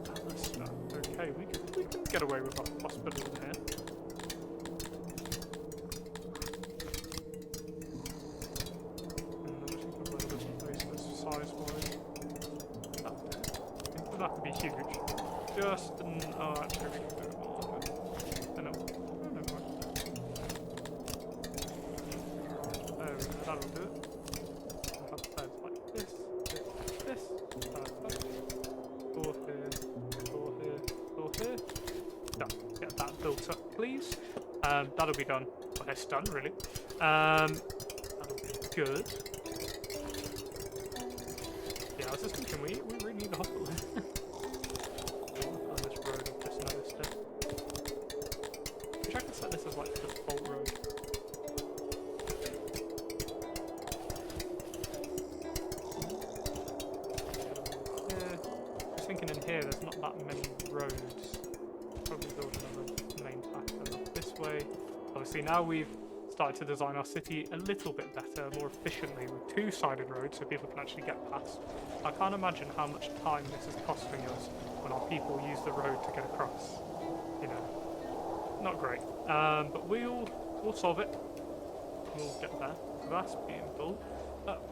other stuff. Okay, we can get away with a hospital in here. That would be huge. Just oh, actually, we can do it more. No, never mind. There we go. That'll do it. We'll have beds like this. Perfect. 4 here, 4 here, 4 here. Done. Get that built up, please. That'll be done. Well, it's done, really. That'll be good. Yeah, I was just thinking, we really need a hospital. On this road, I've just noticed it. Wish I could set this as like the default road. Yeah, just thinking in here, there's not that many roads. Probably build another main path this way. Obviously, now we've started to design our city a little bit better, more efficiently, with two-sided roads so people can actually get past. I can't imagine how much time this is costing us when our people use the road to get across. You know, not great. But we'll solve it. We'll get there. So that's being built.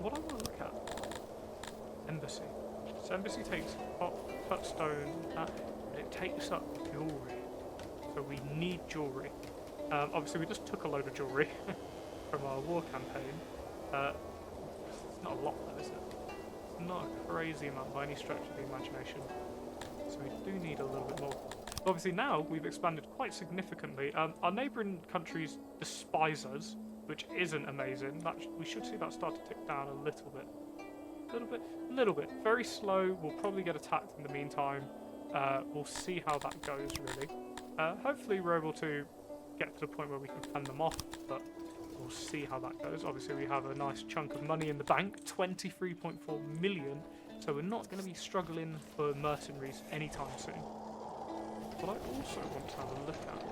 What I want to look at, embassy. So embassy takes cut stone, and it takes up jewellery. So we need jewellery. Obviously, we just took a load of jewellery from our war campaign. It's not a lot, though, is it? It's not a crazy amount by any stretch of the imagination. So we do need a little bit more. Obviously, now we've expanded quite significantly. Our neighbouring countries despise us, which isn't amazing. We should see that start to tick down a little bit. A little bit. Very slow. We'll probably get attacked in the meantime. We'll see how that goes, really. Hopefully, we're able to get to the point where we can fend them off, but we'll we'll see how that goes. Obviously, we have a nice chunk of money in the bank, 23.4 million, so we're not going to be struggling for mercenaries anytime soon. What I also want to have a look at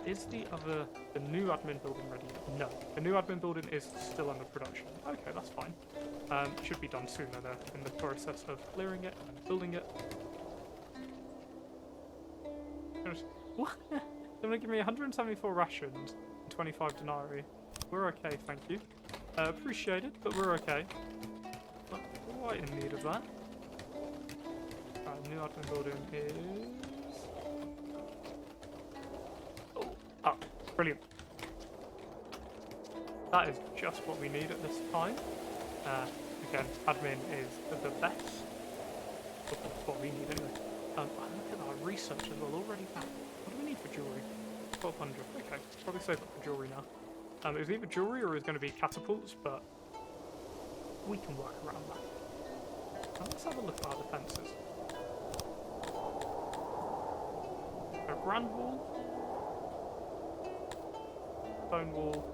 is the new admin building ready? No, the new admin building is still under production. Okay, that's fine. Should be done sooner. They're in the process of clearing it and building it. What? They're going to give me 174 rations and 25 denarii. We're okay, thank you. Appreciated, but we're okay. Not quite in need of that. New admin building is... Oh, brilliant. That is just what we need at this time. Again, admin is the best. That's what we need anyway. Look at our research as well, already back. What do we need for jewellery? 1200. Okay, probably save up for jewellery now. It was either jewellery or it was going to be catapults, but we can work around that. Let's have a look at our defences. A grand wall, stone wall,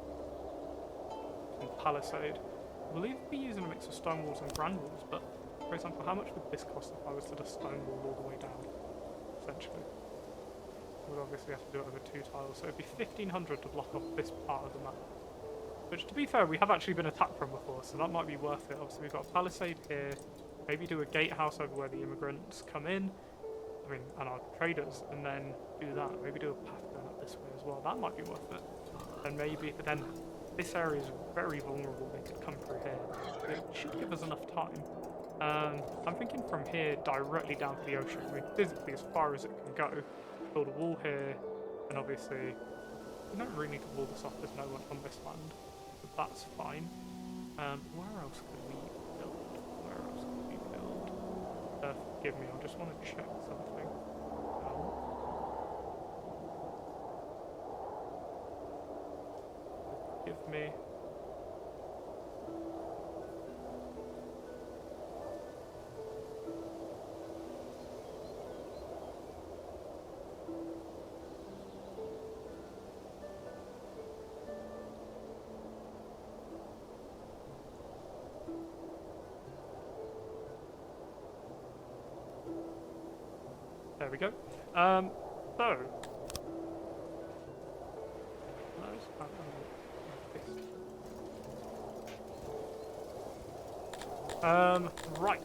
and palisade. We'll either be using a mix of stone walls and grand walls, but for example, how much would this cost if I was to just stone wall all the way down? Essentially, we'd obviously have to do it over 2 tiles, so it'd be 1500 to block off this part of the map. Which, to be fair, we have actually been attacked from before, so that might be worth it. Obviously, we've got a palisade here. Maybe do a gatehouse over where the immigrants come in. I mean, and our traders, and then do that. Maybe do a path going up this way as well. That might be worth it. And maybe, but then this area is very vulnerable. They could come through here. It should give us enough time. I'm thinking from here directly down to the ocean. I mean, physically as far as it can go. Build a wall here, and obviously we don't really need to wall this off. There's no one on this land, but that's fine. Where else could we build? Where else could we build? Forgive me, I just want to check something. Give me. There we go. So. Right.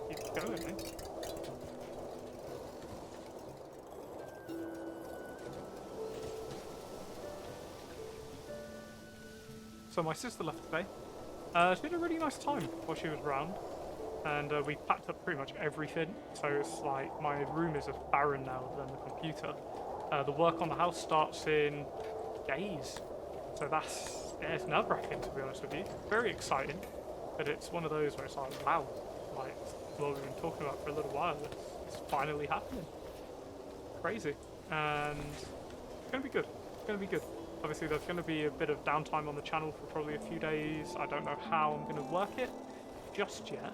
Keep going, eh? So my sister left today. She had a really nice time while she was around. And we packed up pretty much everything. So it's like my room is as barren now than the computer. The work on the house starts in days. So yeah, it's nerve-wracking, to be honest with you. Very exciting, but it's one of those where it's like, wow, like what we've been talking about for a little while, it's finally happening. Crazy, and it's gonna be good. It's gonna be good. Obviously, there's gonna be a bit of downtime on the channel for probably a few days. I don't know how I'm gonna work it just yet,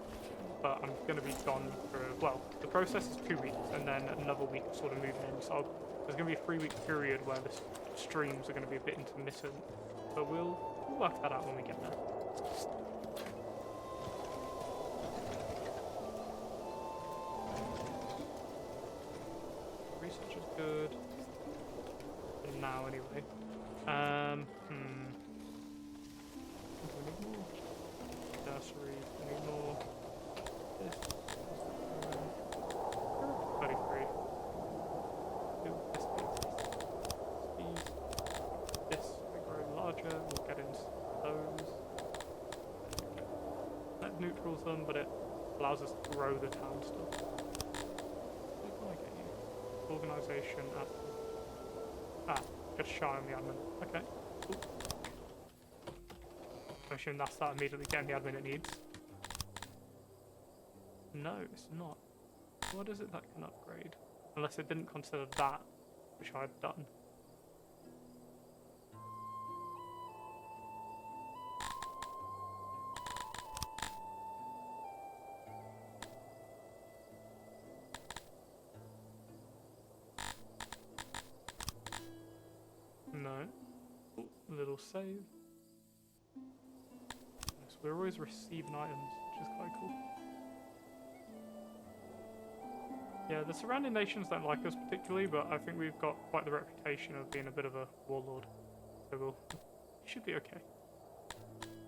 but I'm gonna be gone for, well, the process is 2 weeks, and then another week sort of moving in. So there's gonna be a 3-week period where the streams are gonna be a bit intermittent. But we'll work that out when we get there. Research is good. For now, anyway. We need more nurseries. We need more. This. 33. Do this piece. This. We'll get into those. That neutrals them, but it allows us to grow the town stuff. Where can I get you? Organisation at... just shy on the admin. Okay, cool. I'm assuming that's that immediately getting the admin it needs. No, it's not. What is it that can upgrade? Unless it didn't consider that, which I had done. No. save. So we're always receiving items, which is quite cool. Yeah, the surrounding nations don't like us particularly, but I think we've got quite the reputation of being a bit of a warlord. So we should be okay.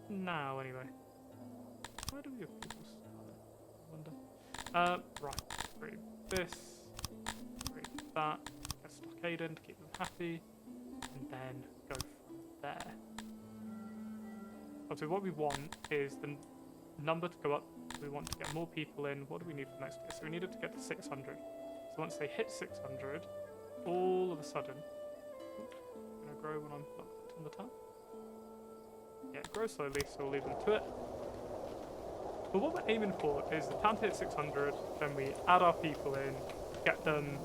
Now, anyway. Where do we have people started? I wonder. Right. Create this. Create that. Get stockade in to keep them happy. And then go from there. So what we want is the number to go up. We want to get more people in. What do we need for next year? So we needed to get to 600. So once they hit 600, all of a sudden... Oops, going to grow when I'm locked on the tab. Yeah, it grows slowly, so we'll leave them to it. But what we're aiming for is the town to hit 600, then we add our people in, get them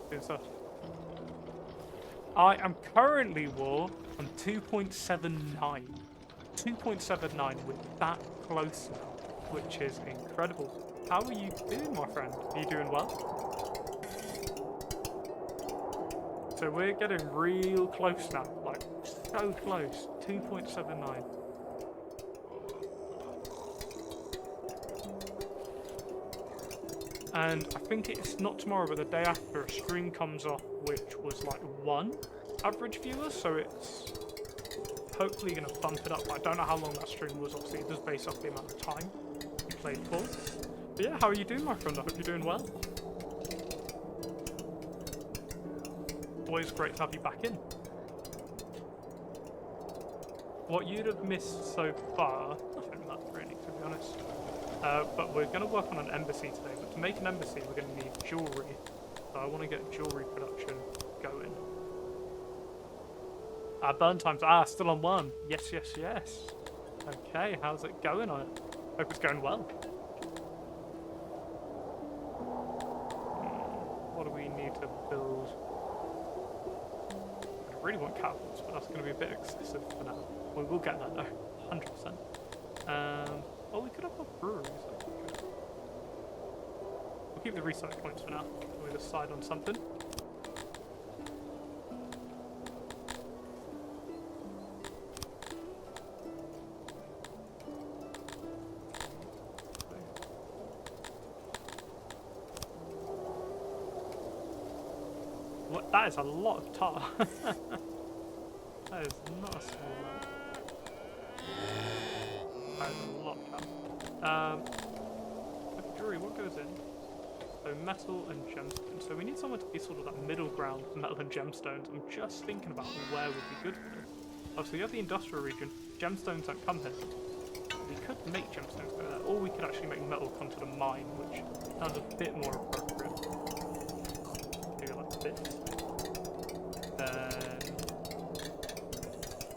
doing stuff. I am currently war on 2.79. 2.79, we're that close now, which is incredible. How are you doing, my friend? Are you doing well? So we're getting real close now, like so close, 2.79. And I think it's not tomorrow, but the day after, a stream comes off, which was like 1 average viewer, so it's hopefully going to bump it up. I don't know how long that stream was, obviously it does base off the amount of time you played for. But yeah, how are you doing, my friend? I hope you're doing well. Always great to have you back in. What you'd have missed so far, nothing much really, to be honest. But we're going to work on an embassy today. But to make an embassy, we're going to need jewellery. So I want to get jewellery production going. Burn times. Still on 1. Yes, yes, yes. Okay, how's it going on it? Hope it's going well. What do we need to build? I really want catapults, but that's going to be a bit excessive for now. We will get that though, 100%. Well, we could have a brewery. So we'll keep the research points for now. We'll decide on something. What? That is a lot of tar. That is not a small amount. That is a lot of tar. Jewelry, what goes in? So metal and gemstones. So we need someone to be sort of that middle ground for metal and gemstones. I'm just thinking about where would be good for this. Obviously, you have the industrial region. Gemstones don't come here. We could make gemstones go there, or we could actually make metal come to the mine, which sounds a bit more appropriate. Maybe like this. Then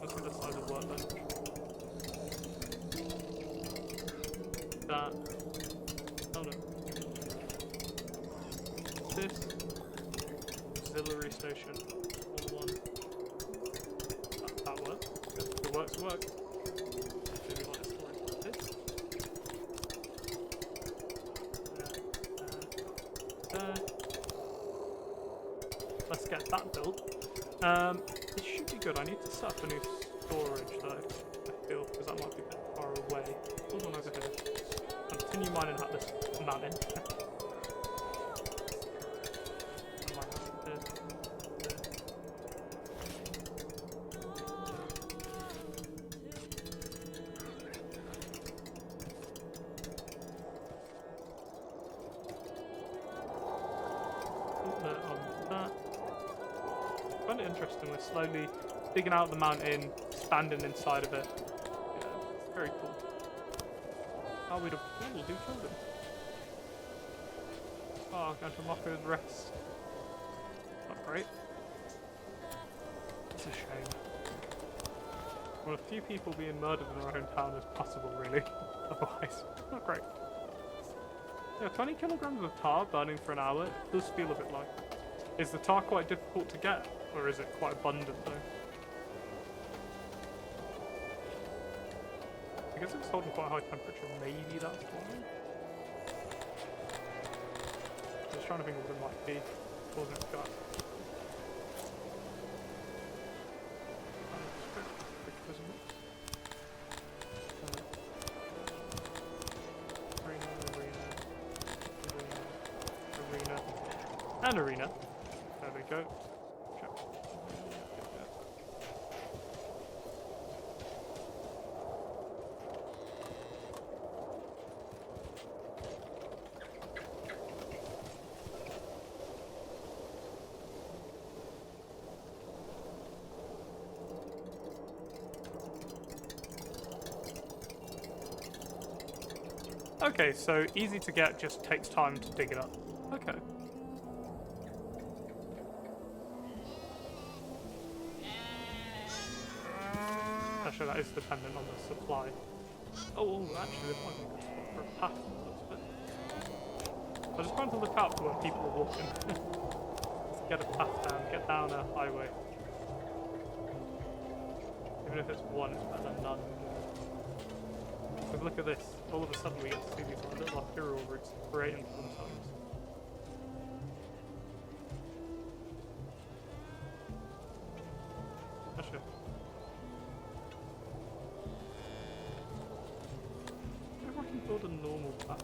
let's see the size of workbench. That. Oh no. This auxiliary station. All one. That works. It works. It works. Maybe like this. Let's get that built. It should be good. I need to set up a new storage though, I feel, because that might be a bit far away. Hold on over here. Continue mining at this mountain. Interesting. We're slowly digging out the mountain, expanding inside of it. Yeah, it's very cool. Oh, we'd have who killed him? Oh, going to Moko's rest. Not great. It's a shame. Well, a few people being murdered in our own town is possible, really. Otherwise, not great. Yeah, 20 kilograms of tar burning for an hour. It does feel a bit like. Is the tar quite difficult to get? Or is it quite abundant though? I guess it's holding quite a high temperature, maybe that's why. I was trying to think of what it might be causing it to go up. An arena. There we go. Okay, so easy to get, just takes time to dig it up. Okay. Actually, that is dependent on the supply. Oh, actually, there might be a good spot for a path. I just want to look out for where people are walking. Let's get a path down, get down a highway. Even if it's one, it's better than none. Because look at this, all of a sudden we get to see these like, little arterial routes creating sometimes. Actually, maybe I can build a normal path.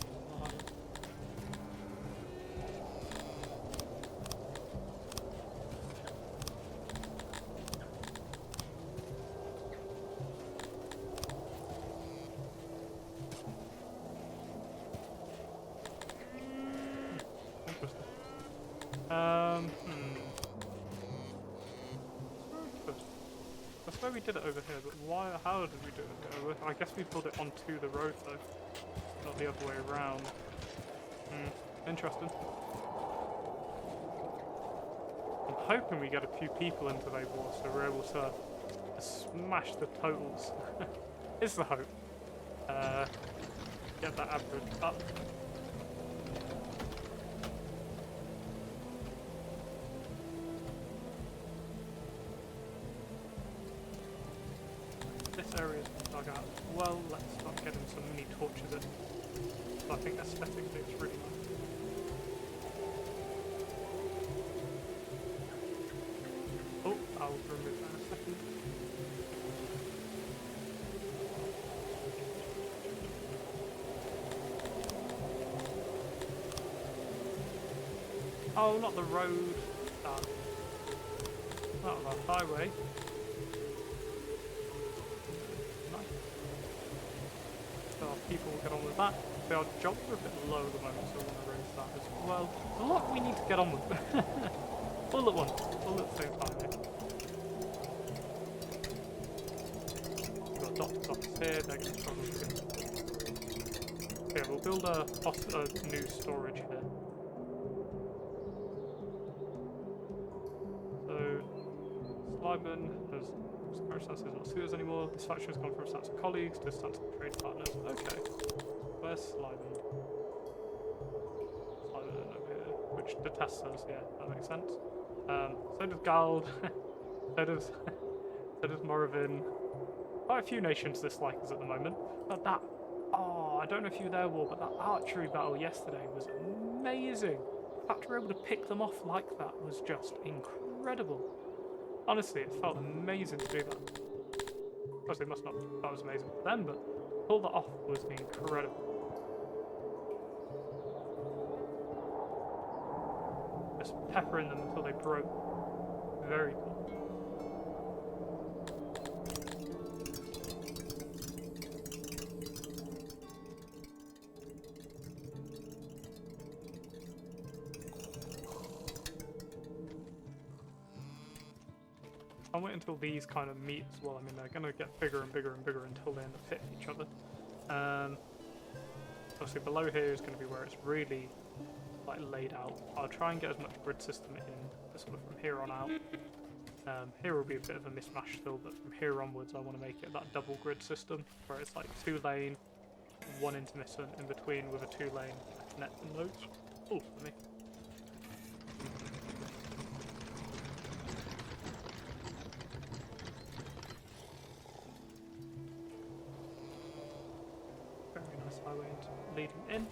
That's why we did it over here, but why? How did we do it over here? I guess we pulled it onto the road though, not the other way around. Interesting. I'm hoping we get a few people into the war so we're able to smash the totals. It's the hope. Get that average up. This area is dug out. Well, let's start getting some mini torches in. So I think aesthetically it's really nice. Oh, I'll remove that in a second. Oh, not the road. Not the highway. People will get on with that. So our jobs are a bit low at the moment, so I want to raise that as well. There's a lot we need to get on with. All at once, all at the same time. We've got a doctor's office here, they're going to struggle to. Yeah, we'll build a new storage here. So, Slyman has current status is not suitors anymore. This faction has gone from stance of colleagues to stance of trade partners. Okay. Where's Slyman? Slyman over here. Which detests us, yeah, that makes sense. So does Gald. so does Moravin. Quite a few nations dislike us at the moment. But that I don't know if you were there, War, but that archery battle yesterday was amazing. The fact we were able to pick them off like that was just incredible. Honestly, it felt amazing to do that. Of course, it must not that was amazing for them, but to pull that off was incredible. Just peppering them until they broke. Very cool. I'll wait until these kind of meet as well. I mean, they're going to get bigger and bigger and bigger until they end up hitting each other. Obviously, below here is going to be where it's really like laid out. I'll try and get as much grid system in sort of from here on out. Here will be a bit of a mismatch still, but from here onwards, I want to make it that double grid system where it's like 2-lane, 1 intermittent in between with a 2-lane net and loads. Oh, for me. Highway leading in.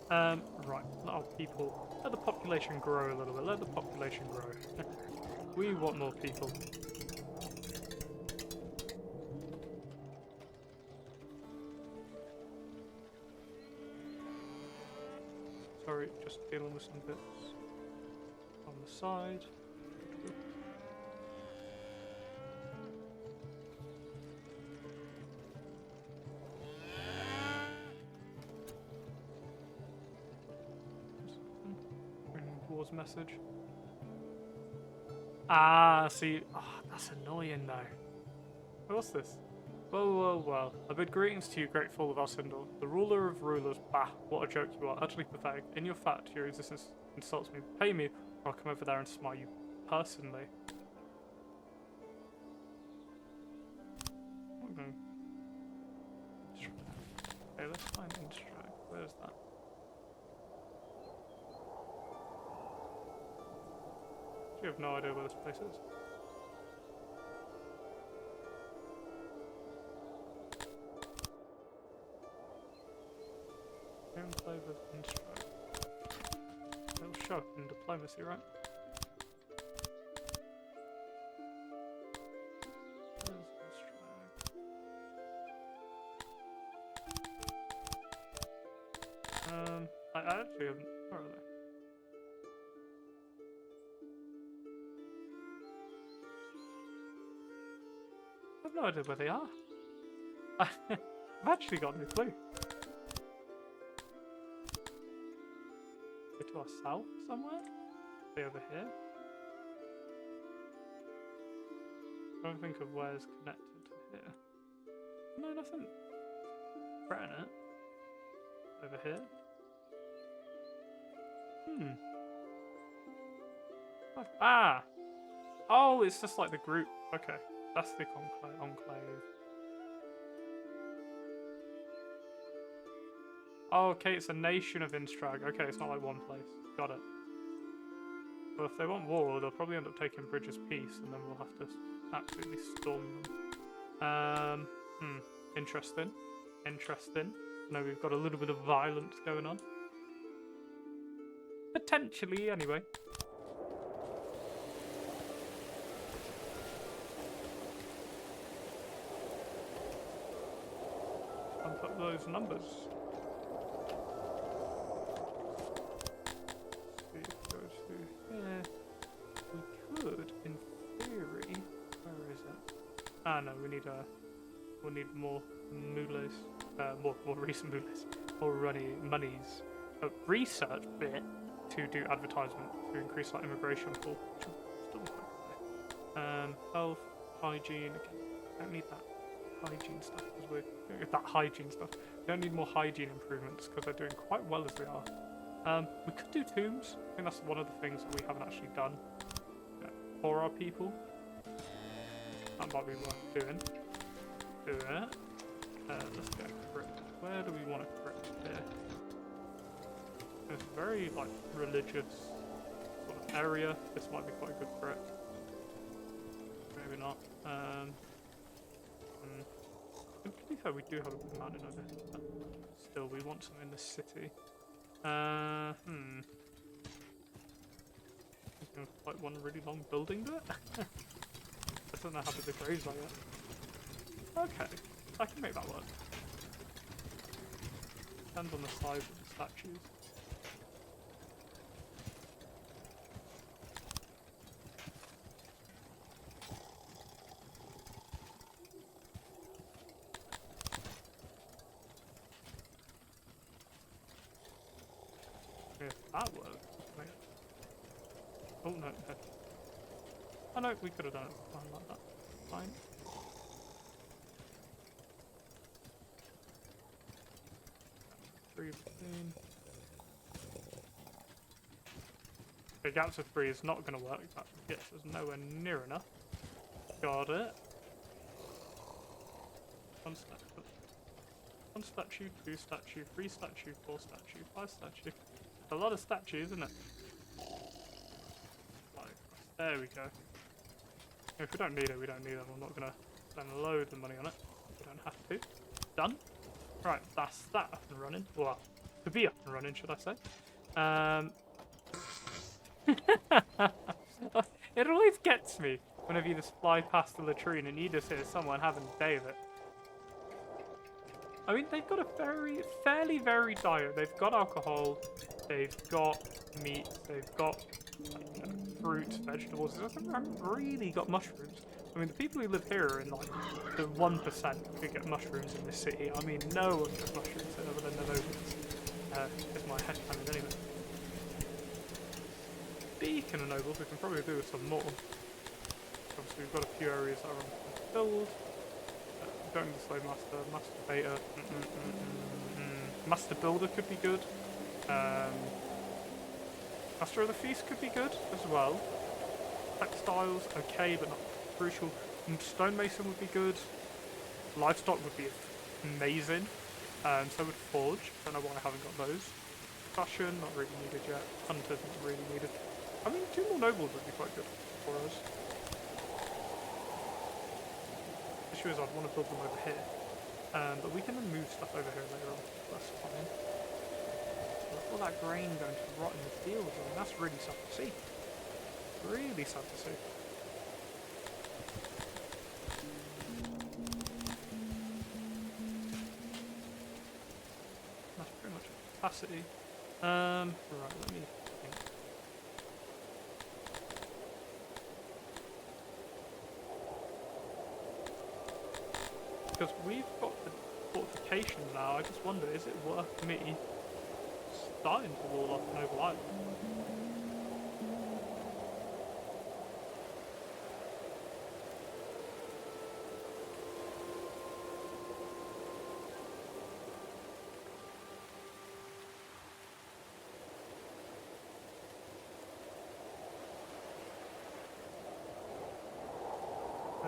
Right, let our people, let the population grow a little bit, let the population grow. We want more people. Sorry, just dealing with some bits. the side. Wars message. Ah, see, that's annoying though. What's this? Well. I bid greetings to you, great fool of Alsindor, the ruler of rulers. Bah, what a joke you are, utterly pathetic. In your fat, your existence insults me. Pay me, or I'll come over there and smite you personally. Okay, let's find Instruct. Where's that? You have no idea where this place is. Play with Instruct. It'll show up in diplomacy, right? Where's Instruct? I actually haven't. Where are they? I have no idea where they are. I've actually got no clue. To our south somewhere? Are they over here? I don't think of where's connected to here. No, nothing. Threaten it. Over here? Ah! Oh, it's just like the group. Okay. That's the enclave. Oh, okay, it's a nation of Instrag. Okay, it's not like one place. Got it. Well, if they want war, they'll probably end up taking Bridges Peace, and then we'll have to absolutely storm them. Interesting. Interesting. No, we've got a little bit of violence going on. Potentially, anyway. Pump up those numbers. In theory, where is it? Ah no, we'll need more mules, more recent mules, more monies. A research bit to do advertisement to increase our immigration pool. Still health, hygiene. Okay, don't need that hygiene stuff because we're that hygiene stuff. We don't need more hygiene improvements because they're doing quite well as we are. We could do tombs. I think that's one of the things that we haven't actually done. For our people. That might be worth doing. Do it. Let's go crypt. Where do we want to crypt here? It's a very like religious sort of area. This might be quite a good crypt. Maybe not. To be fair, we do have a good mountain over here. But still, we want some in the city. Like one really long building bit? I don't know how big the graves are yet. Okay, I can make that work. Depends on the size of the statues. If that works. Oh no, no. Oh no, we could have done it fine like that. Fine. The gaps of 3 is not going to work. That gets us nowhere near enough. Got it. One statue, 2 statue, 3 statue, 4 statue, 5 statue. A lot of statues, isn't it? There we go. If we don't need it, we don't need it. I'm not going to spend loads of money on it. We don't have to. Done. Right, that's that up and running. Well, to be up and running, should I say. It always gets me whenever you just fly past the latrine and you just hear someone having a day of it. I mean, they've got a fairly varied diet. They've got alcohol, they've got meat, they've got like, fruit, vegetables. They haven't really got mushrooms. I mean, the people who live here are in like the 1% who get mushrooms in this city. I mean, no one gets mushrooms other than the nobles. Is my headcanon anyway. Speaking of nobles, we can probably do with some more. Obviously, we've got a few areas that are unfilled. Going to slow master, master beta, master builder could be good. Master of the feast could be good as well. Textiles, okay, but not crucial. Stonemason would be good. Livestock would be amazing. So would forge. Don't know why I haven't got those. Fashion, not really needed yet. Hunters, not really needed. I mean, 2 more nobles would be quite good for us. The issue is I'd want to build them over here. But we can then move stuff over here later on. That's fine. But all that grain going to rot in the fields, I mean, that's really sad to see. Really sad to see. That's pretty much capacity. Right, let me think. Because we've got the fortifications now, I just wonder, is it worth me starting to wall off Noble Island?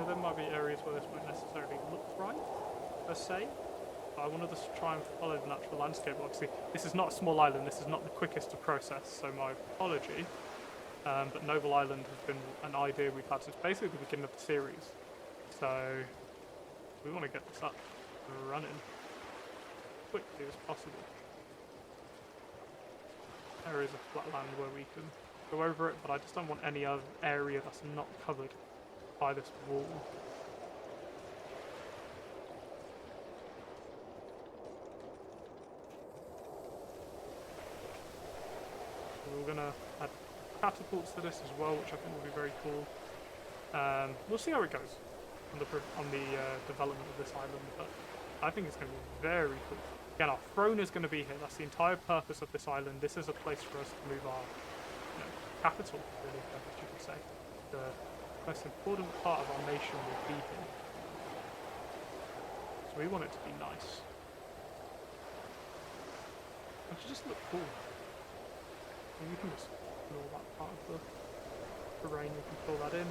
There might be areas where this won't necessarily look right, per se, but I wanted us to try and follow the natural landscape. Obviously, this is not a small island, this is not the quickest to process, so my apology. But Noble Island has been an idea we've had since basically the beginning of the series. So, we want to get this up and running as quickly as possible. There is a flat land where we can go over it, but I just don't want any other area that's not covered by this wall. So we're gonna add catapults to this as well, which I think will be very cool. We'll see how it goes on the development of this island, but I think it's going to be very cool. Again, our throne is going to be here. That's the entire purpose of this island. This is a place for us to move our capital, really, I guess you could say. The most important part of our nation will be here. So we want it to be nice. It should just look cool. And we can just ignore that part of the terrain, we can fill that in.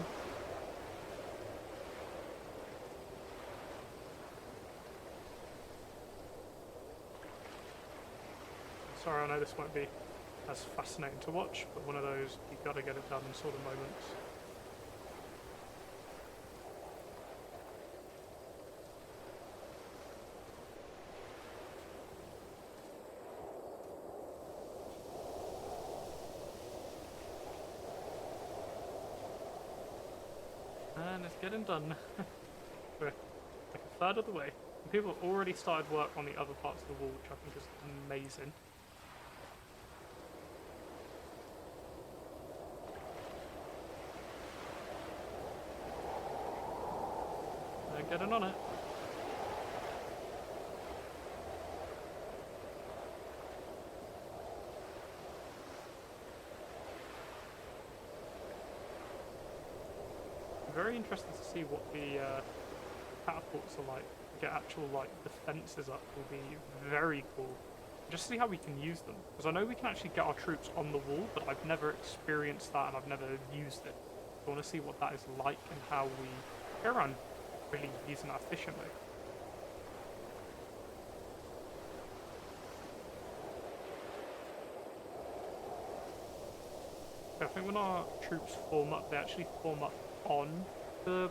Sorry, I know this won't be as fascinating to watch, but one of those you've got to get it done sort of moments. And it's getting done. We're like a third of the way. And people have already started work on the other parts of the wall, which I think is amazing. They're getting on it. Very interested to see what the catapults are like. To get actual like defences up will be very cool. Just see how we can use them, because I know we can actually get our troops on the wall, but I've never experienced that and I've never used it. I want to see what that is like and how we go around really using that efficiently. I think when our troops form up, they actually form up on the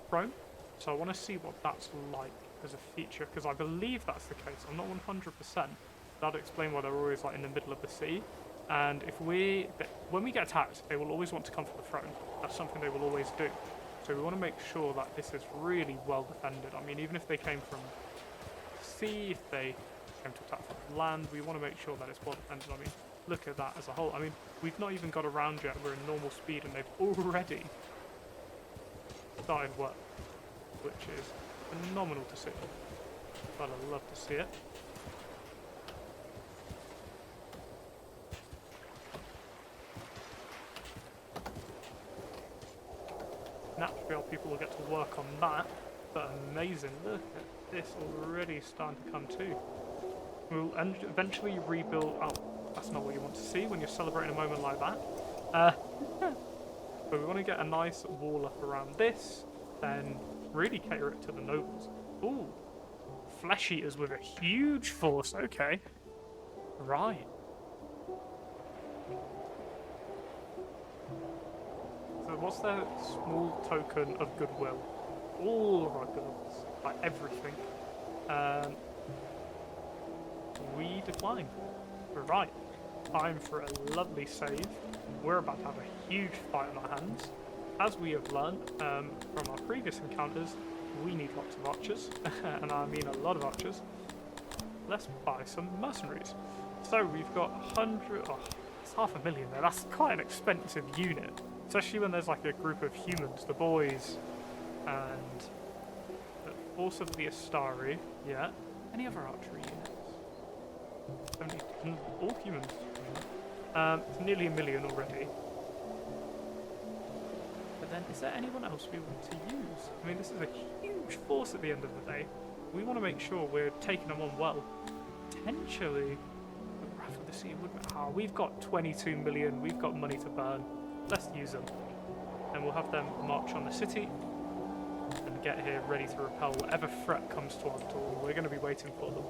throne, so I want to see what that's like as a feature, because I believe that's the case. I'm not 100%. That'll explain why they're always like in the middle of the sea, and when we get attacked, they will always want to come for the throne. That's something they will always do. So we want to make sure that this is really well defended. I mean, even if they came from sea, if they came to attack from land, we want to make sure that it's well defended. I mean, look at that as a whole. I mean, we've not even got around yet. We're in normal speed, and they've already started work, which is phenomenal to see. But I love to see it. Naturally, our people will get to work on that. But amazing, look at this already starting to come too. We'll eventually rebuild. Oh, that's not what you want to see when you're celebrating a moment like that. But we want to get a nice wall up around this, then really cater it to the nobles. Ooh, flesh eaters with a huge force. Okay, right. So what's their small token of goodwill? All of our goods, like everything. We decline. Right, time for a lovely save. We're about to have a huge fight on our hands. As we have learned from our previous encounters, we need lots of archers, and I mean a lot of archers. Let's buy some mercenaries. So we've got 100, oh, it's 500,000 there, that's quite an expensive unit. Especially when there's like a group of humans, the boys, and the force of the Astari, yeah. Any other archery units? 70, all humans. It's nearly 1 million already. But then, is there anyone else we want to use? I mean, this is a huge force at the end of the day. We want to make sure we're taking them on well. Potentially, the Wrath of the Sea Woodman. Ah, we've got 22 million, we've got money to burn. Let's use them. And we'll have them march on the city and get here ready to repel whatever threat comes to our door. We're going to be waiting for them.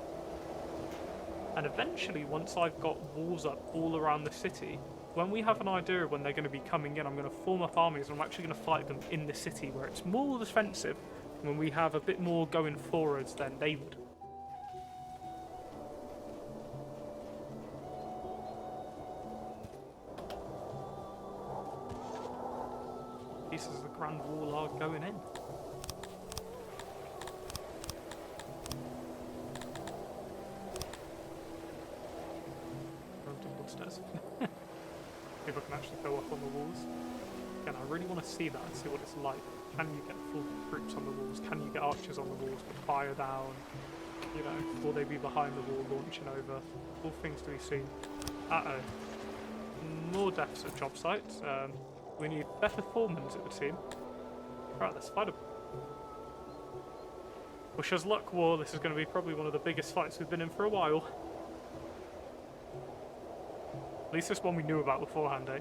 And eventually, once I've got walls up all around the city, when we have an idea of when they're going to be coming in, I'm going to form up armies and I'm actually going to fight them in the city where it's more defensive, when we have a bit more going forwards than they would. Pieces of the Grand Wall are going in. Stairs. People can actually go up on the walls. Again, I really want to see that and see what it's like. Can you get full troops on the walls? Can you get archers on the walls with fire down? You know, will they be behind the wall launching over? All things to be seen. Uh-oh. More deaths at job sites. We need better foremen, it would seem. Right, let's fight them. Wish us luck, war. This is going to be probably one of the biggest fights we've been in for a while. At least this one we knew about beforehand, eh?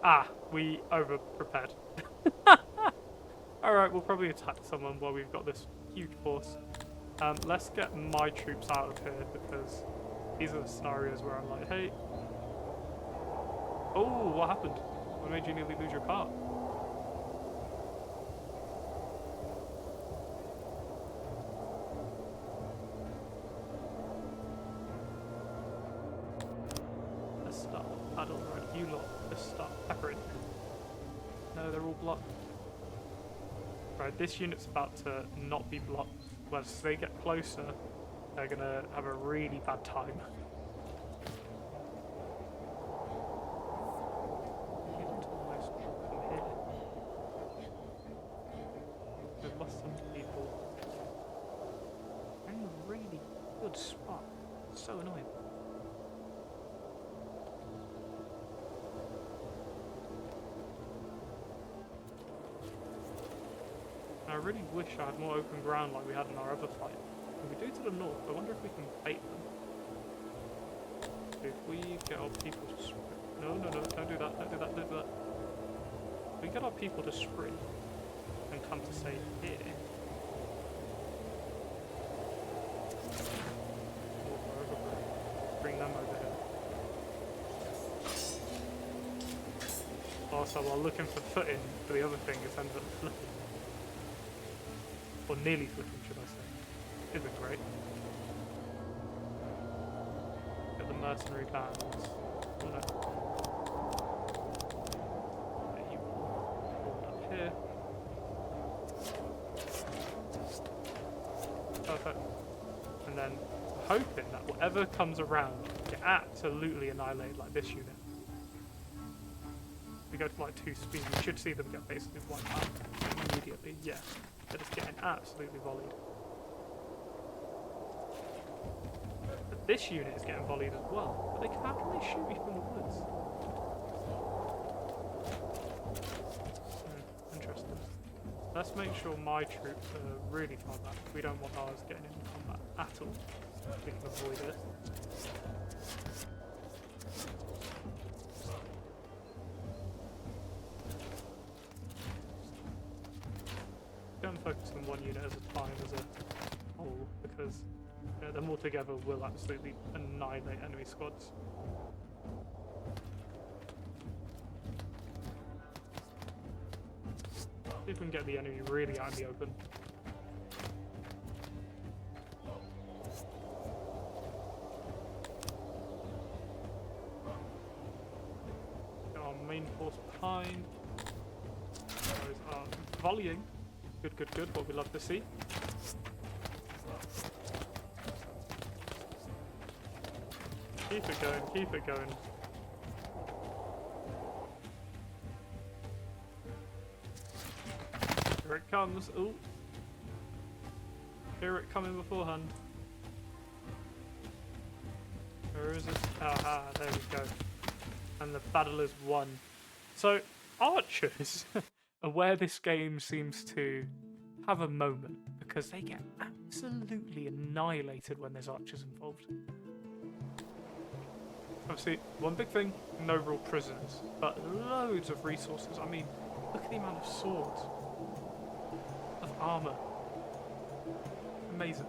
Ah, we over-prepared. Alright, we'll probably attack someone while we've got this huge force. Let's get my troops out of here, because these are the scenarios where I'm like, hey... Oh, what happened? What made you nearly lose your cart? Let's start paddle right. You lot, let's start peppering. No, they're all blocked. Right, this unit's about to not be blocked. Once they get closer, they're gonna have a really bad time. We've lost some people. They're in a really good spot. It's so annoying. I really wish I had more open ground like we had in our other fight. If we do to the north, I wonder if we can bait them. If we get our people to sprint. No, no, no, don't do that, don't do that, don't do that. If we get our people to sprint and come to say here. Bring them over here. Also, while looking for footing for the other thing, it's ended up flipping. Or nearly flipping, should I say. Isn't great. Get the mercenary bands. Oh no. There you are. here. Perfect. And then hoping that whatever comes around get absolutely annihilated like this unit. If we go to like 2 speed, you should see them get basically wiped out immediately. Yeah, they're just getting absolutely volleyed. But this unit is getting volleyed as well. But how can they shoot me from the woods? Interesting. Let's make sure my troops are really far back. We don't want ours getting into combat at all. We can avoid it. Don't focus on one unit at a time as a whole, because them all together will absolutely annihilate enemy squads. See if we can get the enemy really out in the open. Got our main force behind. Those are volleying. Good, good, good. What we love to see. Keep it going, keep it going. Here it comes. Ooh. Hear it coming beforehand. Where is it? Aha, there we go. And the battle is won. So, archers are where this game seems to have a moment, because they get absolutely annihilated when there's archers involved. Obviously, one big thing, no real prisoners, but loads of resources. I mean, look at the amount of swords, of armour. Amazing.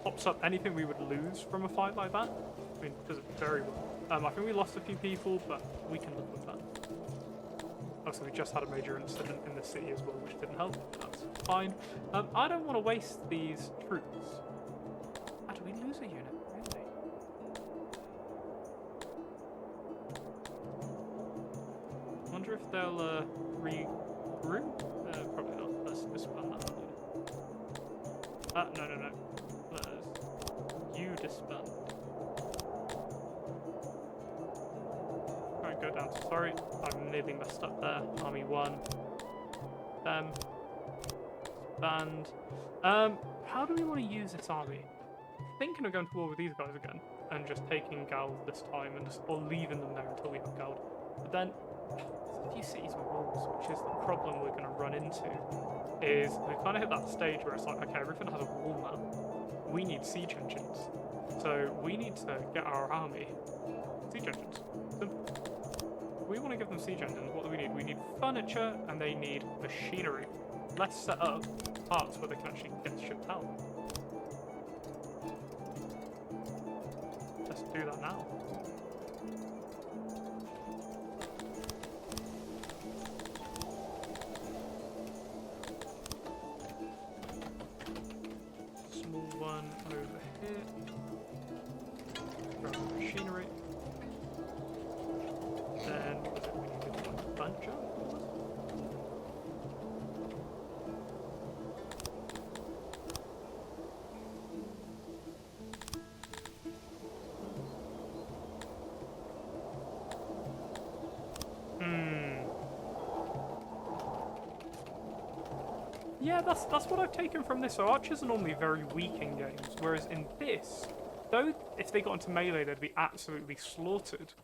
Pops up anything we would lose from a fight like that. I mean, does it very well. I think we lost a few people, but we can live with that. Also, we just had a major incident in the city as well, which didn't help. That's fine. I don't want to waste these troops. How do we lose a unit? Really? I wonder if they'll regroup? Probably not. Let's disband that. No. You disband. Go down. Sorry, I've nearly messed up there. Army 1. Them. Band. How do we want to use this army? Thinking of going to war with these guys again and just taking Gald this time and just or leaving them there until we have Gald. But then there's a few cities with walls, which is the problem we're going to run into. Is we kind of hit that stage where it's like, okay, everything has a wall now. We need siege engines, so we need to get our army siege engines. Simple. We want to give them siege engines. What do we need? We need furniture and they need machinery. Let's set up parts where they can actually get shipped out. Let's do that now. Small one over here. Grab the machinery. Then what was it? We needed a bunch of. Yeah, that's what I've taken from this. So archers are normally very weak in games, whereas in this, though if they got into melee they'd be absolutely slaughtered.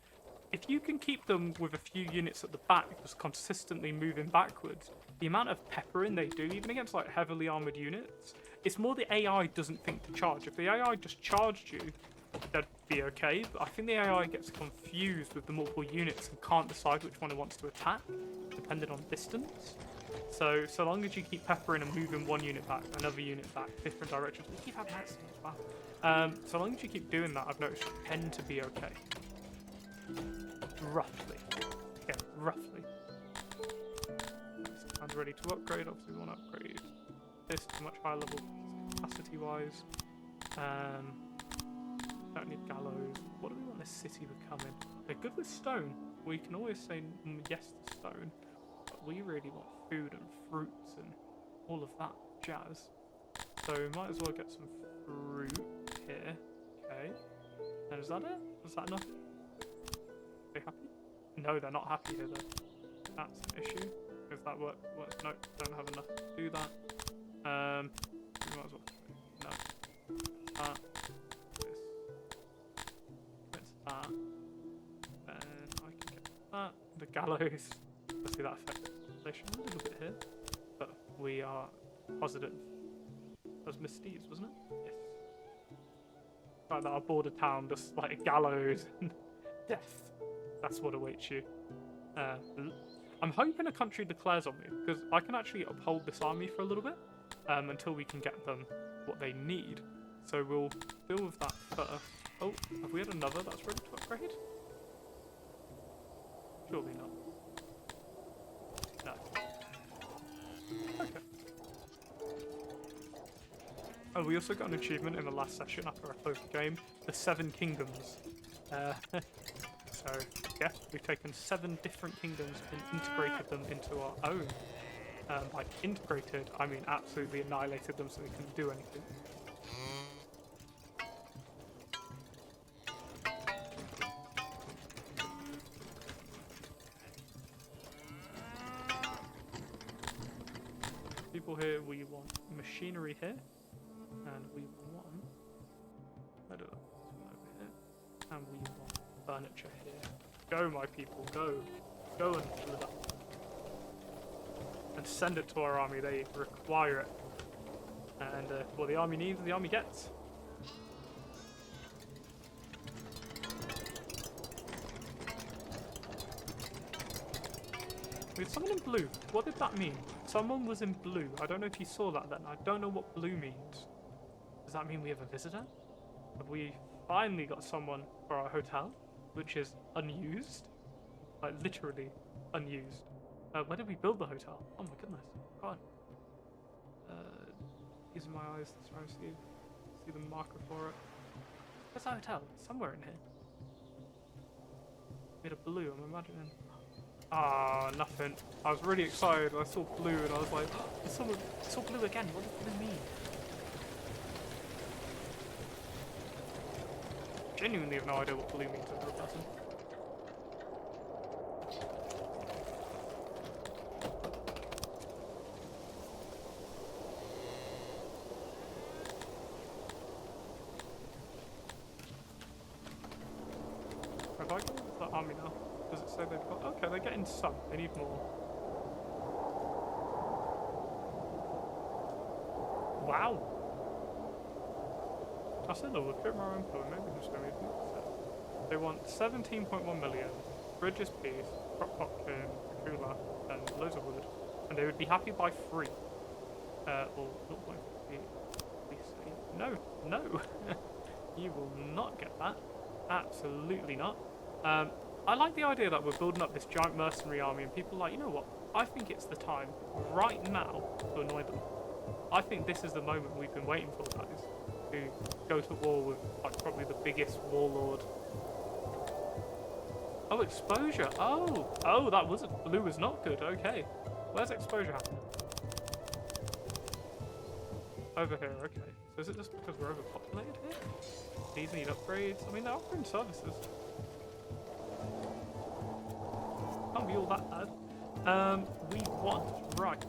If you can keep them with a few units at the back just consistently moving backwards, the amount of peppering they do, even against like heavily armoured units, it's more the AI doesn't think to charge. If the AI just charged you, that'd be okay, but I think the AI gets confused with the multiple units and can't decide which one it wants to attack, depending on distance. So long as you keep peppering and moving one unit back, another unit back, different directions, we keep having that as well. So long as you keep doing that, I've noticed you tend to be okay. Roughly. Yeah, roughly. Sounds ready to upgrade. Obviously, we want to upgrade this to much higher level capacity-wise. Don't need gallows. What do we want this city becoming? They're good with stone. We can always say yes to stone. But we really want food and fruits and all of that jazz. So we might as well get some fruit here. Okay. And is that it? Is that enough? Are they happy? No, they're not happy here though. That's an issue. If that works, no, don't have enough to do that. We might as well. No. That. This. It's that. Then I can get that. The gallows. Let's see that affect population a little bit here. But we are positive. That was Miss Steve's, wasn't it? Yes. Like that, our border town, just like a gallows and death. That's what awaits you. I'm hoping a country declares on me, because I can actually uphold this army for a little bit until we can get them what they need. So we'll deal with that first. Oh, have we had another that's ready to upgrade? Surely not. No. Okay. Oh, we also got an achievement in the last session after I closed the game. The 7 Kingdoms. So, yeah, we've taken 7 different kingdoms and integrated them into our own. By integrated, I mean absolutely annihilated them so they couldn't do anything. People here, we want machinery here, and we want over here, and we want furniture here. Go, my people, go. Go and fill it up. And send it to our army, they require it. And what the army needs, the army gets. With someone in blue, what did that mean? Someone was in blue. I don't know if you saw that then. I don't know what blue means. Does that mean we have a visitor? Have we finally got someone for our hotel, which is unused? Like, literally unused. Where did we build the hotel? Oh my goodness. Go on. Using my eyes to try and see the marker for it. Where's the hotel? It's somewhere in here. Made of blue, I'm imagining. Ah, nothing. I was really excited. I saw blue and I was like, oh, I saw blue again. What does blue mean? Genuinely have no idea what blue means as a person. Have I got the army now? Does it say they've got... Okay, they're getting some. They need more. Wow! Alsindor will fit my info, maybe I'm just going to read it. They want 17.1 million, bridges piece, crop popkin, cooler, and loads of wood. And they would be happy by 3. Or 0.3. No, no! You will not get that. Absolutely not. I like the idea that we're building up this giant mercenary army and people are like, you know what? I think it's the time right now to annoy them. I think this is the moment we've been waiting for, guys. To go to war with like probably the biggest warlord. Oh, exposure. Oh, that wasn't blue was not good. Okay, where's exposure happening? Over here. Okay. So is it just because we're overpopulated here? These need upgrades. I mean, they're offering services. Can't be all that bad. We want right.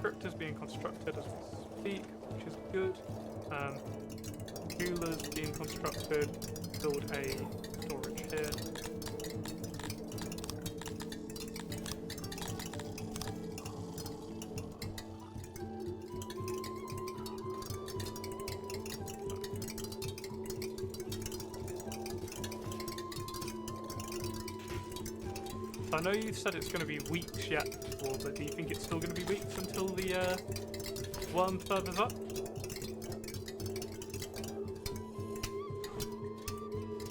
Crypt is being constructed as we speak, which is good. Coolers being constructed. Build a storage here. I know you've said it's going to be weeks yet, but do you think it's still going to be weeks until the worm furthers up?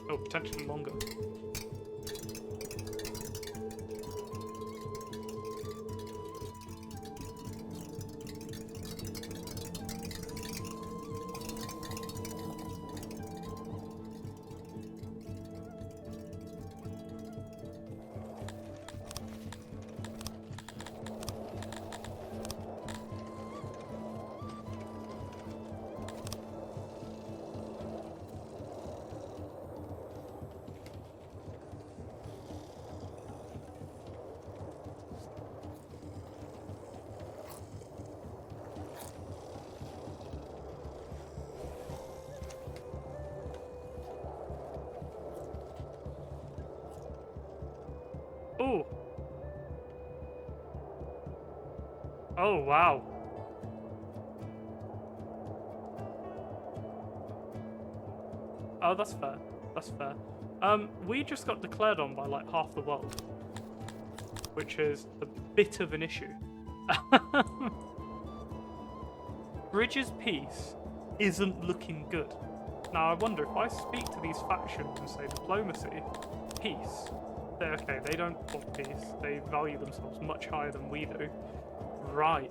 Or potentially longer. Oh, wow. Oh, that's fair. That's fair. We just got declared on by like half the world, which is a bit of an issue. Bridges peace isn't looking good. Now I wonder if I speak to these factions and say diplomacy, peace. Okay, they don't want peace. They value themselves much higher than we do. Right.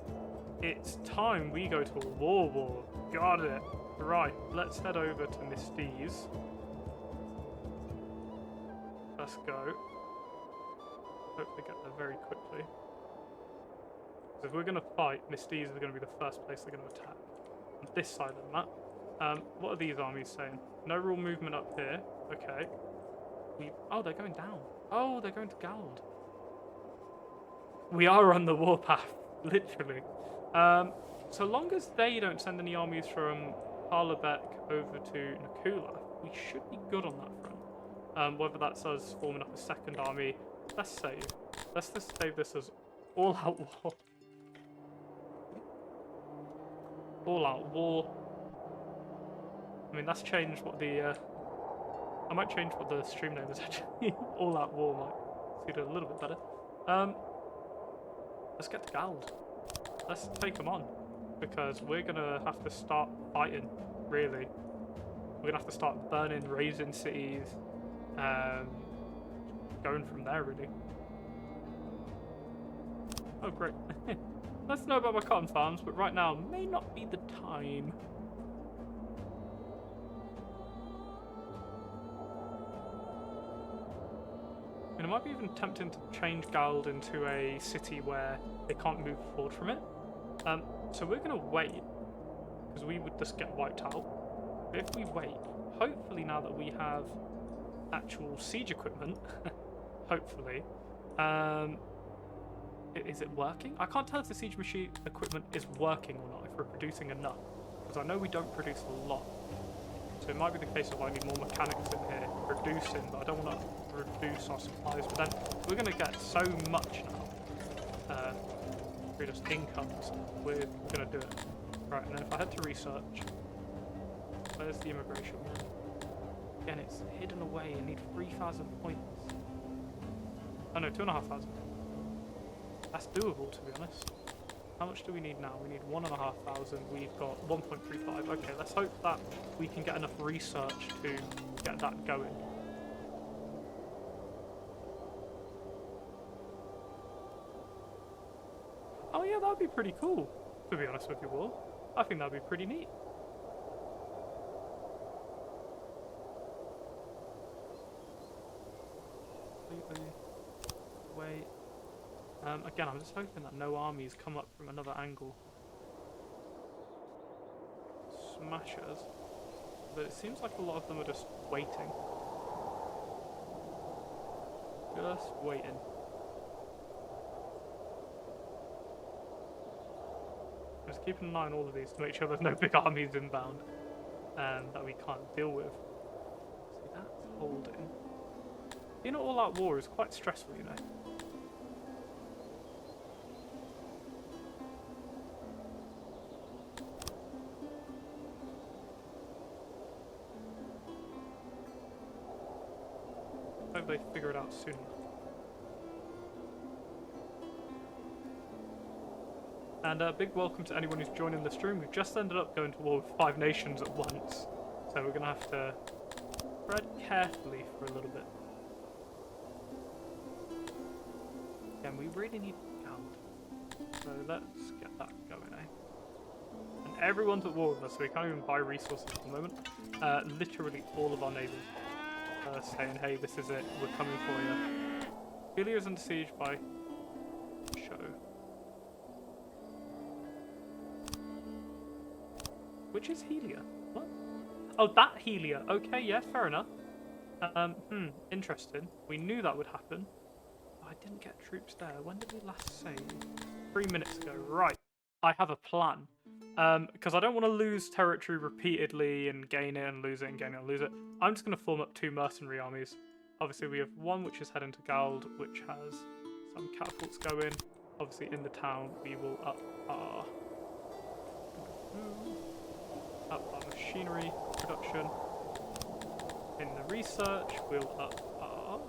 It's time we go to a war. Got it. Right, let's head over to Misty's. Let's go. Hopefully get there very quickly. Because if we're going to fight, Misty's are going to be the first place they're going to attack. On this side of the map. What are these armies saying? No real movement up here. Okay. Oh, they're going down. Oh, they're going to Gald. We are on the warpath, literally. So long as they don't send any armies from Harlebek over to Nakula, we should be good on that front. Whether that's us forming up a second army, let's save. Let's just save this as all-out war. All-out war. I mean, that's changed what the... I might change what the stream name is actually. All-out war might suit it a little bit better. Let's get to Gald. Let's take them on. Because we're going to have to start fighting, really. We're going to have to start burning, raising cities. Going from there, really. Oh, great. Let's know about my cotton farms, but right now may not be the time. And it might be even tempting to change Gald into a city where they can't move forward from it. So we're going to wait, because we would just get wiped out. But if we wait, hopefully now that we have actual siege equipment, hopefully, is it working? I can't tell if the siege machine equipment is working or not, if we're producing enough, because I know we don't produce a lot. So it might be the case of I need more mechanics in here producing, but I don't want to reduce our supplies. But then we're going to get so much now. Through just incomes, we're going to do it. Right, and then if I had to research, where's the immigration one? Again, it's hidden away. I need 3,000 points. Oh no, 2,500. That's doable, to be honest. How much do we need now? We need 1,500. We've got 1.35. Okay, let's hope that we can get enough research to get that going. Oh yeah, that'd be pretty cool, to be honest with you all. I think that'd be pretty neat. Wait. Again, I'm just hoping that no armies come up from another angle. Smashers. But it seems like a lot of them are just waiting. Just waiting. Just keeping an eye on all of these to make sure there's no big armies inbound that we can't deal with. See, that's holding. You know, all-out war is quite stressful, you know. Hope they figure it out soon. And a big welcome to anyone who's joining the stream. We've just ended up going to war with 5 nations at once, so we're going to have to tread carefully for a little bit. And we really need Gald, so let's get that going, eh? And everyone's at war with us, so we can't even buy resources at the moment. Literally all of our neighbours saying, hey, this is it, we're coming for you. Philia is under siege by Show. Which is Helia? What? Oh, that Helia. Okay, yeah, fair enough. Interesting. We knew that would happen. I didn't get troops there. When did we last save? 3 minutes ago. Right. I have a plan. Because I don't want to lose territory repeatedly and gain it and lose it and gain it and lose it. I'm just going to form up 2 mercenary armies. Obviously, we have one which is heading to Gald, which has some catapults going. Obviously, in the town, we will up our machinery production. In the research, we'll up our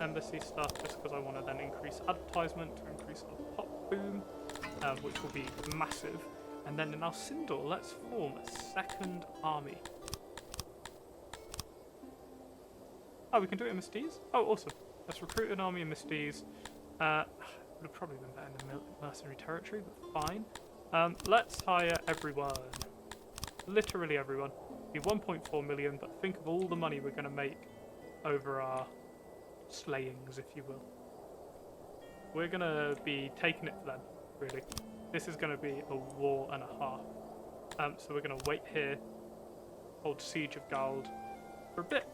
embassy stuff, just because I want to then increase advertisement to increase our pop boom, which will be massive. And then in Alsindor, let's form a second army. Oh, we can do it in Mysties? Oh, awesome. Let's recruit an army in Mysties. Would have probably been better in the mercenary territory, but fine. Let's hire everyone. Literally everyone. Be 1.4 million, but think of all the money we're going to make over our slayings, if you will. We're going to be taking it to them, really. This is going to be a war and a half. So we're going to wait here, hold Siege of Gald for a bit.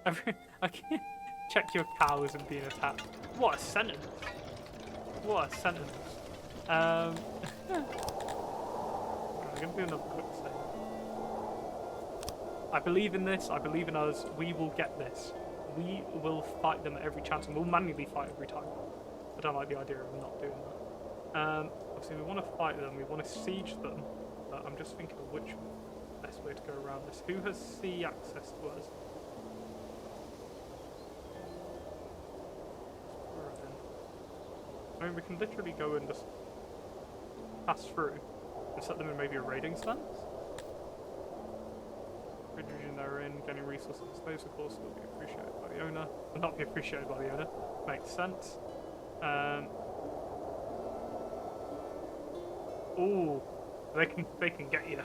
I can't check your cow isn't being attacked. What a sentence! What a sentence. I'm gonna do another quick save. I believe in this. I believe in us. We will get this. We will fight them at every chance, and we'll manually fight every time. I don't like the idea of not doing that. Obviously, we want to fight them. We want to siege them. But I'm just thinking of which best way to go around this. Who has sea access to us? I mean, we can literally go and just pass through and set them in maybe a raiding stance. Region they're in, getting resources. Those, of course, will be appreciated by the owner. Will not be appreciated by the owner. Makes sense. Ooh, they can get you.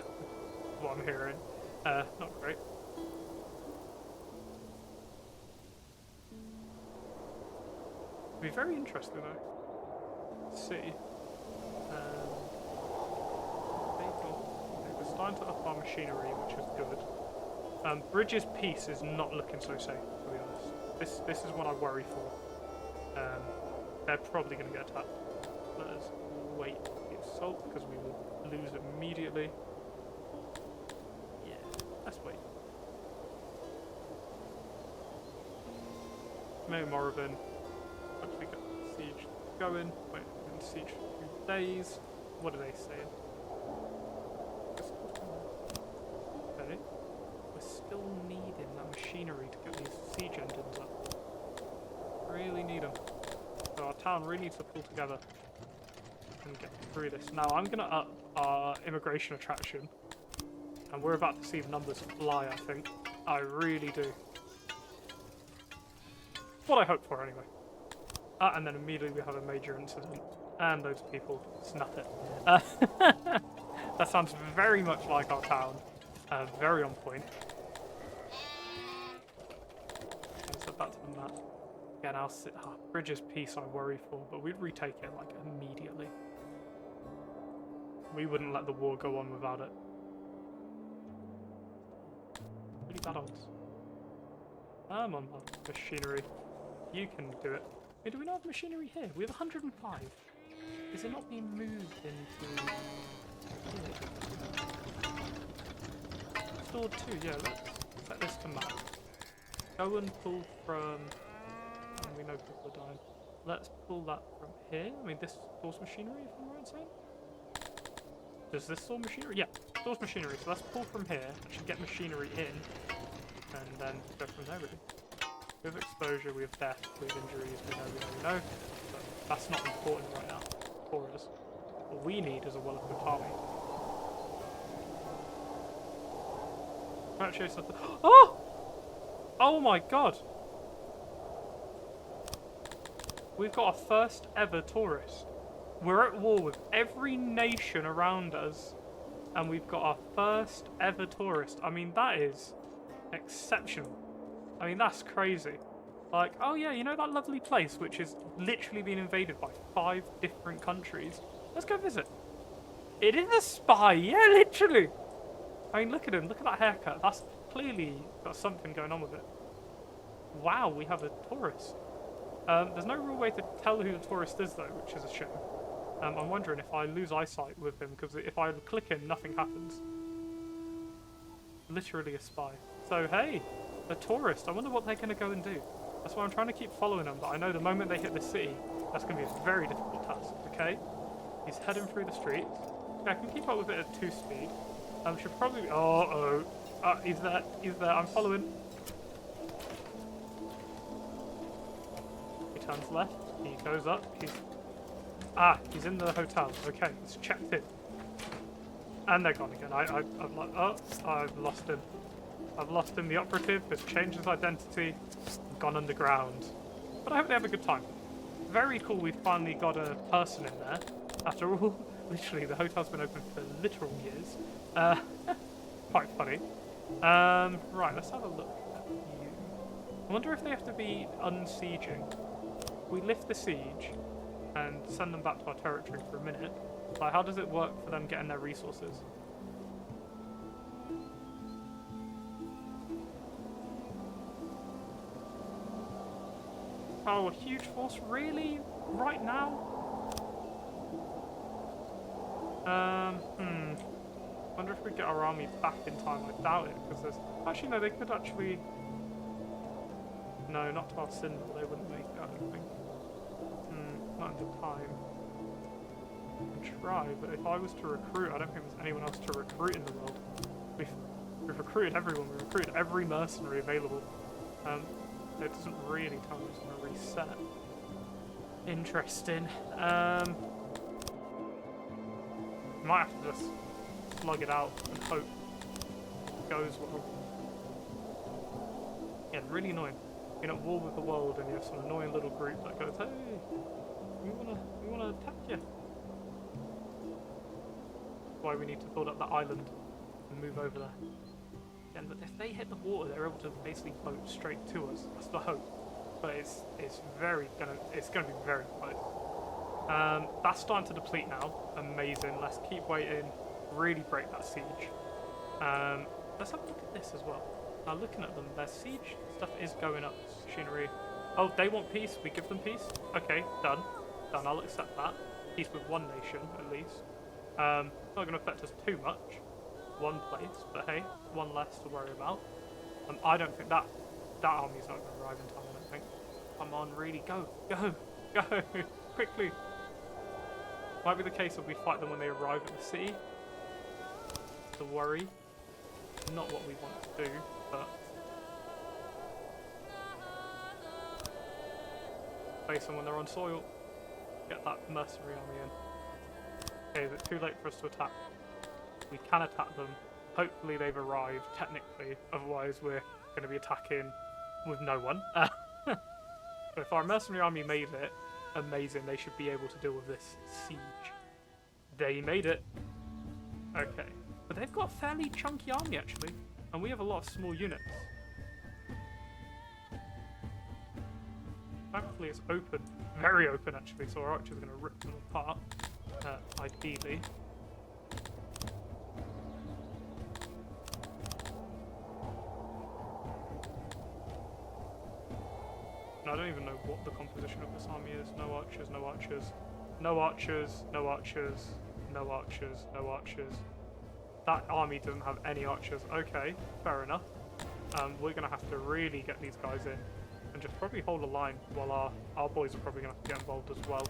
What I'm hearing. Not great. It'll be very interesting though. See. We're starting to up our machinery, which is good. Bridges Peace is not looking so safe, to be honest. This is what I worry for. They're probably going to get attacked. Let us wait the assault, because we will lose immediately. Yeah, let's wait. Maybe Morrigan. Hopefully get the siege going. Wait. Siege for 2 days. What are they saying? Okay. We're still needing that machinery to get these siege engines up. Really need them. So our town really needs to pull together and get through this. Now I'm going to up our immigration attraction. And we're about to see the numbers fly, I think. I really do. What I hope for, anyway. And then immediately we have a major incident. And those people snuff it. That sounds very much like our town. Very on point. So that's on that. Again, Bridges Peace I worry for, but we'd retake it like immediately. We wouldn't let the war go on without it. Really bad odds. I'm on machinery. You can do it. Hey, do we not have machinery here? We have 105. Is it not being moved into... Stored 2, yeah, let's set this to map. Go and pull from... Oh, we know people are dying. Let's pull that from here. I mean, this stores machinery, if I'm right in saying? Does this store machinery? Yeah, stores machinery. So let's pull from here, actually get machinery in, and then go from there, really. We have exposure, we have death, we have injuries, we know. But that's not important right now for us. What we need is a well-equipped army. Actually, something. Oh! Oh my god! We've got our first ever tourist. We're at war with every nation around us, and we've got our first ever tourist. I mean, that is exceptional. I mean, that's crazy. Like, oh yeah, you know that lovely place which is literally being invaded by 5 different countries? Let's go visit. It is a spy, yeah, literally. I mean, look at him, look at that haircut. That's clearly got something going on with it. Wow, we have a tourist. There's no real way to tell who the tourist is though, which is a shame. I'm wondering if I lose eyesight with him, because if I click him, nothing happens. Literally a spy. So hey, a tourist. I wonder what they're going to go and do. That's why I'm trying to keep following them, but I know the moment they hit the city, that's going to be a very difficult task, okay? He's heading through the streets. Okay, I can keep up with it at 2 speed. Should probably be... Oh, he's there. He's there. I'm following. He turns left. He goes up. He's in the hotel. Okay, it's checked in. And they're gone again. I've lost him. I've lost him. The operative has changed his identity and gone underground. But I hope they have a good time. Very cool we finally got a person in there. After all, literally, the hotel's been open for literal years. Quite funny. Right, let's have a look at you. I wonder if they have to be unsieging. We lift the siege and send them back to our territory for a minute. Like, how does it work for them getting their resources? Oh, a huge force? Really? Right now? Wonder if we get our army back in time. I doubt it, because there's... Actually, no, they could actually... No, not to Alsindor. They wouldn't make it, I don't think. Not in the time. I can try, but if I was to recruit, I don't think there's anyone else to recruit in the world. We've recruited everyone. We've recruited every mercenary available. It doesn't really tell me it's going to reset. Interesting. Might have to just slug it out and hope it goes well. Yeah, really annoying. Being at war with the world and you have some annoying little group that goes, hey, we wanna attack you. That's why we need to build up that island and move over there. Again, but if they hit the water, they're able to basically boat straight to us. That's the hope. But it's gonna be very close. That's starting to deplete now. Amazing. Let's keep waiting. Really break that siege. Let's have a look at this as well. Now looking at them, their siege stuff is going up. Machinery. Oh, they want peace. We give them peace. Okay, done. Done. I'll accept that. Peace with one nation at least. Not going to affect us too much. One place, but hey, one less to worry about. I don't think that army's not going to arrive in time. I don't think. Come on, really, go, quickly. Might be the case if we fight them when they arrive at the city. The worry. Not what we want to do, but face them when they're on soil. Get that mercenary army in. Okay, is it too late for us to attack? We can attack them. Hopefully they've arrived, technically. Otherwise we're going to be attacking with no one. But if our mercenary army made it, amazing. They should be able to deal with this siege. They made it. Okay. But they've got a fairly chunky army, actually. And we have a lot of small units. Thankfully it's open. Very open, actually. So our archers are going to rip them apart. Ideally. I don't even know what the composition of this army is. No archers, no archers, no archers, no archers, no archers, no archers. That army doesn't have any archers. Okay, fair enough. We're going to have to really get these guys in and just probably hold a line while our boys are probably going to have to get involved as well.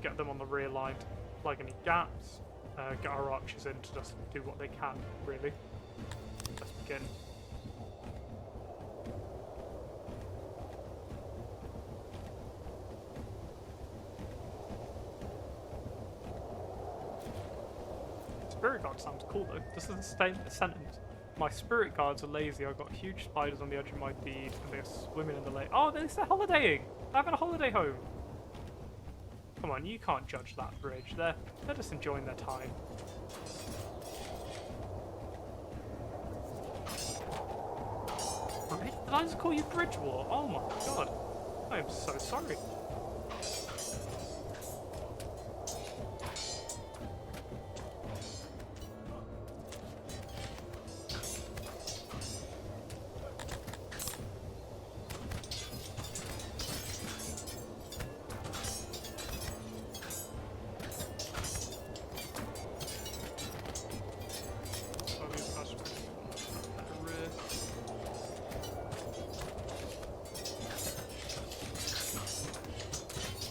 Get them on the rear line, plug any gaps, get our archers in to just do what they can, really. Let's begin. Spirit guard sounds cool though. This is a sentence. My spirit guards are lazy. I've got huge spiders on the edge of my deed and they're swimming in the lake. Oh, they're holidaying! They're having a holiday home. Come on, you can't judge that bridge. They're just enjoying their time. Bridge? Did I just call you Bridge War? Oh my god. I am so sorry.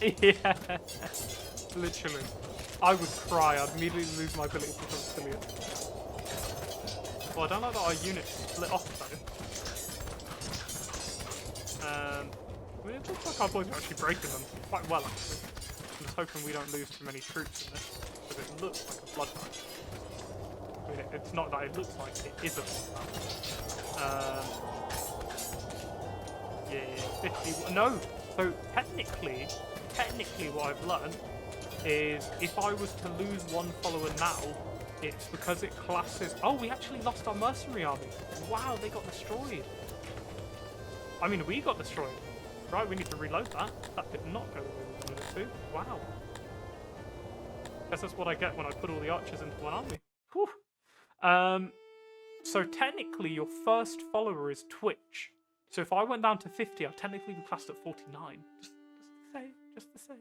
Yeah, literally. I would cry. I'd immediately lose my ability to become affiliate. Well, I don't like that our units split off though. I mean, it looks like our boys are actually breaking them quite well, actually. I'm just hoping we don't lose too many troops in this, because it looks like a bloodbath. I mean, it's not that it looks like it is a bloodbath. Yeah, 50. No. So technically, what I've learned is if I was to lose one follower now, it's because it classes. Oh, we actually lost our mercenary army. Wow, they got destroyed. I mean, we got destroyed. Right, we need to reload that. That did not go the way we wanted it to. Wow. Guess that's what I get when I put all the archers into one army. Whew. So technically, your first follower is Twitch. So if I went down to 50, I'd technically be classed at 49. Just to say.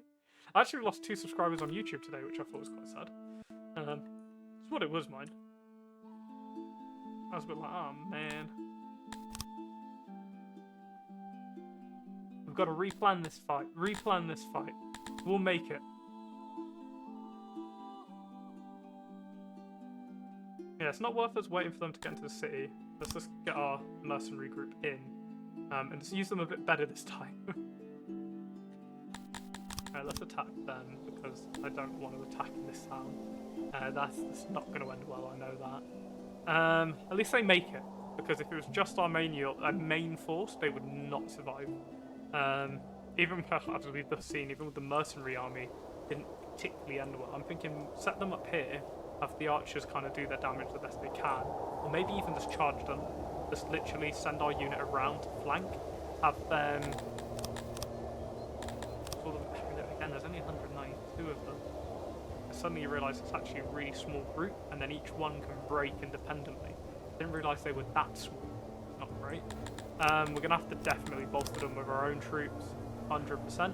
I actually lost 2 subscribers on YouTube today, which I thought was quite sad. It's what it was, mine. I was a bit like, oh man. We've got to replan this fight. We'll make it. Yeah, it's not worth us waiting for them to get into the city. Let's just get our mercenary group in. And just use them a bit better this time. Alright, let's attack them, because I don't want to attack in this town. That's not going to end well, I know that. At least they make it, because if it was just our main force, they would not survive. Even as we've just seen, even with the mercenary army, didn't particularly end well. I'm thinking set them up here, have the archers kind of do their damage the best they can, or maybe even just charge them. Just literally send our unit around to flank, have them. Again, there's only 192 of them. And suddenly you realise it's actually a really small group, and then each one can break independently. Didn't realise they were that small. Not great. We're going to have to definitely bolster them with our own troops, 100%.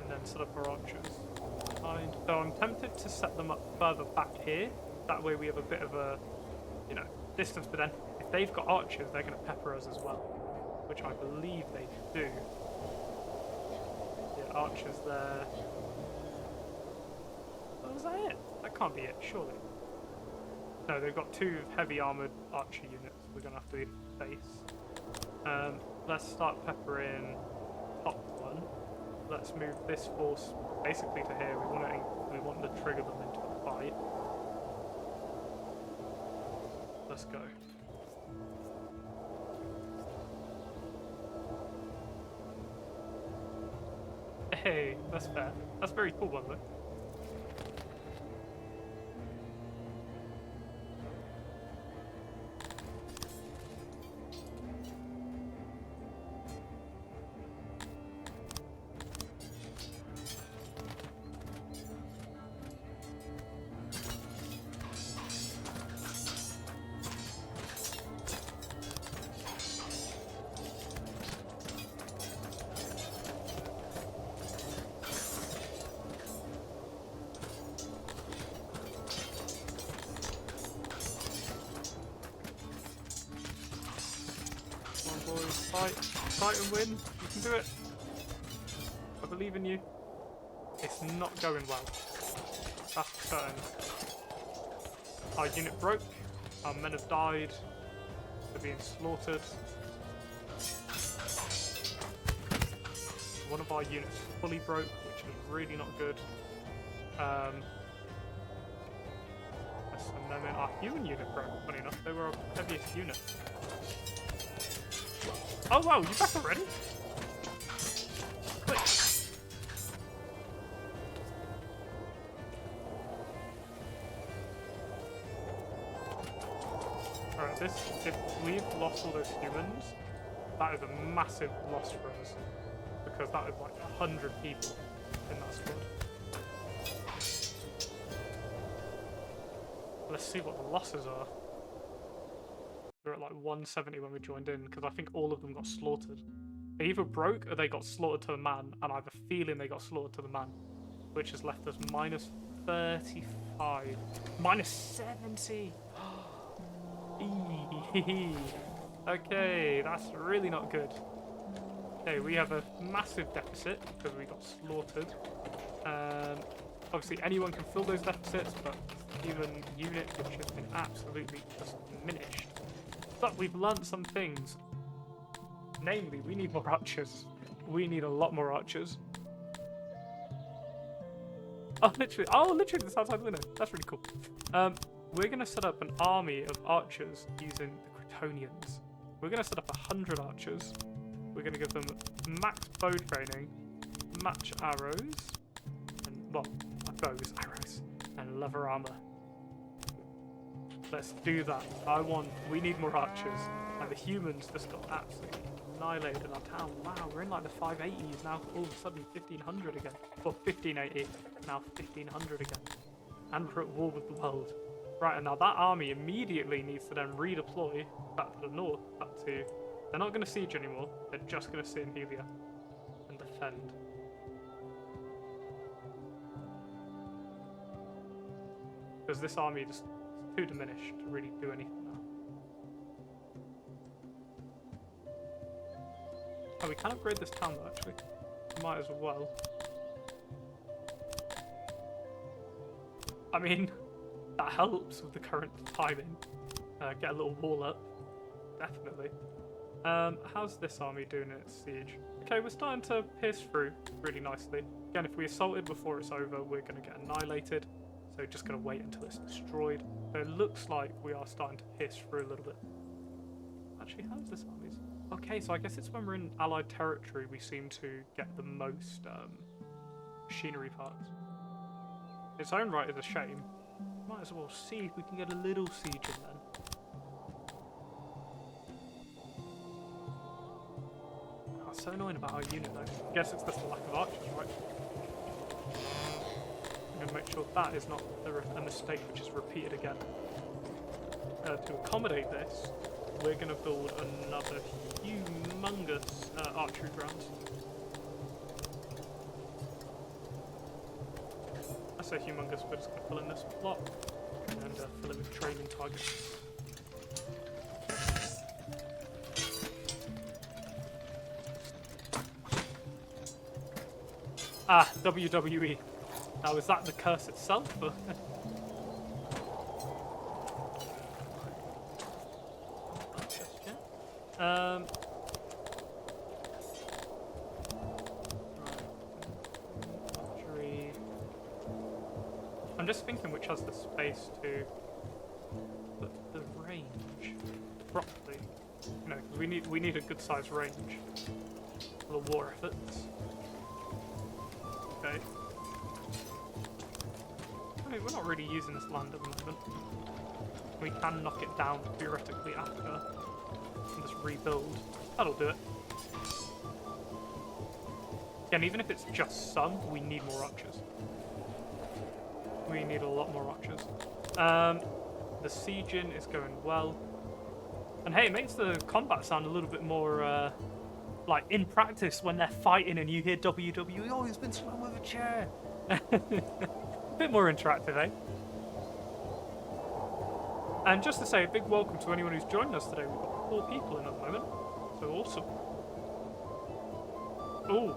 And then set up our archers. So I'm tempted to set them up further back here. That way we have a bit of a, distance. But then if they've got archers, they're going to pepper us as well, which I believe they do. Yeah, archers there. Oh, was that it? That can't be it, surely. No, they've got 2 heavy armoured archer units we're going to have to face. Let's start peppering top one. Let's move this force basically to here. We want to trigger them into a fight. Let's go. Hey, that's fair. That's very cool, by the way. Fight and win. You can do it. I believe in you. It's not going well. That's certain. Our unit broke. Our men have died. They're being slaughtered. One of our units fully broke, which is really not good. And then our human unit broke, funny enough. They were our heaviest unit. Oh wow, you back already? Quick. Alright, if we've lost all those humans, that is a massive loss for us. Because that is like 100 people in that squad. Let's see what the losses are. They're at like 170 when we joined in, because I think all of them got slaughtered. They either broke or they got slaughtered to the man, and I have a feeling they got slaughtered to the man, which has left us minus 35. Minus 70! Okay, that's really not good. Okay, we have a massive deficit because we got slaughtered. Obviously, anyone can fill those deficits, but human unit, which has been absolutely just diminished. But we've learnt some things. Namely, we need more archers. We need a lot more archers. Oh, literally, this outside the window. That's really cool. We're going to set up an army of archers using the Crotonians. We're going to set up 100 archers. We're going to give them max bow training, match arrows, and, well, bows, arrows, and leather armor. Let's do that. We need more archers. And the humans just got absolutely annihilated in our town. Wow, we're in like the 580s now. All of a sudden 1500 again. Or 1580, now 1500 again. And we're at war with the world. Right, and now that army immediately needs to then redeploy back to the north, back to... They're not going to siege anymore. They're just going to sit in Helia and defend. Because this army just is too diminished to really do anything now. Oh, we can upgrade this town though, actually. Might as well. I mean, that helps with the current timing. Get a little wall up. Definitely. How's this army doing in its siege? Okay, we're starting to pierce through really nicely. Again, if we assaulted before it's over, we're going to get annihilated. So just going to wait until it's destroyed. But it looks like we are starting to pierce through a little bit. Actually, how's this army? Okay, so I guess it's when we're in allied territory we seem to get the most machinery parts. Its own right is a shame. Might as well see if we can get a little siege in then. So annoying about our unit though. I guess it's just the lack of archers, right? I'm going to make sure that is not a mistake which is repeated again. To accommodate this, we're going to build another humongous archery grounds. I say humongous, we're just going to fill in this plot and fill it with training targets. Ah, WWE. Now, is that the curse itself? Or not just yet. Right. I'm just thinking which has the space to put the range properly. You know, because we need a good sized range for the war efforts. Okay. I mean, we're not really using this land at the moment. We can knock it down theoretically after and just rebuild. That'll do it. Again, even if it's just some, we need more archers. We need a lot more archers. The sieging is going well. And hey, it makes the combat sound a little bit more like in practice when they're fighting and you hear WWE, oh, he's been swung with a chair. A bit more interactive, eh? And just to say a big welcome to anyone who's joined us today. We've got 4 people in at the moment. So awesome. Ooh.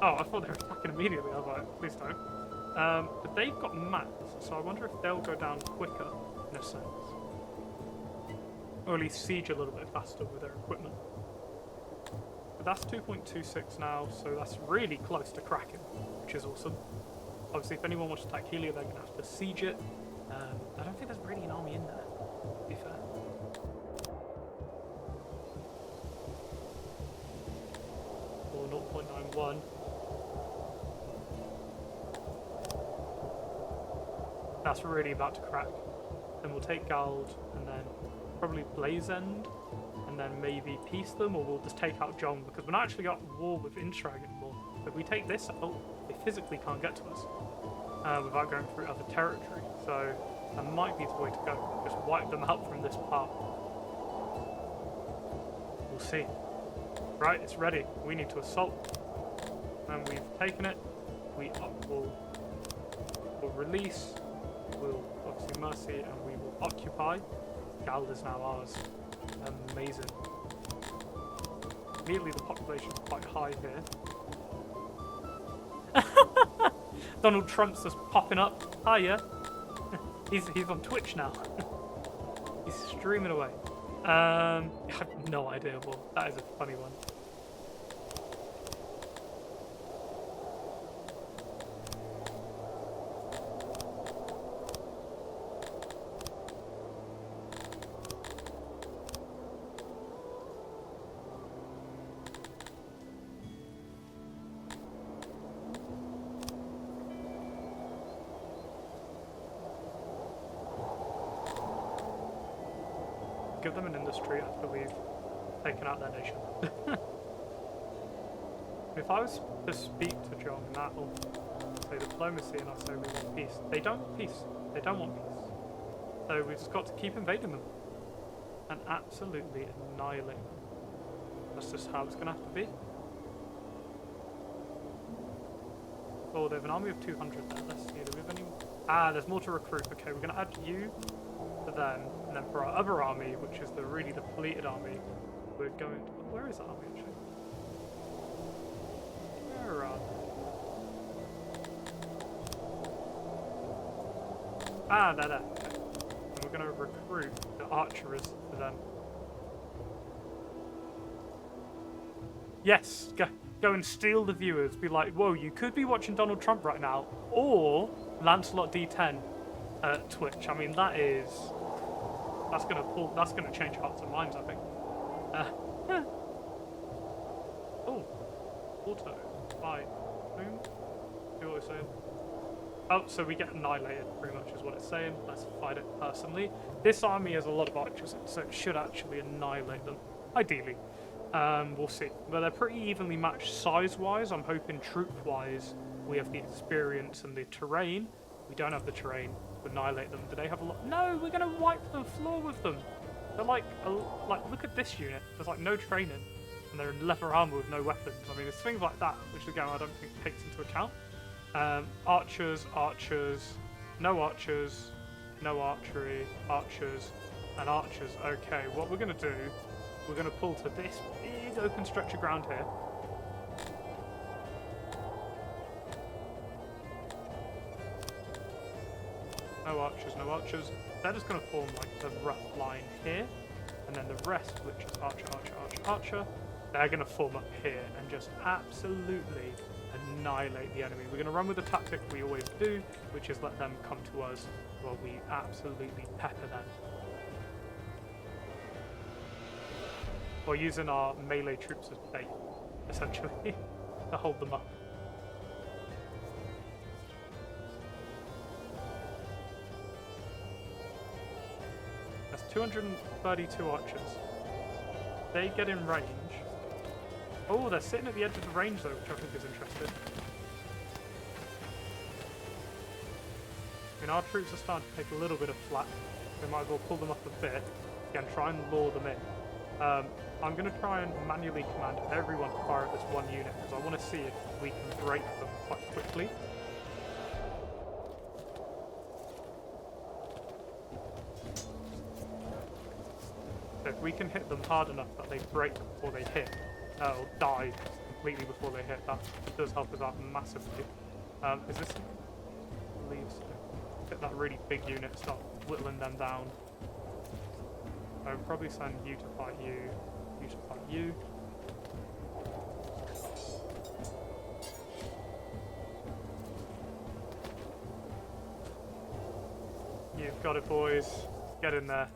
Oh, I thought they were attacking immediately. I was like, please don't. But they've got mats, so I wonder if they'll go down quicker, in a sense. Or at least siege a little bit faster with their equipment. But that's 2.26 now, so that's really close to cracking, which is awesome. Obviously, if anyone wants to attack Helia, they're going to have to siege it. I don't think there's really an army in there, to be fair. Or 0.91. That's really about to crack. Then we'll take Gald, and then probably Blaze End, and then maybe peace them, or we'll just take out John, because we're not actually got war with Intrag anymore. If we take this out, they physically can't get to us without going through other territory. So that might be the way to go. Just wipe them out from this part. We'll see. Right, it's ready. We need to assault. And we've taken it. We'll release. We'll obviously mercy, and we will occupy. Gald is now ours. Amazing. Immediately the population's quite high here. Donald Trump's just popping up. Hiya. He's on Twitch now. He's streaming away. I have no idea, but that is a funny one. Give them an industry after we've taken out their nation. If I was to speak to John, that'll say diplomacy and I'll say we want peace. They don't want peace. They don't want peace. So we've just got to keep invading them. And absolutely annihilate them. That's just how it's going to have to be. Oh, they have an army of 200 there. Let's see, do we have any... Ah, there's more to recruit. Okay, we're going to add you to them. And then for our other army, which is the really depleted army, we're going to... Where is that army, actually? Where are they? Ah, they're there. Okay. And we're going to recruit the archers to them. Yes, go and steal the viewers. Be like, whoa, you could be watching Donald Trump right now, or Lancelot D10 at Twitch. I mean, that's gonna change hearts and minds, I think. Oh, auto, bye, boom. See what it's saying? Oh, so we get annihilated, pretty much is what it's saying. Let's fight it personally. This army has a lot of archers, so it should actually annihilate them, ideally. We'll see. But they're pretty evenly matched size-wise. I'm hoping troop-wise we have the experience and the terrain. We don't have the terrain to annihilate them. Do they have a lot? No, we're going to wipe the floor with them. They're like, look at this unit. There's like no training. And they're in leather armor with no weapons. I mean, there's things like that, which again, I don't think takes into account. Archers, no archers, no archery, archers, and archers. Okay, what we're going to do, we're going to pull to this big open stretch of ground here. No archers, no archers. They're just going to form like the rough line here. And then the rest, which is archer, archer, archer, archer, they're going to form up here and just absolutely annihilate the enemy. We're going to run with the tactic we always do, which is let them come to us while we absolutely pepper them. Or using our melee troops as bait, essentially, to hold them up. That's 232 archers. They get in range. Oh, they're sitting at the edge of the range though, which I think is interesting. I mean, our troops are starting to take a little bit of flak. We might as well pull them up a bit. Again, try and lure them in. I'm going to try and manually command everyone to fire at this one unit, because I want to see if we can break them quite quickly. So if we can hit them hard enough that they break before they hit, or die completely before they hit, that does help us out massively. Is this... I believe so. Hit that really big unit, start whittling them down. I would probably send you to fight you, you to fight you. You've got it, boys. Get in there.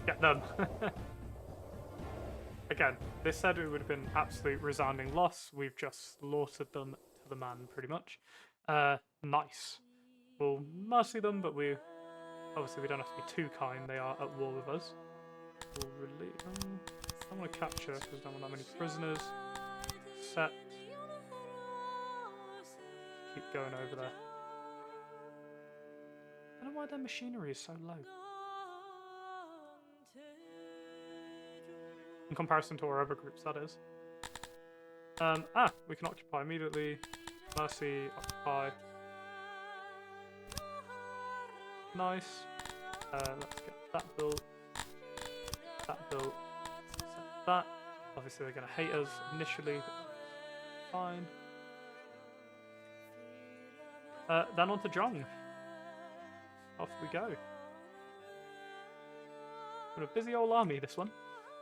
Get them. Again, this said it would have been absolute resounding loss. We've just slaughtered them to the man, pretty much. Nice. We'll mercy them, but obviously we don't have to be too kind. They are at war with us. We'll relieve them. I don't want to capture because I don't want that many prisoners. Set. Keep going over there. I don't know why their machinery is so low. In comparison to our other groups, that is. We can occupy immediately. Mercy, occupy. Nice. Let's get that built. Set build. Set that. Obviously they're going to hate us initially. Fine. Then on to Jong. Off we go. Got a busy old army, this one.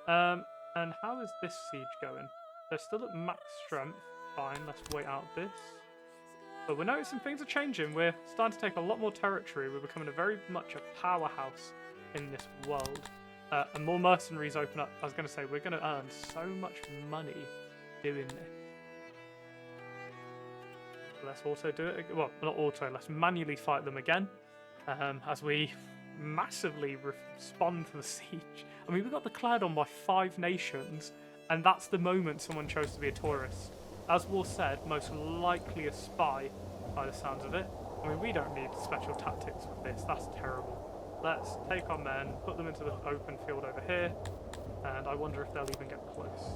And how is this siege going? They're still at max strength. Fine, let's wait out this. But we're noticing things are changing. We're starting to take a lot more territory. We're becoming very much a powerhouse in this world. And more mercenaries open up. I was going to say, we're going to earn so much money doing this. Let's also do it. Well, not auto. Let's manually fight them again. As we massively respond to the siege. I mean, we got declared on by 5 nations. And that's the moment someone chose to be a tourist. As War said, most likely a spy, by the sounds of it. I mean, we don't need special tactics with this. That's terrible. Let's take our men, put them into the open field over here, and I wonder if they'll even get close.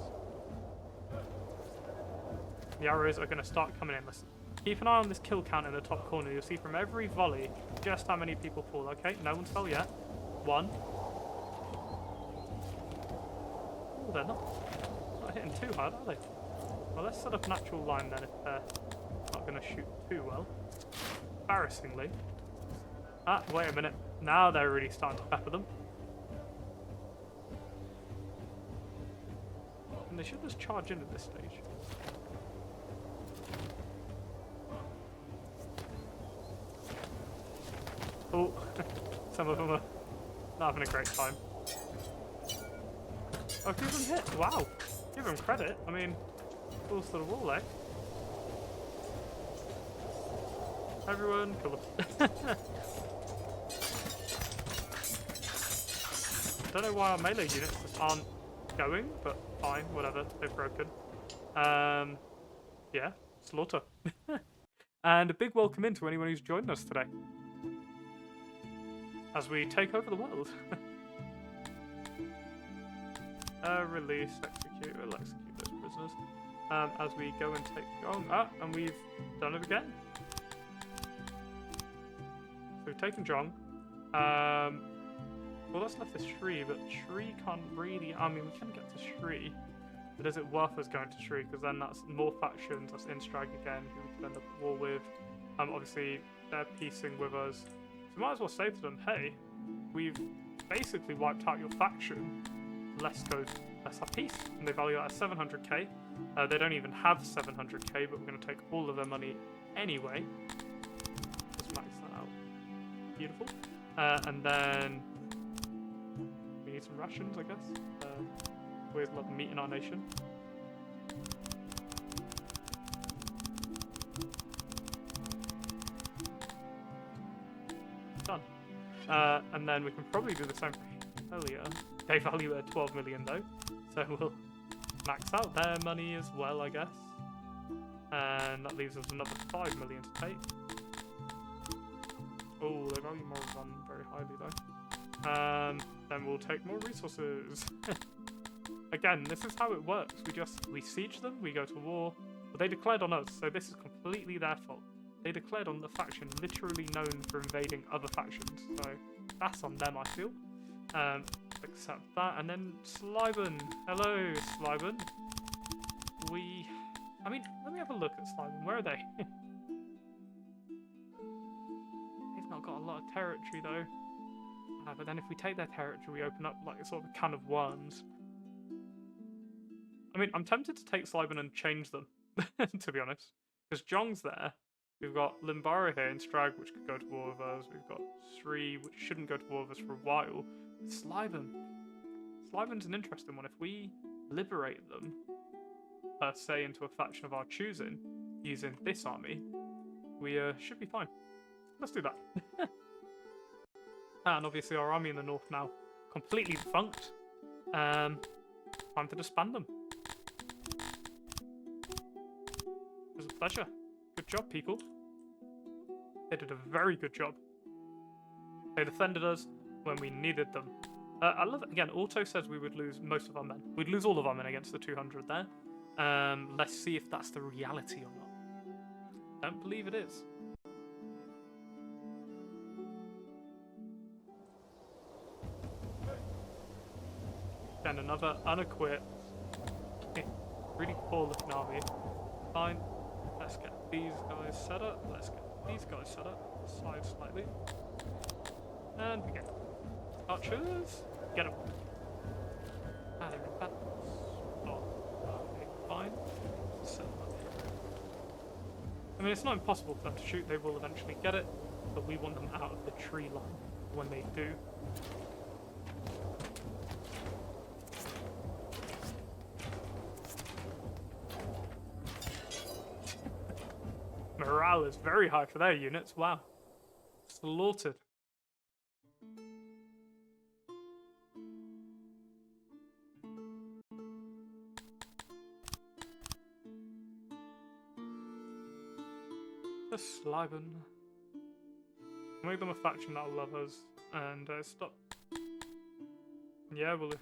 The arrows are going to start coming in. Let's keep an eye on this kill count in the top corner. You'll see from every volley just how many people fall. Okay, no one's fell yet. 1. Oh, they're not hitting too hard, are they? Well, let's set up an actual line then if they're not going to shoot too well. Embarrassingly. Ah, wait a minute. Now they're really starting to pepper them. And they should just charge in at this stage. Oh, some of them are not having a great time. Oh, give them hit. Wow. Give them credit. I mean, balls to the wall, eh? Everyone, kill them. Don't know why our melee units just aren't going, but fine, whatever. They've broken. Yeah, slaughter. And a big welcome in to anyone who's joined us today. As we take over the world. Release, execute, we'll execute those prisoners. As we go and take Jong. Ah, and we've done it again. So we've taken Jong. Well, that's left the Shri, but Shri can't really... I mean, we can get to Shri, but is it worth us going to Shri? Because then that's more factions, that's Instrag again, who we could end up at war with. Obviously, they're piecing with us. So we might as well say to them, hey, we've basically wiped out your faction. Let's have peace. And they value that at 700k. They don't even have 700k, but we're going to take all of their money anyway. Just max that out. Beautiful. And then we need some rations, I guess. We always love meat in our nation. Done. And then we can probably do the same thing earlier. They value at 12 million though, so we'll max out their money as well, I guess. And that leaves us another 5 million to take. Oh, they value more than very highly though. Then we'll take more resources. Again, this is how it works. We siege them, we go to war, but they declared on us, so this is completely their fault. They declared on the faction literally known for invading other factions, so that's on them, I feel. Accept that, and then Slyban. Hello, Slyban. I mean, let me have a look at Slyban. Where are they? They've not got a lot of territory, though. But then if we take their territory, we open up, like, sort of a can of worms. I mean, I'm tempted to take Slyban and change them, to be honest. Because Jong's there. We've got Limbara here in Strag, which could go to war with us. We've got Sri, which shouldn't go to war with us for a while. Slyban's an interesting one. If we liberate them, per se, into a faction of our choosing, using this army, we should be fine. Let's do that. And obviously our army in the north now completely defunct. Time to disband them. It was a pleasure. Good job, people. They did a very good job. They defended us when we needed them. I love it. Again, Auto says we would lose most of our men. We'd lose all of our men against the 200 there. Let's see if that's the reality or not. Don't believe it is. Again, another unequipped, really poor looking army. Fine. Let's get these guys set up. Let's get these guys set up. Slide slightly. And begin. Archers, get them. Okay, fine. Set them up here. I mean, it's not impossible for them to shoot. They will eventually get it, but we want them out of the tree line when they do. Morale is very high for their units. Wow. Slaughtered. The Sliben. Make them a faction that'll love us and stop. Yeah, we'll.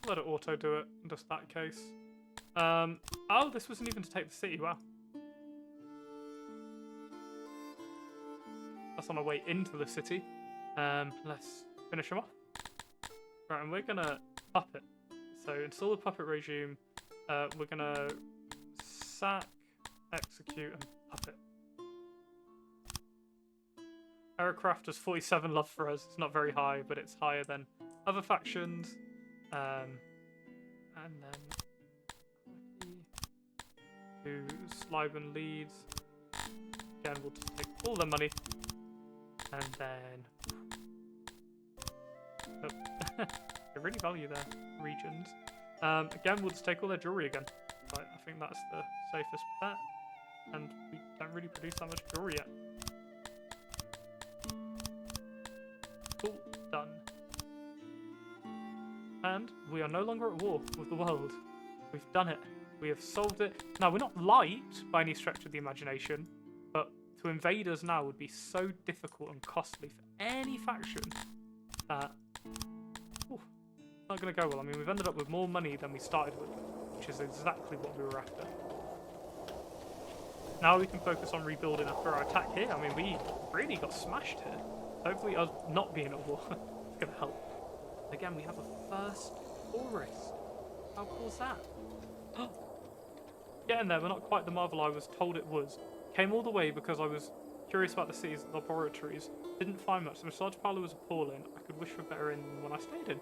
Let it auto do it, just that case. Oh, this wasn't even to take the city, wow. That's on our way into the city. Let's finish them off. Right, and we're gonna puppet. So install the puppet regime. We're gonna sack, execute, and puppet. Aircraft has 47 love for us. It's not very high, but it's higher than other factions. And then who Sliben leads. Again, we'll just take all the money, and then they really value their regions. Again, we'll just take all their jewelry again. Right, I think that's the safest bet, and we don't really produce that much jewelry yet. Cool, done. And we are no longer at war with the world. We've done it. We have solved it. Now, we're not light by any stretch of the imagination, but to invade us now would be so difficult and costly for any faction that not going to go well. I mean, we've ended up with more money than we started with, which is exactly what we were after. Now we can focus on rebuilding after our attack here. I mean, we really got smashed here. Hopefully us not being at war is going to help. Again, we have a first forest. How cool is that? Getting there, but not quite the marvel I was told it was. Came all the way because I was curious about the city's laboratories. Didn't find much. The massage parlour was appalling. I could wish for better in than when I stayed in.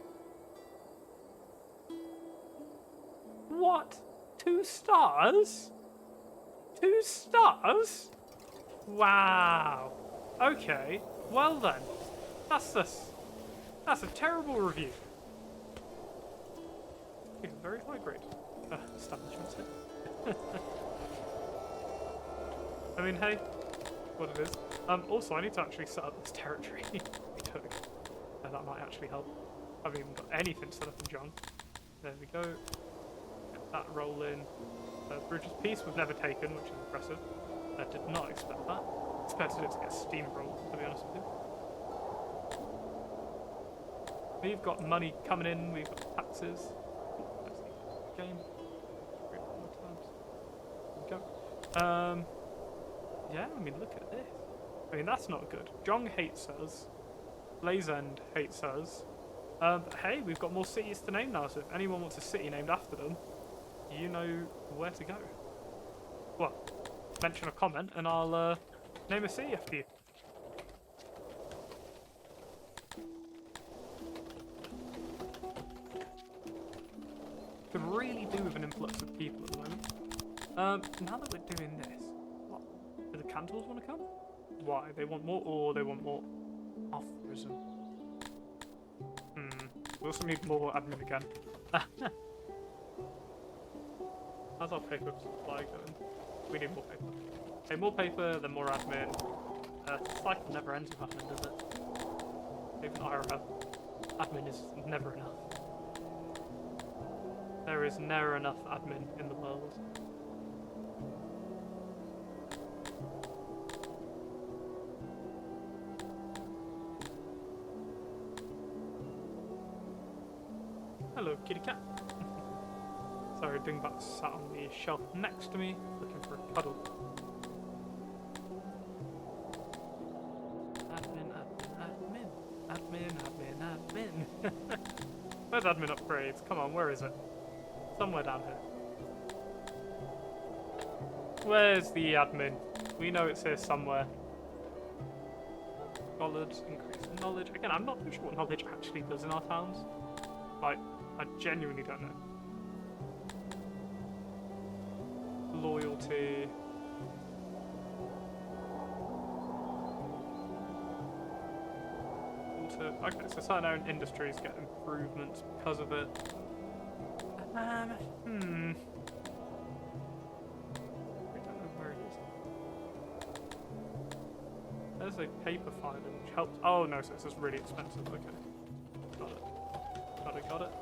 What? 2 stars? 2 stars? Wow. Okay. Well then. That's a terrible review. It's very high grade establishments here. I mean, hey, what it is. Also, I need to actually set up this territory we took. That might actually help. I haven't even got anything set up in John. There we go. Get that rolling. Bridge of Peace we've never taken, which is impressive. I did not expect that. Expected it to get steamrolled, to be honest with you. We've got money coming in, we've got taxes. Game. Go. Yeah, I mean, look at this. I mean, that's not good. Jong hates us. Blazend hates us. But hey, we've got more cities to name now, so if anyone wants a city named after them, you know where to go. Well, mention a comment and I'll name a city after you. Could really do with an influx of people at the moment. Now that we're doing this, what? Do the Cantors want to come? Why? They want more ore, they want more aphorism. We also need more admin again. How's our paper supply going? We need more paper. Okay, more paper, then more admin. The cycle never ends with admin, does it? Even IRL. Admin is never enough. There is never enough admin in the world. Hello, kitty cat. Sorry, Dingbat sat on the shelf next to me, looking for a cuddle. Admin, admin, admin. Admin. Where's admin upgrades? Come on, where is it? Somewhere down here. Where's the admin? We know it's here somewhere. Scholars, increase knowledge. Again, I'm not too sure what knowledge actually does in our towns. Like, I genuinely don't know. Loyalty. Okay, so certain industries get improvements because of it. We don't know where it is. There's a paper filer which helps. Oh no, so it's just really expensive. Okay. Got it. Got it.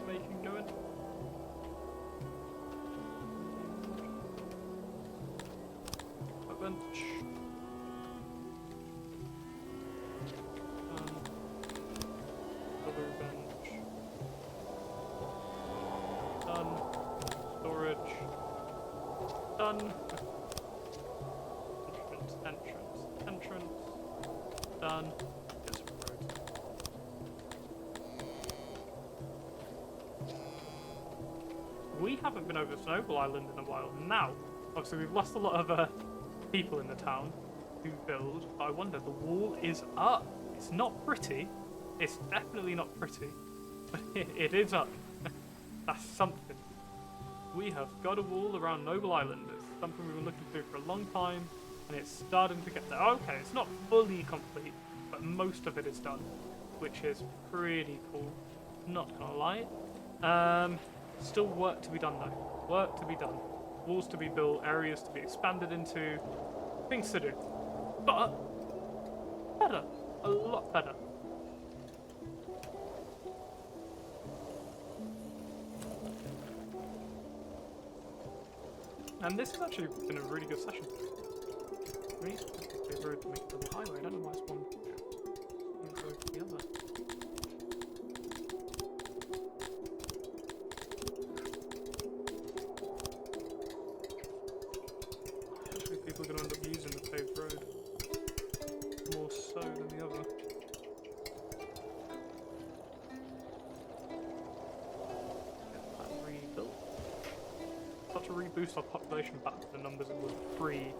Making going. A bench. Other bench. Done. Storage. Done. Entrance. Done. We haven't been over Snowball Island in a while. Now, obviously we've lost a lot of people in the town who build, but I wonder, the wall is up. It's not pretty. It's definitely not pretty, but it is up. That's something. We have got a wall around Noble Island. It's something we've been looking to do for a long time, and it's starting to get there. Okay, it's not fully complete, but most of it is done, which is pretty cool. Not gonna lie. Still work to be done though. Work to be done. Walls to be built, areas to be expanded into, things to do. But better. A lot better. And this has actually been a really good session. Really? They road to make a little highway. I don't know why it's one road to the other. People are going to end up using the paved road more so than the other. Get that rebuilt. Start to reboost our population back to the numbers it was pre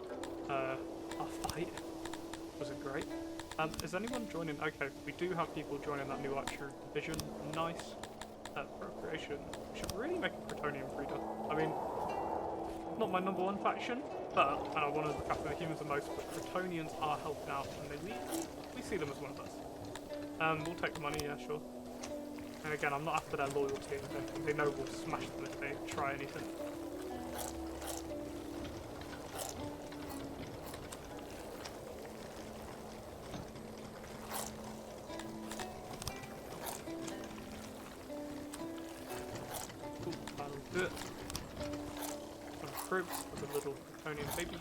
our fight. Was it great? Is anyone joining? Okay, we do have people joining that new archery division. Nice. Procreation. We should really make a Protonian breeder. I mean, not my number one faction, but, and I want to look after the humans the most, but Protonians are helping out, and we see them as one of us. We'll take the money, yeah, sure. And again, I'm not after their loyalty. They know we'll smash them if they try anything. Cool, that'll do it. Some troops for the little Protonian babies.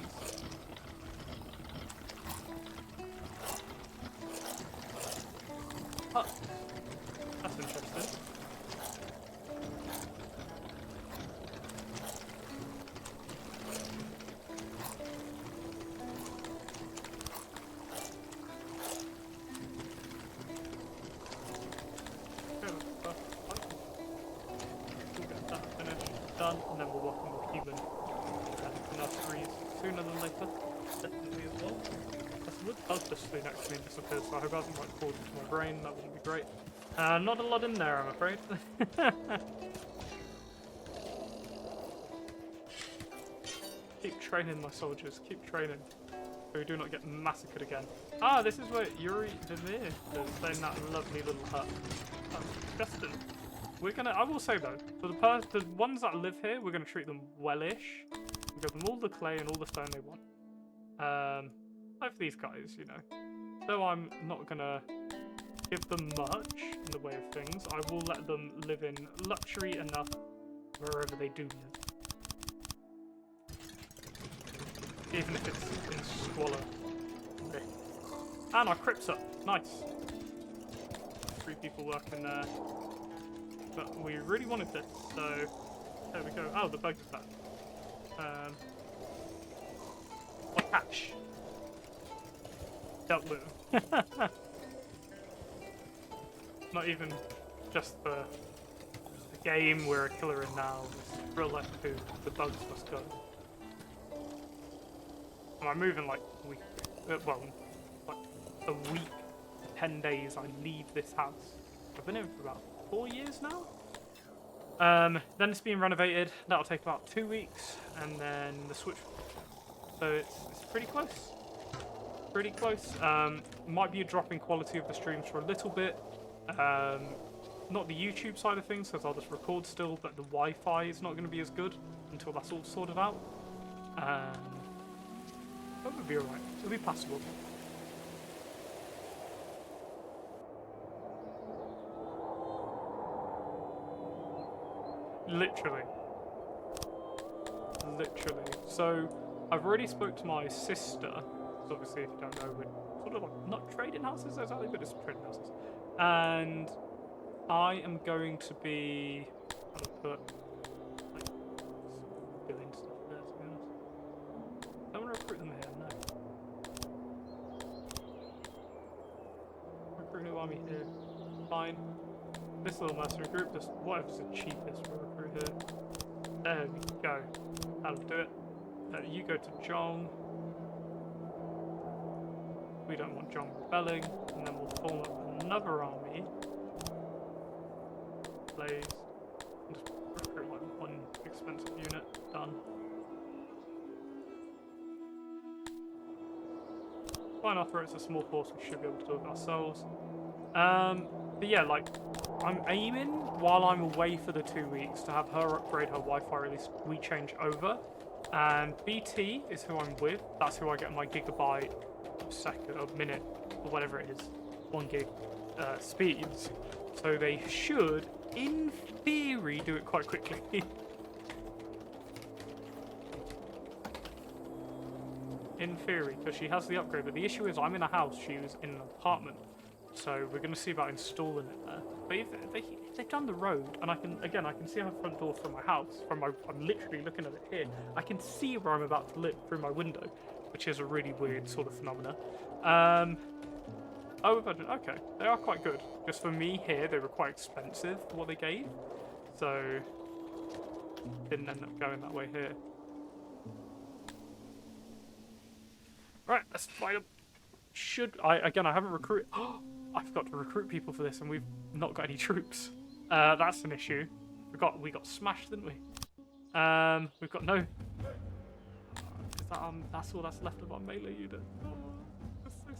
Oh, that's interesting. We'll get that finished, done, and then we'll welcome the human nurseries sooner than later. Definitely as well. This wood does just stay next to me and disappear, so I hope it hasn't like called into my brain. That wouldn't be great. Not a lot in there, I'm afraid. Keep training, my soldiers. Keep training, so we do not get massacred again. Ah, this is where Yuri Demir is staying that lovely little hut. That's disgusting. We're gonna. I will say though, for the ones that live here, we're gonna treat them wellish. We give them all the clay and all the stone they want. Like for these guys, you know. Though I'm not gonna give them much in the way of things, I will let them live in luxury enough wherever they do live. even if it's in squalor. Okay. And our crypt's up. Nice. 3 people working there. But we really wanted this, so there we go. Oh, the bug is back. What catch? Dealt with. Not even just the game we're a killer in now. It's real life too. The bugs must go. Am I moving like a week? Well, like a week, 10 days. I leave this house. I've been in for about 4 years now. Then it's being renovated. That'll take about 2 weeks, and then the switch. So it's pretty close. Pretty close. Might be a drop in quality of the streams for a little bit. Not the YouTube side of things, because I'll just record still, but the Wi-Fi is not going to be as good until that's all sorted out. That would be alright. It'll be passable. Literally. So, I've already spoke to my sister. So obviously, if you don't know, we're sort of like not trading houses exactly, but it's trading houses. And I am going to be. I'm gonna put like building stuff there. To be honest, I don't want to recruit them here. No. Recruit new army here. Fine. This little mercenary group, just whatever's the cheapest for a recruit here. There we go. That'll do it. You go to Jong. We don't want Jong rebelling, and then we'll form up another army. Blaze. And just recruit like one expensive unit. Done. Fine offer, it's a small force, we should be able to do it ourselves. But yeah, like, I'm aiming, while I'm away for the 2 weeks, to have her upgrade her Wi-Fi, or at least we change over. And BT is who I'm with. That's who I get my gigabyte second or minute, or whatever it is, 1 gig speeds. So they should, in theory, do it quite quickly. In theory, because she has the upgrade. But the issue is, I'm in a house, she was in an apartment. So we're going to see about installing it there. But if they've done the road, and I can see her front door from my house. I'm literally looking at it here. I can see where I'm about to live through my window, which is a really weird sort of phenomena. Oh, okay, they are quite good. Just for me here, they were quite expensive for what they gave, so didn't end up going that way here. Right, let's fight them. I haven't recruited. I forgot to recruit people for this, and we've not got any troops. That's an issue. We got smashed, didn't we? We've got no. That's all that's left of our melee unit. That's so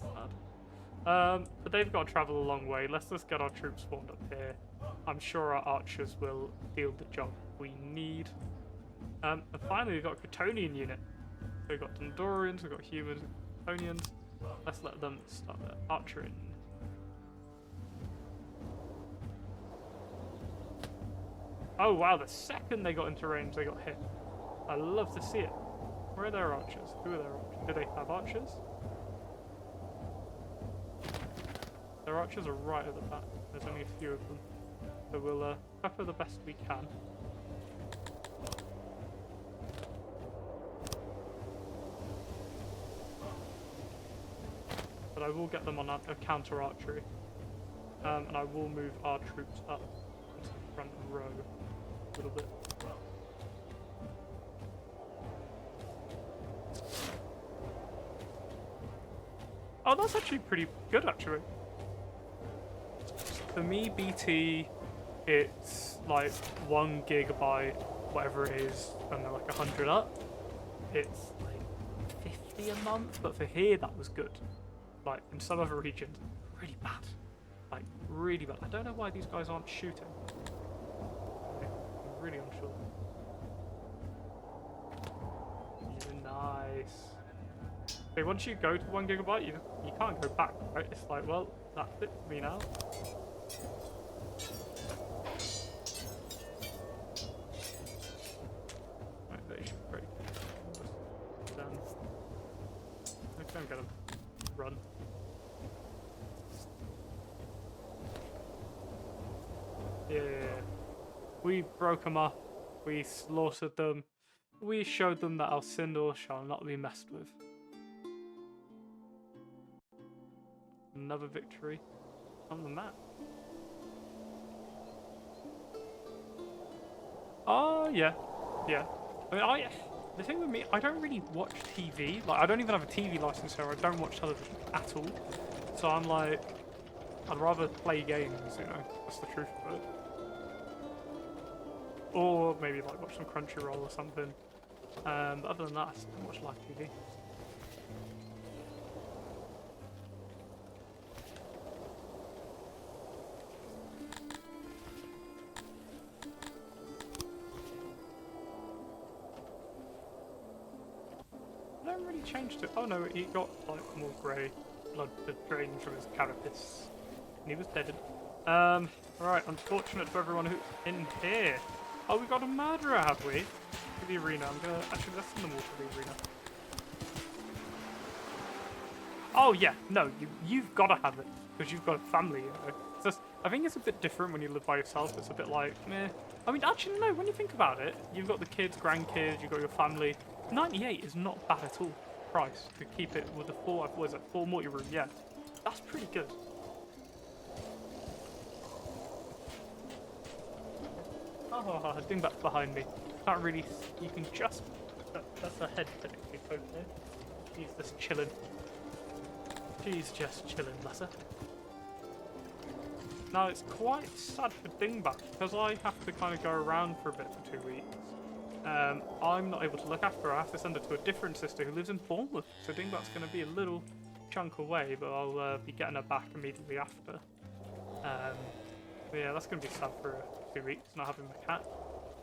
sad. But they've got to travel a long way. Let's just get our troops formed up here. I'm sure our archers will deal the job we need. And finally, we've got a Cretonian unit. So we've got Dondorians, we've got humans, Cretonians. Let's let them start their archering. Oh wow, the second they got into range, they got hit. I love to see it. Where are their archers? Who are their archers? Do they have archers? Their archers are right at the back. There's only a few of them. So we'll pepper the best we can. But I will get them on a counter archery. And I will move our troops up into the front row a little bit. Oh, that's actually pretty good, actually. For me, BT, it's like 1 gigabyte, whatever it is, and they're like 100 up. It's like 50 a month, but for here, that was good. Like, in some other regions, really bad. Like, really bad. I don't know why these guys aren't shooting. I'm really unsure. Yeah, nice. Okay, once you go to 1 gigabyte, you can't go back, right? It's like, well, that's it for me now. Right, they should break. Done. gonna run. Yeah. We broke them up. We slaughtered them. We showed them that Alsindor shall not be messed with. Another victory on the map. Oh, yeah. Yeah. I mean, the thing with me, I don't really watch TV. Like, I don't even have a TV license here. I don't watch television at all. So I'm like, I'd rather play games, you know. That's the truth of it. Or maybe, like, watch some Crunchyroll or something. But other than that, I don't watch live TV. I don't really change it. Oh no, he got like more grey blood draining from his carapace. And he was dead. Right, unfortunate for everyone who's in here. Oh, we got a murderer, have we? To the arena. I'm gonna actually let's send them all to the arena. Oh yeah, no, you've got to have it because you've got a family. You know? It's just, I think it's a bit different when you live by yourself. It's a bit like, meh. I mean, actually, no. When you think about it, you've got the kids, grandkids, you've got your family. 98 is not bad at all. Price to keep it with the four multi-room. Yeah, that's pretty good. Oh, Dingbat's behind me. Can't really. You can just. That's a head technically. Okay. She's just chilling. She's just chilling, bless her. Now it's quite sad for Dingbat because I have to kind of go around for a bit for 2 weeks. I'm not able to look after her. I have to send her to a different sister who lives in Bournemouth. So Dingbat's going to be a little chunk away, but I'll be getting her back immediately after. But yeah, that's going to be sad for 2 weeks, not having the cat.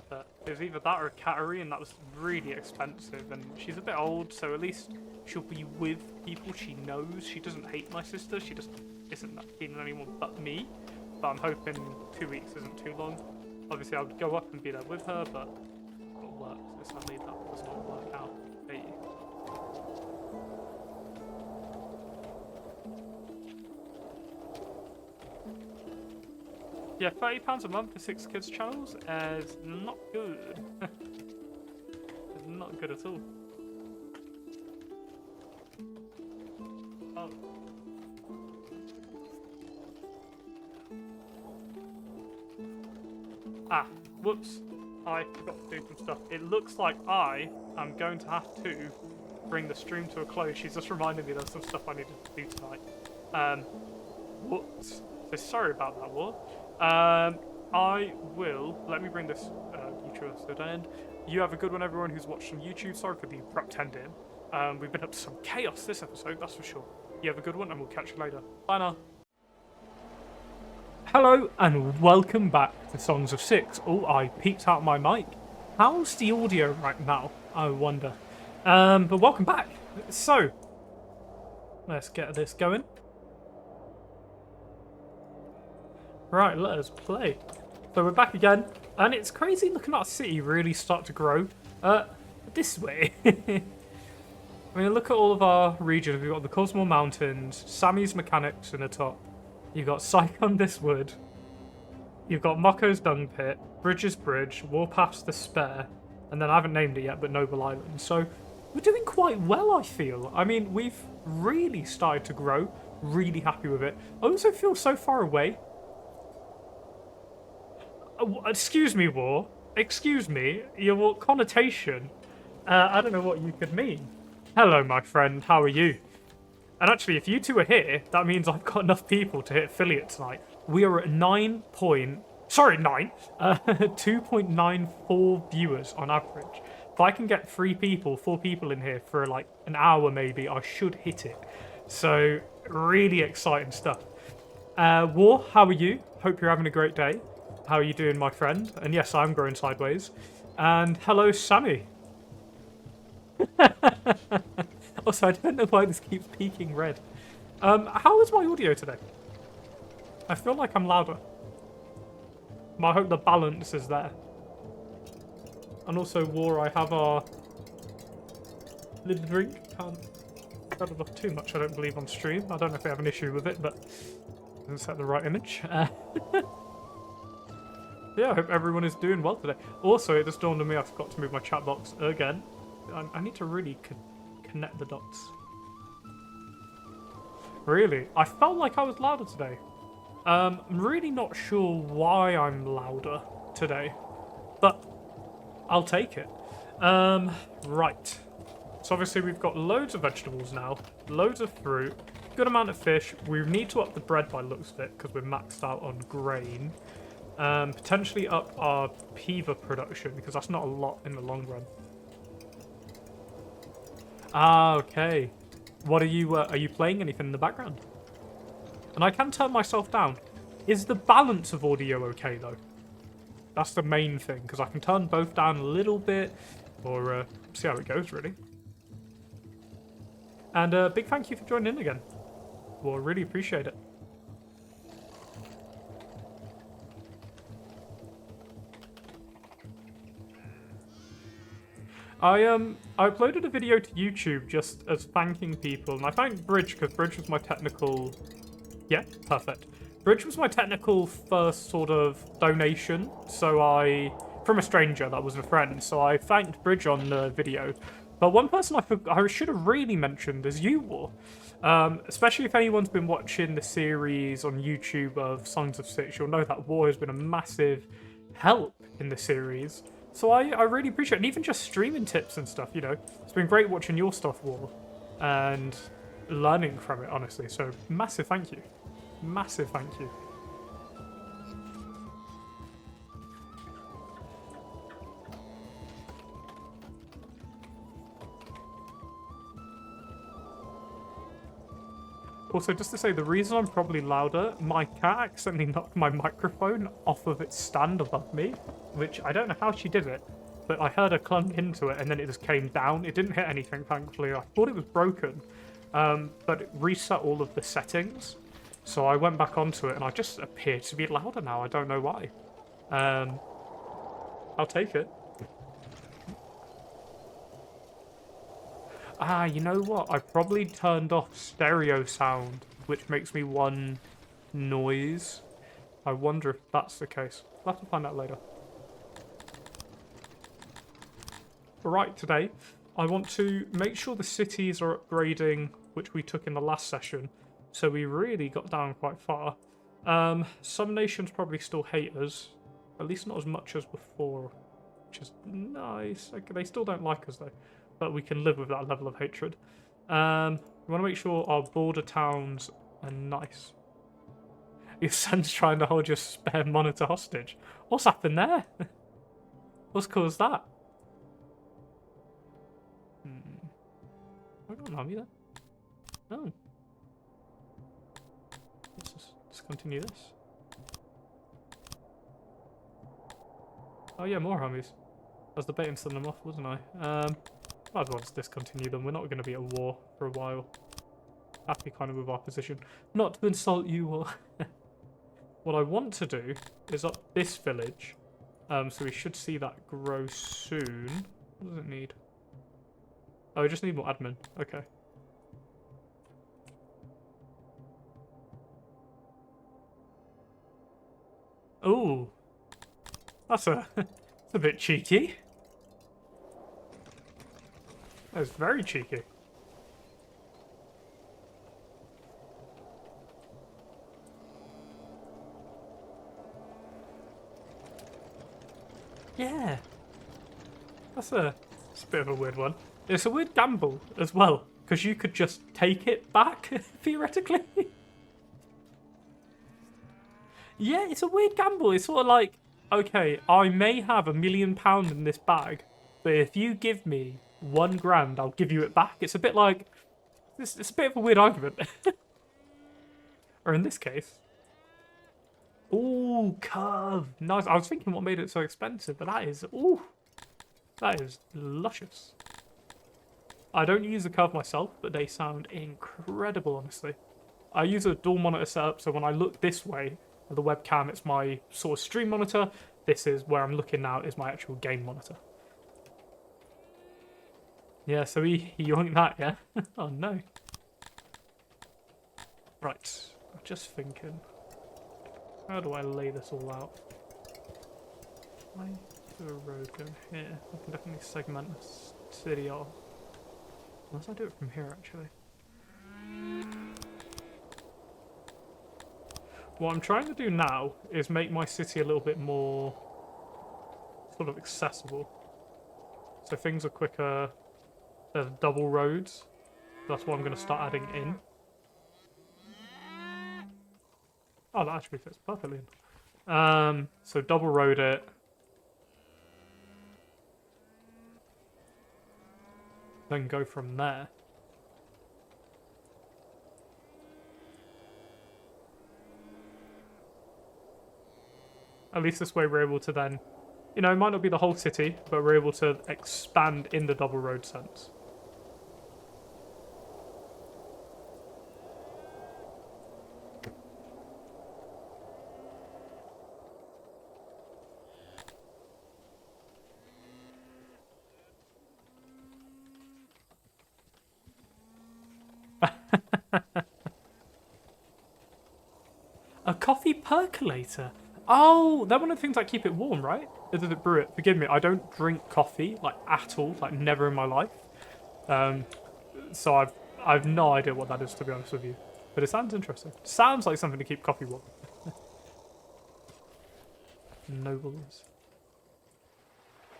But it was either that or a cattery, and that was really expensive. And she's a bit old, so at least she'll be with people she knows. She doesn't hate my sister. She just isn't that keen on anyone but me. But I'm hoping 2 weeks isn't too long. Obviously, I would go up and be there with her, but it'll work. So sadly, that does not work out. Hey. Yeah, £30 a month for 6 kids channels is not good. It's not good at all. Oh. Ah, whoops. I forgot to do some stuff. It looks like I am going to have to bring the stream to a close. She's just reminded me there's some stuff I needed to do tonight. Whoops. So sorry about that, War. I will. Let me bring this YouTube to an end. You have a good one, everyone who's watched on YouTube. Sorry for the abrupt ending. We've been up to some chaos this episode, that's for sure. You have a good one, and we'll catch you later. Bye now. Hello, and welcome back to Songs of Six. Oh, I peeked out my mic. How's the audio right now? I wonder. But welcome back. So, let's get this going. Right, let us play. So we're back again, and it's crazy looking at our city really start to grow. This way. I mean, look at all of our regions. We've got the Cosmo Mountains, Sammy's Mechanics in the top. You've got Sycon This Wood. You've got Moko's Dung Pit, Bridges Bridge, Warpath's The Spare, and then I haven't named it yet, but Noble Island. So we're doing quite well, I feel. I mean, we've really started to grow. Really happy with it. I also feel so far away. Excuse me, War. Excuse me. Your connotation. I don't know what you could mean. Hello, my friend. How are you? And actually, if you two are here, that means I've got enough people to hit affiliate tonight. We are at 2.94 viewers on average. If I can get 4 people in here for like an hour maybe, I should hit it. So, really exciting stuff. War, how are you? Hope you're having a great day. How are you doing, my friend? And yes, I'm growing sideways. And hello, Sammy. Also, I don't know why this keeps peaking red. How is my audio today? I feel like I'm louder. I hope the balance is there. And also, War, I have our little drink. spread it off too much, I don't believe, on stream. I don't know if they have an issue with it, but it doesn't set the right image. Yeah, I hope everyone is doing well today. Also, it just dawned on me I forgot to move my chat box again. I need to really connect the dots. Really? I felt like I was louder today. I'm really not sure why I'm louder today, but I'll take it. Right. So obviously we've got loads of vegetables now, loads of fruit, good amount of fish. We need to up the bread by looks of it because we're maxed out on grain. Potentially up our peaver production because that's not a lot in the long run. Ah, okay. What are you playing anything in the background? And I can turn myself down. Is the balance of audio okay though? That's the main thing because I can turn both down a little bit or see how it goes really. And big thank you for joining in again. Well, really appreciate it. I uploaded a video to YouTube just as thanking people, and I thanked Bridge because Bridge was my technical... Yeah, perfect. Bridge was my technical first sort of donation, so from a stranger that was a friend, so I thanked Bridge on the video. But one person I should have really mentioned is you, War. Especially if anyone's been watching the series on YouTube of Songs of Six, you'll know that War has been a massive help in the series. So I really appreciate it, and even just streaming tips and stuff, you know. It's been great watching your stuff, War, and learning from it, honestly. So massive thank you. Massive thank you. Also, just to say, the reason I'm probably louder, my cat accidentally knocked my microphone off of its stand above me, which I don't know how she did it, but I heard her clunk into it and then it just came down. It didn't hit anything, thankfully. I thought it was broken, but it reset all of the settings. So I went back onto it and I just appeared to be louder now. I don't know why. I'll take it. Ah, you know what? I probably turned off stereo sound, which makes me one noise. I wonder if that's the case. We'll have to find out later. Right, today, I want to make sure the cities are upgrading, which we took in the last session. So we really got down quite far. Some nations probably still hate us. At least not as much as before, which is nice. Okay, they still don't like us, though. But we can live with that level of hatred. We want to make sure our border towns are nice. Your son's trying to hold your spare monitor hostage. What's happened there? What's caused that? I got an army there. Oh. Let's just discontinue this. Oh yeah, more armies. I was debating sending them off, wasn't I? Might as well just discontinue them. We're not going to be at war for a while. Happy kind of with our position. Not to insult you or... What I want to do is up this village. So we should see that grow soon. What does it need? Oh, we just need more admin. Okay. Ooh. That's a bit cheeky. That's very cheeky. Yeah. That's a bit of a weird one. It's a weird gamble as well, because you could just take it back, theoretically. Yeah, it's a weird gamble. It's sort of like, okay, I may have £1 million in this bag, but if you give me £1 grand, I'll give you it back. It's a bit like, it's a bit of a weird argument. Or in this case. Ooh, curve. Nice. I was thinking what made it so expensive, but that is, ooh, that is luscious. I don't use the curve myself, but they sound incredible, honestly. I use a dual monitor setup, so when I look this way, at the webcam, it's my sort of stream monitor. This is where I'm looking now, is my actual game monitor. Yeah, so he yoinked that, yeah? Oh no. Right, I'm just thinking. How do I lay this all out? I do a road going here. I can definitely segment this city off. Unless I do it from here, actually. What I'm trying to do now is make my city a little bit more sort of accessible. So things are quicker. There's double roads. That's what I'm going to start adding in. Oh, that actually fits perfectly in. So double road it. Then go from there. At least this way we're able to then, you know, it might not be the whole city, but we're able to expand in the double road sense. A coffee percolator. Oh, they're one of the things that keep it warm, right? Or does it brew it? Forgive me, I don't drink coffee, like, at all. Like, never in my life. So I've no idea what that is, to be honest with you. But it sounds interesting. Sounds like something to keep coffee warm. Nobles.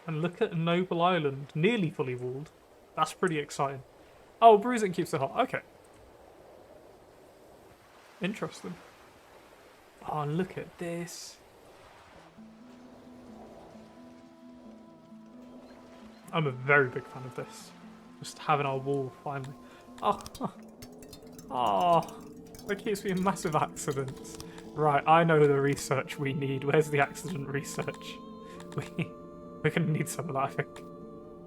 And look at Noble Island. Nearly fully walled. That's pretty exciting. Oh, bruising keeps it hot. Okay. Interesting. Oh, look at this. I'm a very big fan of this. Just having our wall, finally. Oh, oh, that keeps me in massive accidents. Right, I know the research we need. Where's the accident research? We're going to need some of that, I think.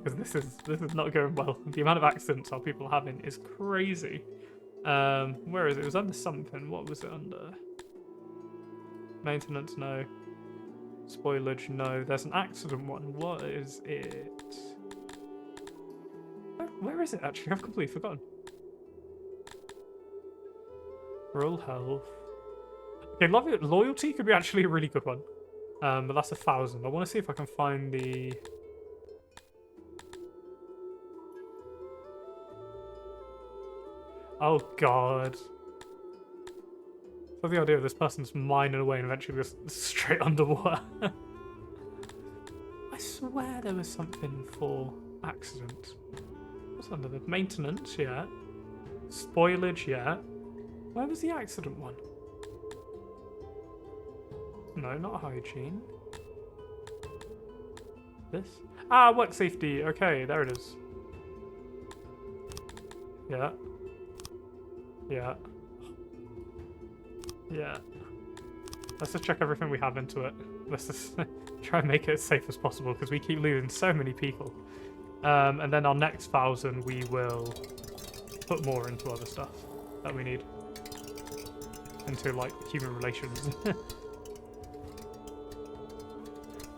Because this is not going well. The amount of accidents our people are having is crazy. Where is it? It was under something. What was it under? Maintenance, no. Spoilage, no. There's an accident one. What is it? Where is it, actually? I've completely forgotten. Rural health. Okay, loyalty could be actually a really good one. But that's 1,000. I want to see if I can find the... Oh, God. So the idea of this person's mining away and eventually just straight underwater. I swear there was something for accident. What's under the maintenance? Yeah. Spoilage? Yeah. Where was the accident one? No, not hygiene. This? Ah, work safety. Okay, there it is. Yeah. Yeah. Yeah. Let's just check everything we have into it. Let's just try and make it as safe as possible because we keep losing so many people. And then our next 1,000 we will put more into other stuff that we need. Into, like, human relations.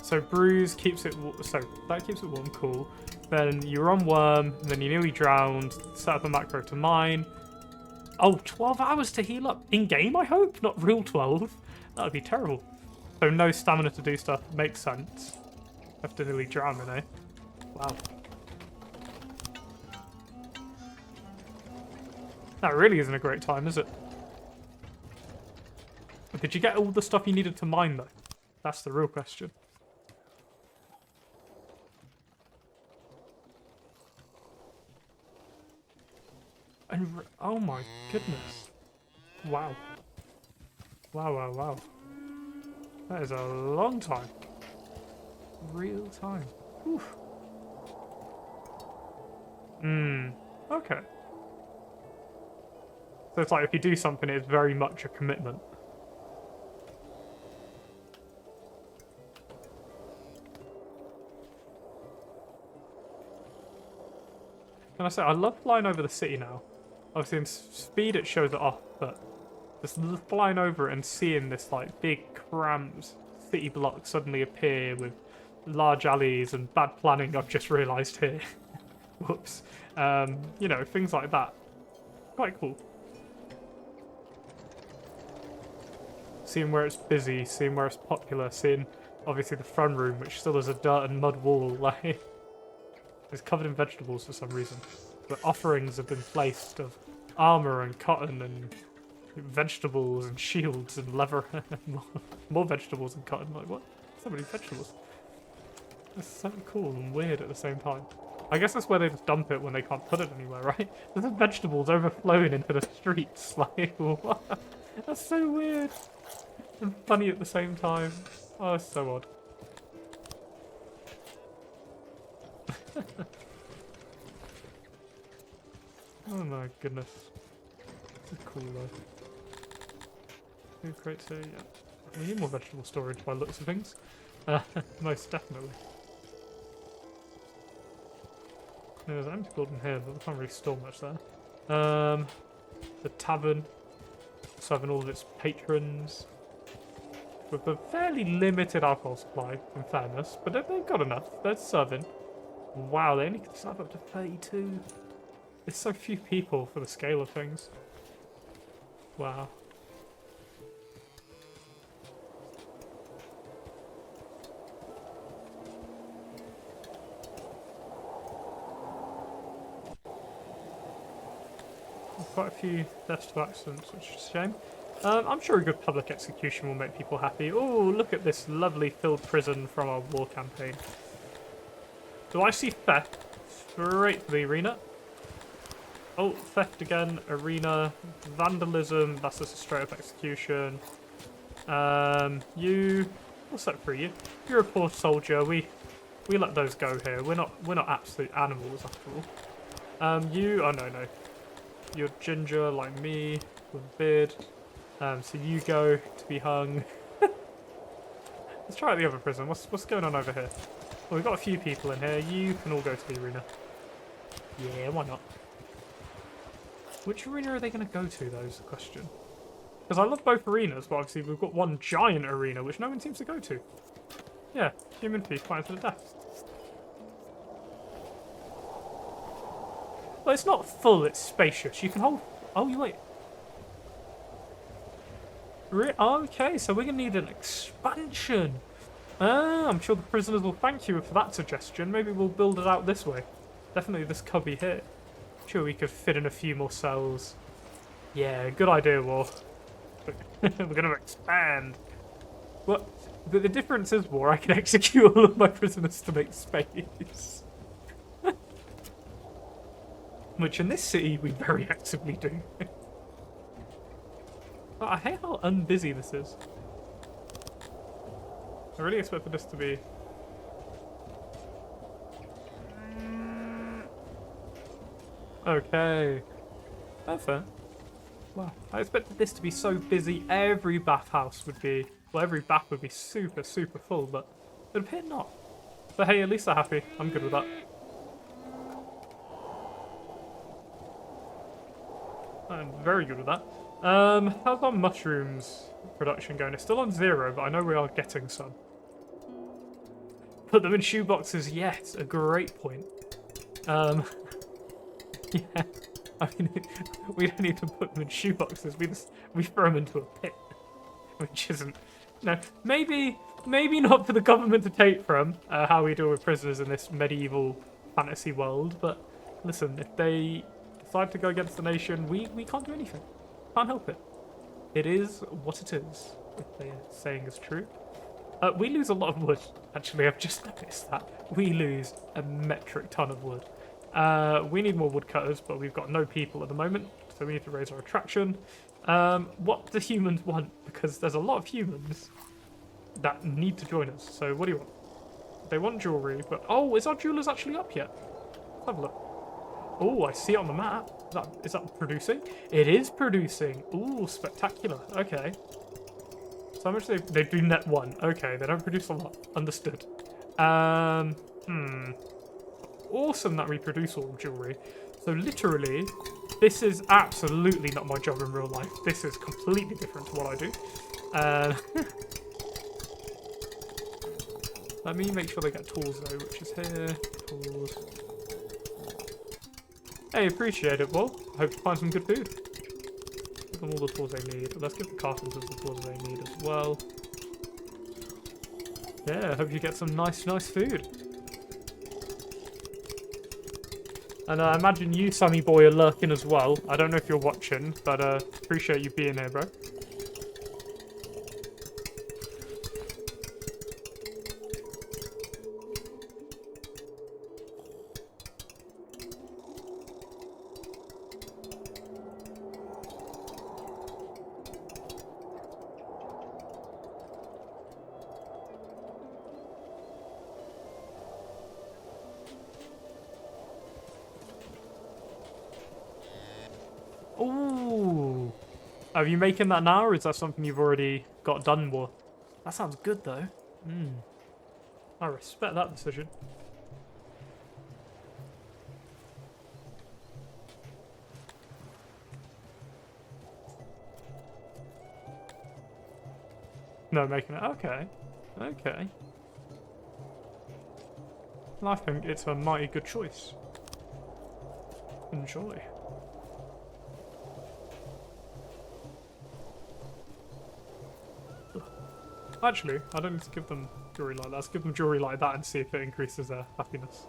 So bruise keeps it... So that keeps it warm, cool. Then you're on worm, then you nearly drowned. Set up a macro to mine. Oh, 12 hours to heal up. In-game, I hope? Not real 12. That would be terrible. So no stamina to do stuff. Makes sense. Have to nearly drown, you know? Wow. That really isn't a great time, is it? Did you get all the stuff you needed to mine, though? That's the real question. And oh my goodness. Wow. Wow, wow, wow. That is a long time. Real time. Oof. Okay. So it's like if you do something, it's very much a commitment. Can I say, I love flying over the city now. Obviously in speed it shows it off, but just flying over it and seeing this like big cramped city block suddenly appear with large alleys and bad planning I've just realised here. Whoops. You know, things like that. Quite cool. seeing where it's busy, seeing where it's popular, seeing obviously the front room, which still has a dirt and mud wall, like it's covered in vegetables for some reason. But offerings have been placed of armor and cotton and vegetables and shields and leather. More vegetables and cotton. Like, what? So many vegetables. It's so cool and weird at the same time. I guess that's where they just dump it when they can't put it anywhere, right? There's vegetables overflowing into the streets. Like, what? That's so weird. And funny at the same time. Oh, it's so odd. Oh my goodness. This is cool though. Food crates here, yeah. We need more vegetable storage by the looks of things. Most definitely. There's an empty building here, but we can't really store much there. The tavern, serving all of its patrons. With a fairly limited alcohol supply, in fairness, but they've got enough. They're serving. Wow, they only can serve up to 32. There's so few people for the scale of things. Wow. Quite a few deaths to accidents, which is a shame. I'm sure a good public execution will make people happy. Oh, look at this lovely filled prison from our war campaign. Do I see theft? Straight to the arena. Oh, theft again, arena, vandalism, that's just a straight up execution. We'll set free you. You're a poor soldier, we let those go here. We're not absolute animals after all. Oh no. You're ginger like me, with a beard. So you go to be hung. Let's try out the other prison. What's going on over here? Well, we've got a few people in here. You can all go to the arena. Yeah, why not? Which arena are they going to go to, though, is the question. Because I love both arenas, but obviously we've got one giant arena, which no one seems to go to. Yeah, human feet fighting to the death. Well, it's not full, it's spacious. You can hold... Oh, you wait. Okay, so we're going to need an expansion. I'm sure the prisoners will thank you for that suggestion. Maybe we'll build it out this way. Definitely this cubby here. Sure, we could fit in a few more cells. Yeah, good idea, War. We're going to expand. What? The difference is, War, I can execute all of my prisoners to make space. Which in this city we very actively do. But I hate how unbusy this is. I really expected this to be... Okay. That's fair. Wow. I expected this to be so busy every bathhouse would be... Well, every bath would be super, super full, but it appeared not. But hey, at least they're happy. I'm good with that. I'm very good with that. How's our mushrooms production going? It's still on 0, but I know we are getting some. Put them in shoeboxes, yes, a great point. Yeah, I mean, we don't even put them in shoeboxes, we throw them into a pit. Which isn't... No, maybe not for the government to take from, how we deal with prisoners in this medieval fantasy world, but listen, if they decide to go against the nation, we can't do anything. Can't help it. It is what it is, if the saying is true. We lose a lot of wood. Actually, I've just noticed that. We lose a metric ton of wood. We need more woodcutters, but we've got no people at the moment, so we need to raise our attraction. What do humans want? Because there's a lot of humans that need to join us. So what do you want? They want jewellery, but... Oh, is our jewellers actually up yet? Let's have a look. Oh, I see it on the map. Is that producing? It is producing. Ooh, spectacular. Okay. So how much they do net 1. Okay, they don't produce a lot. Understood. Awesome that we produce all jewellery. So literally, this is absolutely not my job in real life. This is completely different to what I do. Let me make sure they get tools though, which is here. Tools. Hey, appreciate it, Will. I hope to find some good food. them all the tools they need. Let's give the carpenters the tools they need as well. Yeah, I hope you get some nice food. And I imagine you, Sammy boy, are lurking as well. I don't know if you're watching, but appreciate you being here, bro. Ooh. Are you making that now, or is that something you've already got done with? That sounds good, though. I respect that decision. No, making it. Okay. Okay. Well, I think it's a mighty good choice. Enjoy. Actually, I don't need to give them jewelry like that. Let's give them jewelry like that and see if it increases their happiness.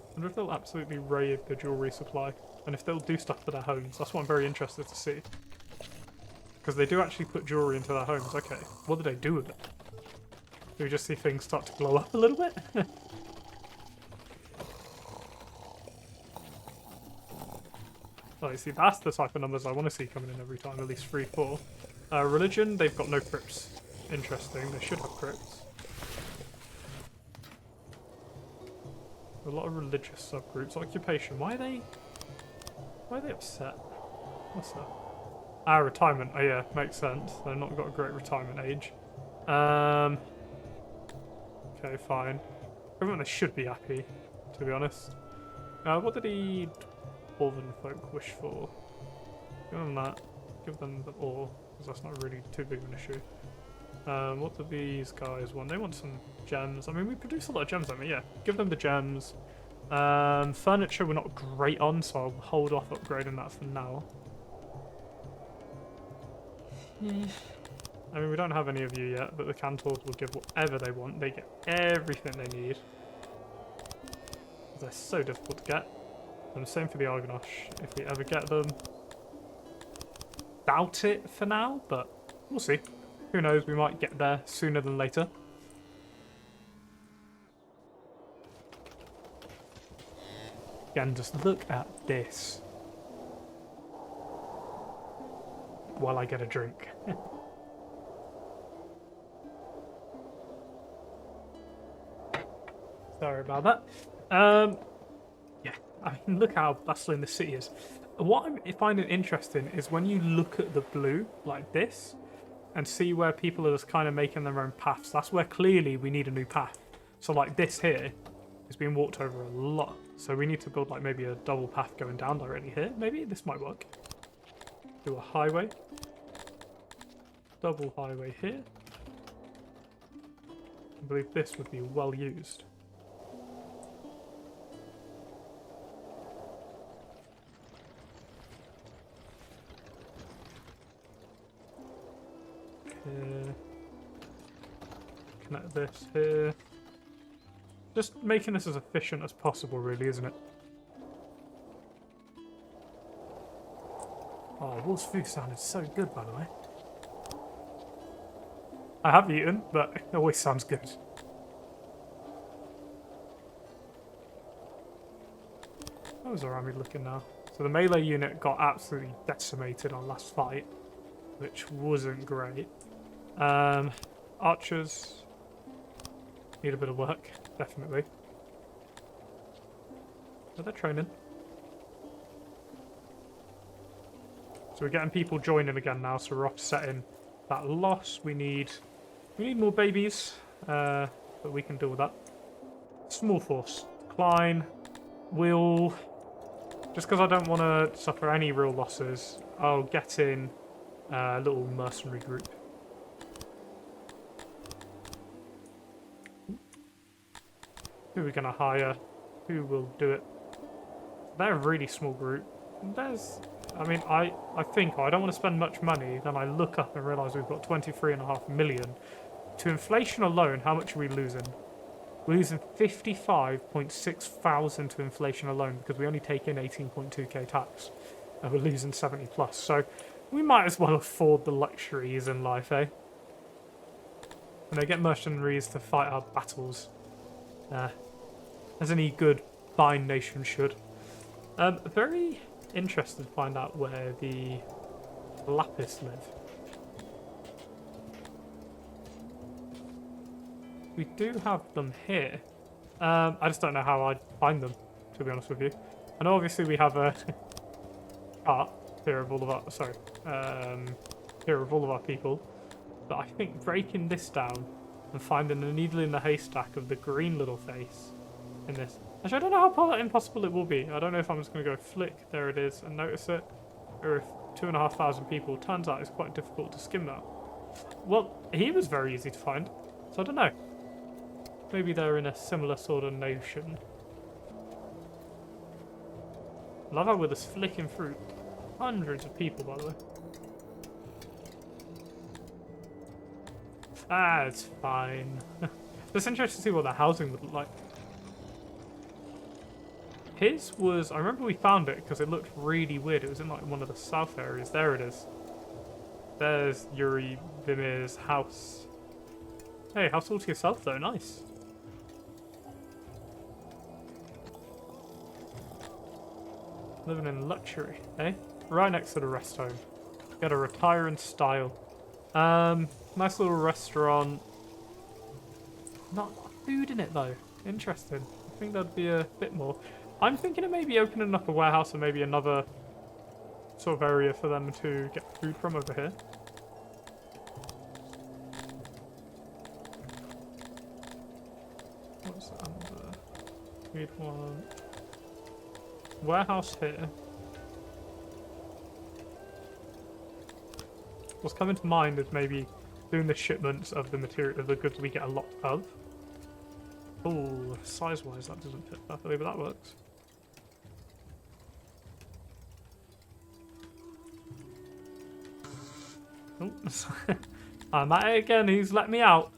I wonder if they'll absolutely raid the jewelry supply, and if they'll do stuff for their homes. That's what I'm very interested to see. Because they do actually put jewelry into their homes. Okay, what do they do with it? Do we just see things start to glow up a little bit? Oh, you see, that's the type of numbers I want to see coming in every time, at least 3, 4. Religion, they've got no crypts. Interesting, they should have crypts. A lot of religious subgroups. Occupation, why are they upset? What's that? Ah, retirement. Oh yeah, makes sense. They've not got a great retirement age. Okay, fine. Everyone they should be happy, to be honest. What did the Dwarven folk wish for? Give them that. Give them the ore, because that's not really too big of an issue. What do these guys want? They want some gems. I mean, we produce a lot of gems, don't we? Yeah. Give them the gems. Furniture we're not great on, so I'll hold off upgrading that for now. I mean, we don't have any of you yet, but the Cantors will give whatever they want. They get everything they need. They're so difficult to get. And the same for the Argonash, if we ever get them. Doubt it for now, but we'll see. Who knows, we might get there sooner than later. Again, just look at this. While I get a drink. Sorry about that. Yeah, I mean, look how bustling the city is. What I'm finding interesting is when you look at the blue like this and see where people are just kind of making their own paths. That's where clearly we need a new path. So like this here is being walked over a lot. So we need to build like maybe a double path going down directly here. Maybe this might work. Do a highway. Double highway here. I believe this would be well used. Here. Connect this here. Just making this as efficient as possible, really, isn't it? Oh, Wolf's food sounded so good, by the way. I have eaten, but it always sounds good. How's our army looking now? So the melee unit got absolutely decimated on last fight, which wasn't great. Archers need a bit of work, definitely. But they're training. So we're getting people joining again now, so we're offsetting that loss. We need more babies, but we can deal with that. Small force. Decline. Will... Just because I don't want to suffer any real losses, I'll get in a little mercenary group. Who are we going to hire? Who will do it? They're a really small group. There's... I mean, I think I don't want to spend much money. Then I look up and realise we've got 23.5 million. To inflation alone, how much are we losing? We're losing 55.6 thousand to inflation alone because we only take in 18.2k tax. And we're losing 70 plus. So we might as well afford the luxuries in life, eh? And they get mercenaries to fight our battles. As any good fine nation should. Very interested to find out where the Lapis live. We do have them here. I just don't know how I'd find them, to be honest with you. And obviously we have a chart here of all of our people. But I think breaking this down and finding the needle in the haystack of the green little face in this. Actually, I don't know how impossible it will be. I don't know if I'm just going to go flick, there it is, and notice it. Or if 2,500 people, turns out it's quite difficult to skim that. Well, he was very easy to find, so I don't know. Maybe they're in a similar sort of notion. Love how we're just flicking through hundreds of people, by the way. Ah, it's fine. It's interesting to see what the housing would look like. His was... I remember we found it because it looked really weird. It was in like one of the south areas. There it is. There's Yuri Vimir's house. Hey, house all to yourself though. Nice. Living in luxury, eh? Right next to the rest home. Got a retire in style. Nice little restaurant. Not a lot of food in it though. Interesting. I think there'd be a bit more. I'm thinking of maybe opening up a warehouse or maybe another sort of area for them to get food from over here. What's that under? We'd want warehouse here. What's coming to mind is maybe doing the shipments of the material of the goods we get a lot of. Oh, size-wise that doesn't fit perfectly, but that works. Oh, I'm at it again. He's let me out.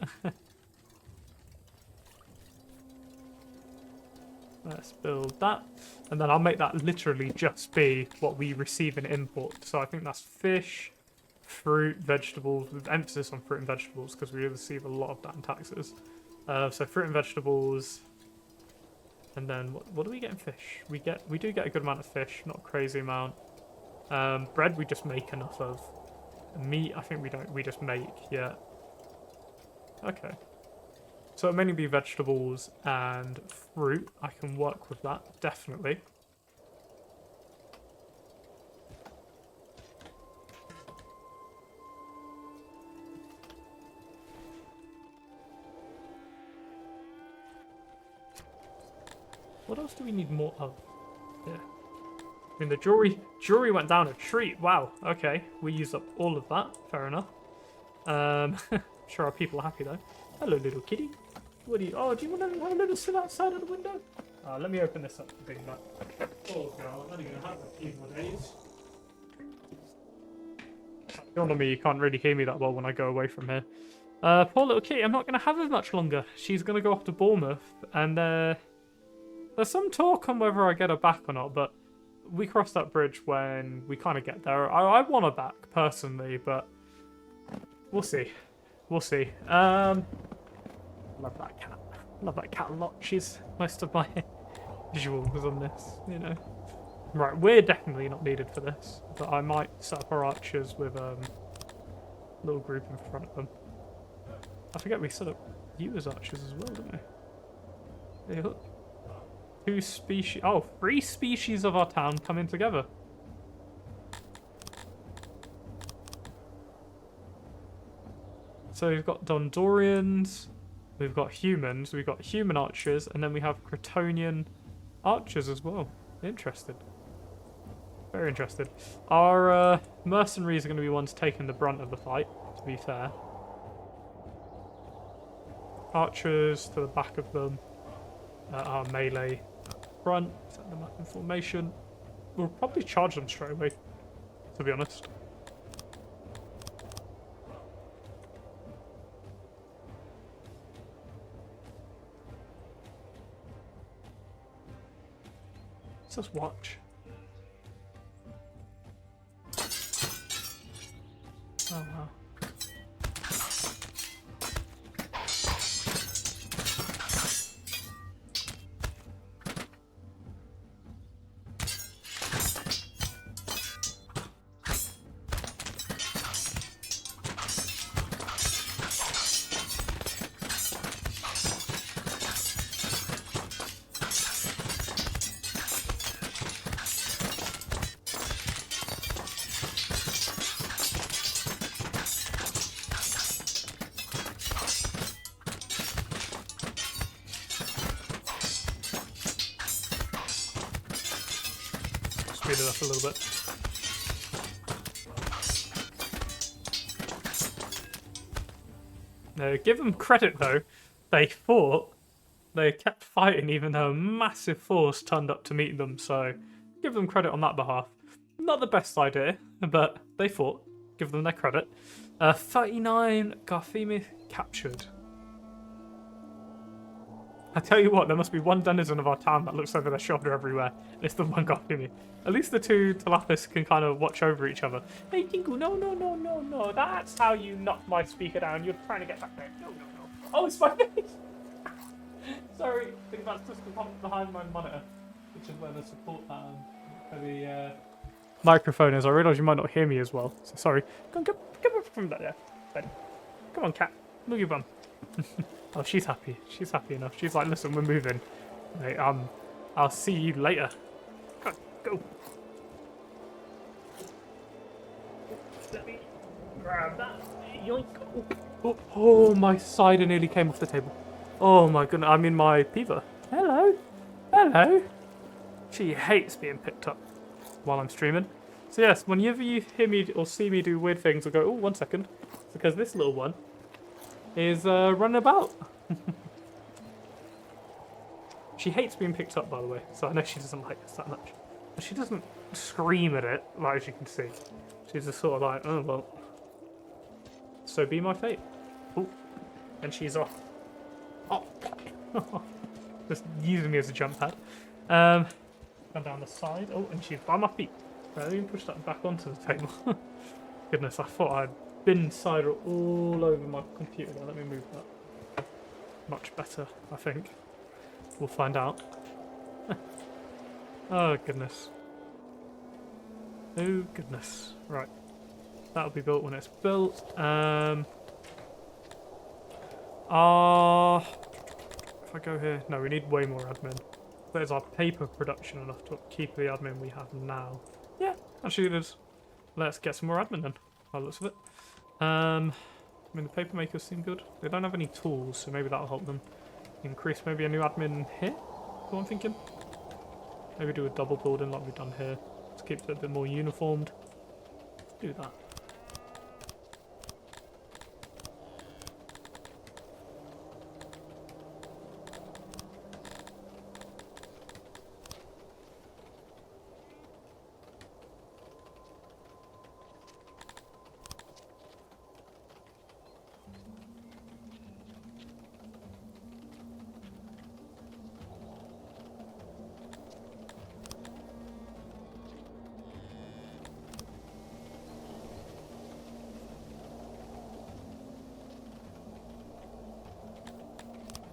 Let's build that. And then I'll make that literally just be what we receive and import. So I think that's fish, fruit, vegetables, with emphasis on fruit and vegetables because we receive a lot of that in taxes. So fruit and vegetables. And then what do we get in fish? We do get a good amount of fish, not a crazy amount. Bread we just make enough of. Meat I think we just make, yeah. Okay. So it'll mainly be vegetables and fruit. I can work with that, definitely. What else do we need more of? Yeah. I mean, the jewelry went down a treat. Wow. Okay. We used up all of that. Fair enough. I'm sure our people are happy though. Hello, little kitty. What do you... Oh, do you want to have a little sit outside of the window? Let me open this up for Big Mac. Oh, girl. I'm only going to have a few more days. On me, you can't really hear me that well when I go away from here. Poor little kitty. I'm not going to have her much longer. She's going to go off to Bournemouth. And there's some talk on whether I get her back or not, but we cross that bridge when we kind of get there. I want her back, personally, but we'll see. We'll see. Love that cat. Love that cat a lot. She's most of my visuals on this, you know. Right, we're definitely not needed for this, but I might set up our archers with a little group in front of them. I forget we set up you as archers as well, didn't we? Hey, look. 2 species... Oh, 3 species of our town coming together. So we've got Dondorians, we've got humans, we've got human archers, and then we have Cretonian archers as well. Interested. Very interested. Our mercenaries are going to be ones taking the brunt of the fight, to be fair. Archers to the back of them. our melee front, set them up in formation. We'll probably charge them straight away, to be honest. Let's just watch. Oh wow. Speed it up a little bit. No, give them credit though. They fought. They kept fighting even though a massive force turned up to meet them, so give them credit on that behalf. Not the best idea, but they fought. Give them their credit. 39 Garfimi captured. I tell you what, there must be one denizen of our town that looks over their shoulder everywhere. And it's the one Garfimi. At least the two Talapis can kind of watch over each other. Hey, Tinku, no. That's how you knocked my speaker down. You're trying to get back there. No. Oh, it's my face. Sorry, I think that's just the comment behind my monitor, which is where the support button for the microphone is. I realise you might not hear me as well, so sorry. Come from that there. Ben. Come on, cat. Move your bum. Oh, she's happy. She's happy enough. She's like, listen, we're moving. Hey, I'll see you later. Go. Let me grab that. Yoink. Oh, my cider nearly came off the table. Oh my goodness, I'm in my Piva. Hello. She hates being picked up while I'm streaming. So yes, whenever you hear me or see me do weird things, I'll go, oh, 1 second. It's because this little one is running about. She hates being picked up, by the way, so I know she doesn't like this that much. But she doesn't scream at it, like as you can see. She's just sort of like, oh, well, so be my fate. Ooh. And she's off. Oh. Just using me as a jump pad. Gone down the side. Oh, and she's by my feet. Right, let me push that back onto the table. Goodness, I thought I'd been cider all over my computer. Now, let me move that. Much better, I think. We'll find out. Oh, goodness. Oh, goodness. Right. That'll be built when it's built. If I go here... No, we need way more admin. But is our paper production enough to keep the admin we have now? Yeah, actually it is. Let's get some more admin then, by the looks of it. I mean, the paper makers seem good. They don't have any tools, so maybe that'll help them. Increase maybe a new admin here, is what I'm thinking. Maybe do a double building like we've done here. To keep it a bit more uniformed. Do that.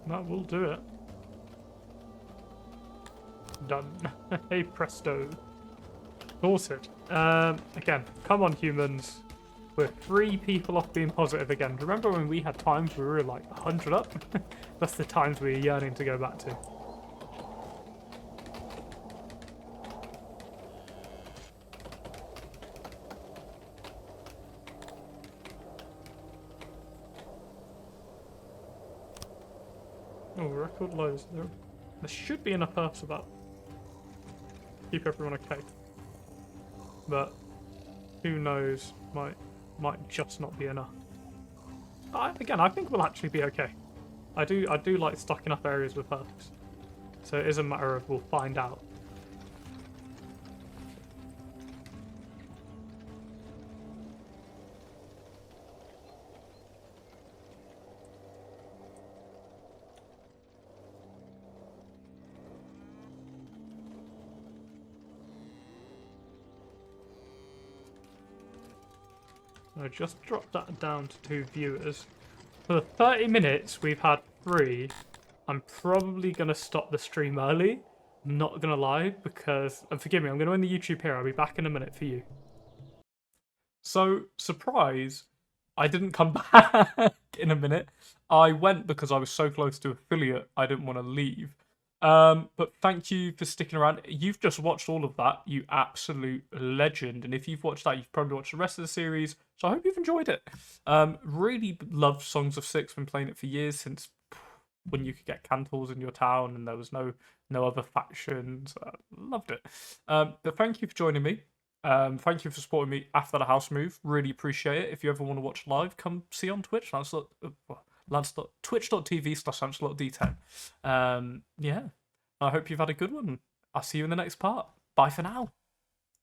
That will do it. Done. Hey presto. Sorted. Again, come on humans. We're 3 people off being positive again. Remember when we had times where we were like 100 up? That's the times we were yearning to go back to. Oh, record lows. There should be enough Earths about. Keep everyone okay. But who knows? Might just not be enough. Again, I think we'll actually be okay. I do like stocking up areas with Earths. So it is a matter of we'll find out. I just dropped that down to 2 viewers. For the 30 minutes we've had 3, I'm probably going to stop the stream early. I'm not going to lie, because, and forgive me, I'm going to end the YouTube here. I'll be back in a minute for you. So, surprise, I didn't come back in a minute. I went because I was so close to affiliate, I didn't want to leave. But thank you for sticking around. You've just watched all of that, you absolute legend. And if you've watched that, you've probably watched the rest of the series. So I hope you've enjoyed it. Really loved Songs of Six. Been playing it for years, since when you could get cantles in your town and there was no other factions. Loved it. But thank you for joining me. Thank you for supporting me after the house move. Really appreciate it. If you ever want to watch live, come see on Twitch. Twitch.tv/LancelotD10. Yeah. I hope you've had a good one. I'll see you in the next part. Bye for now.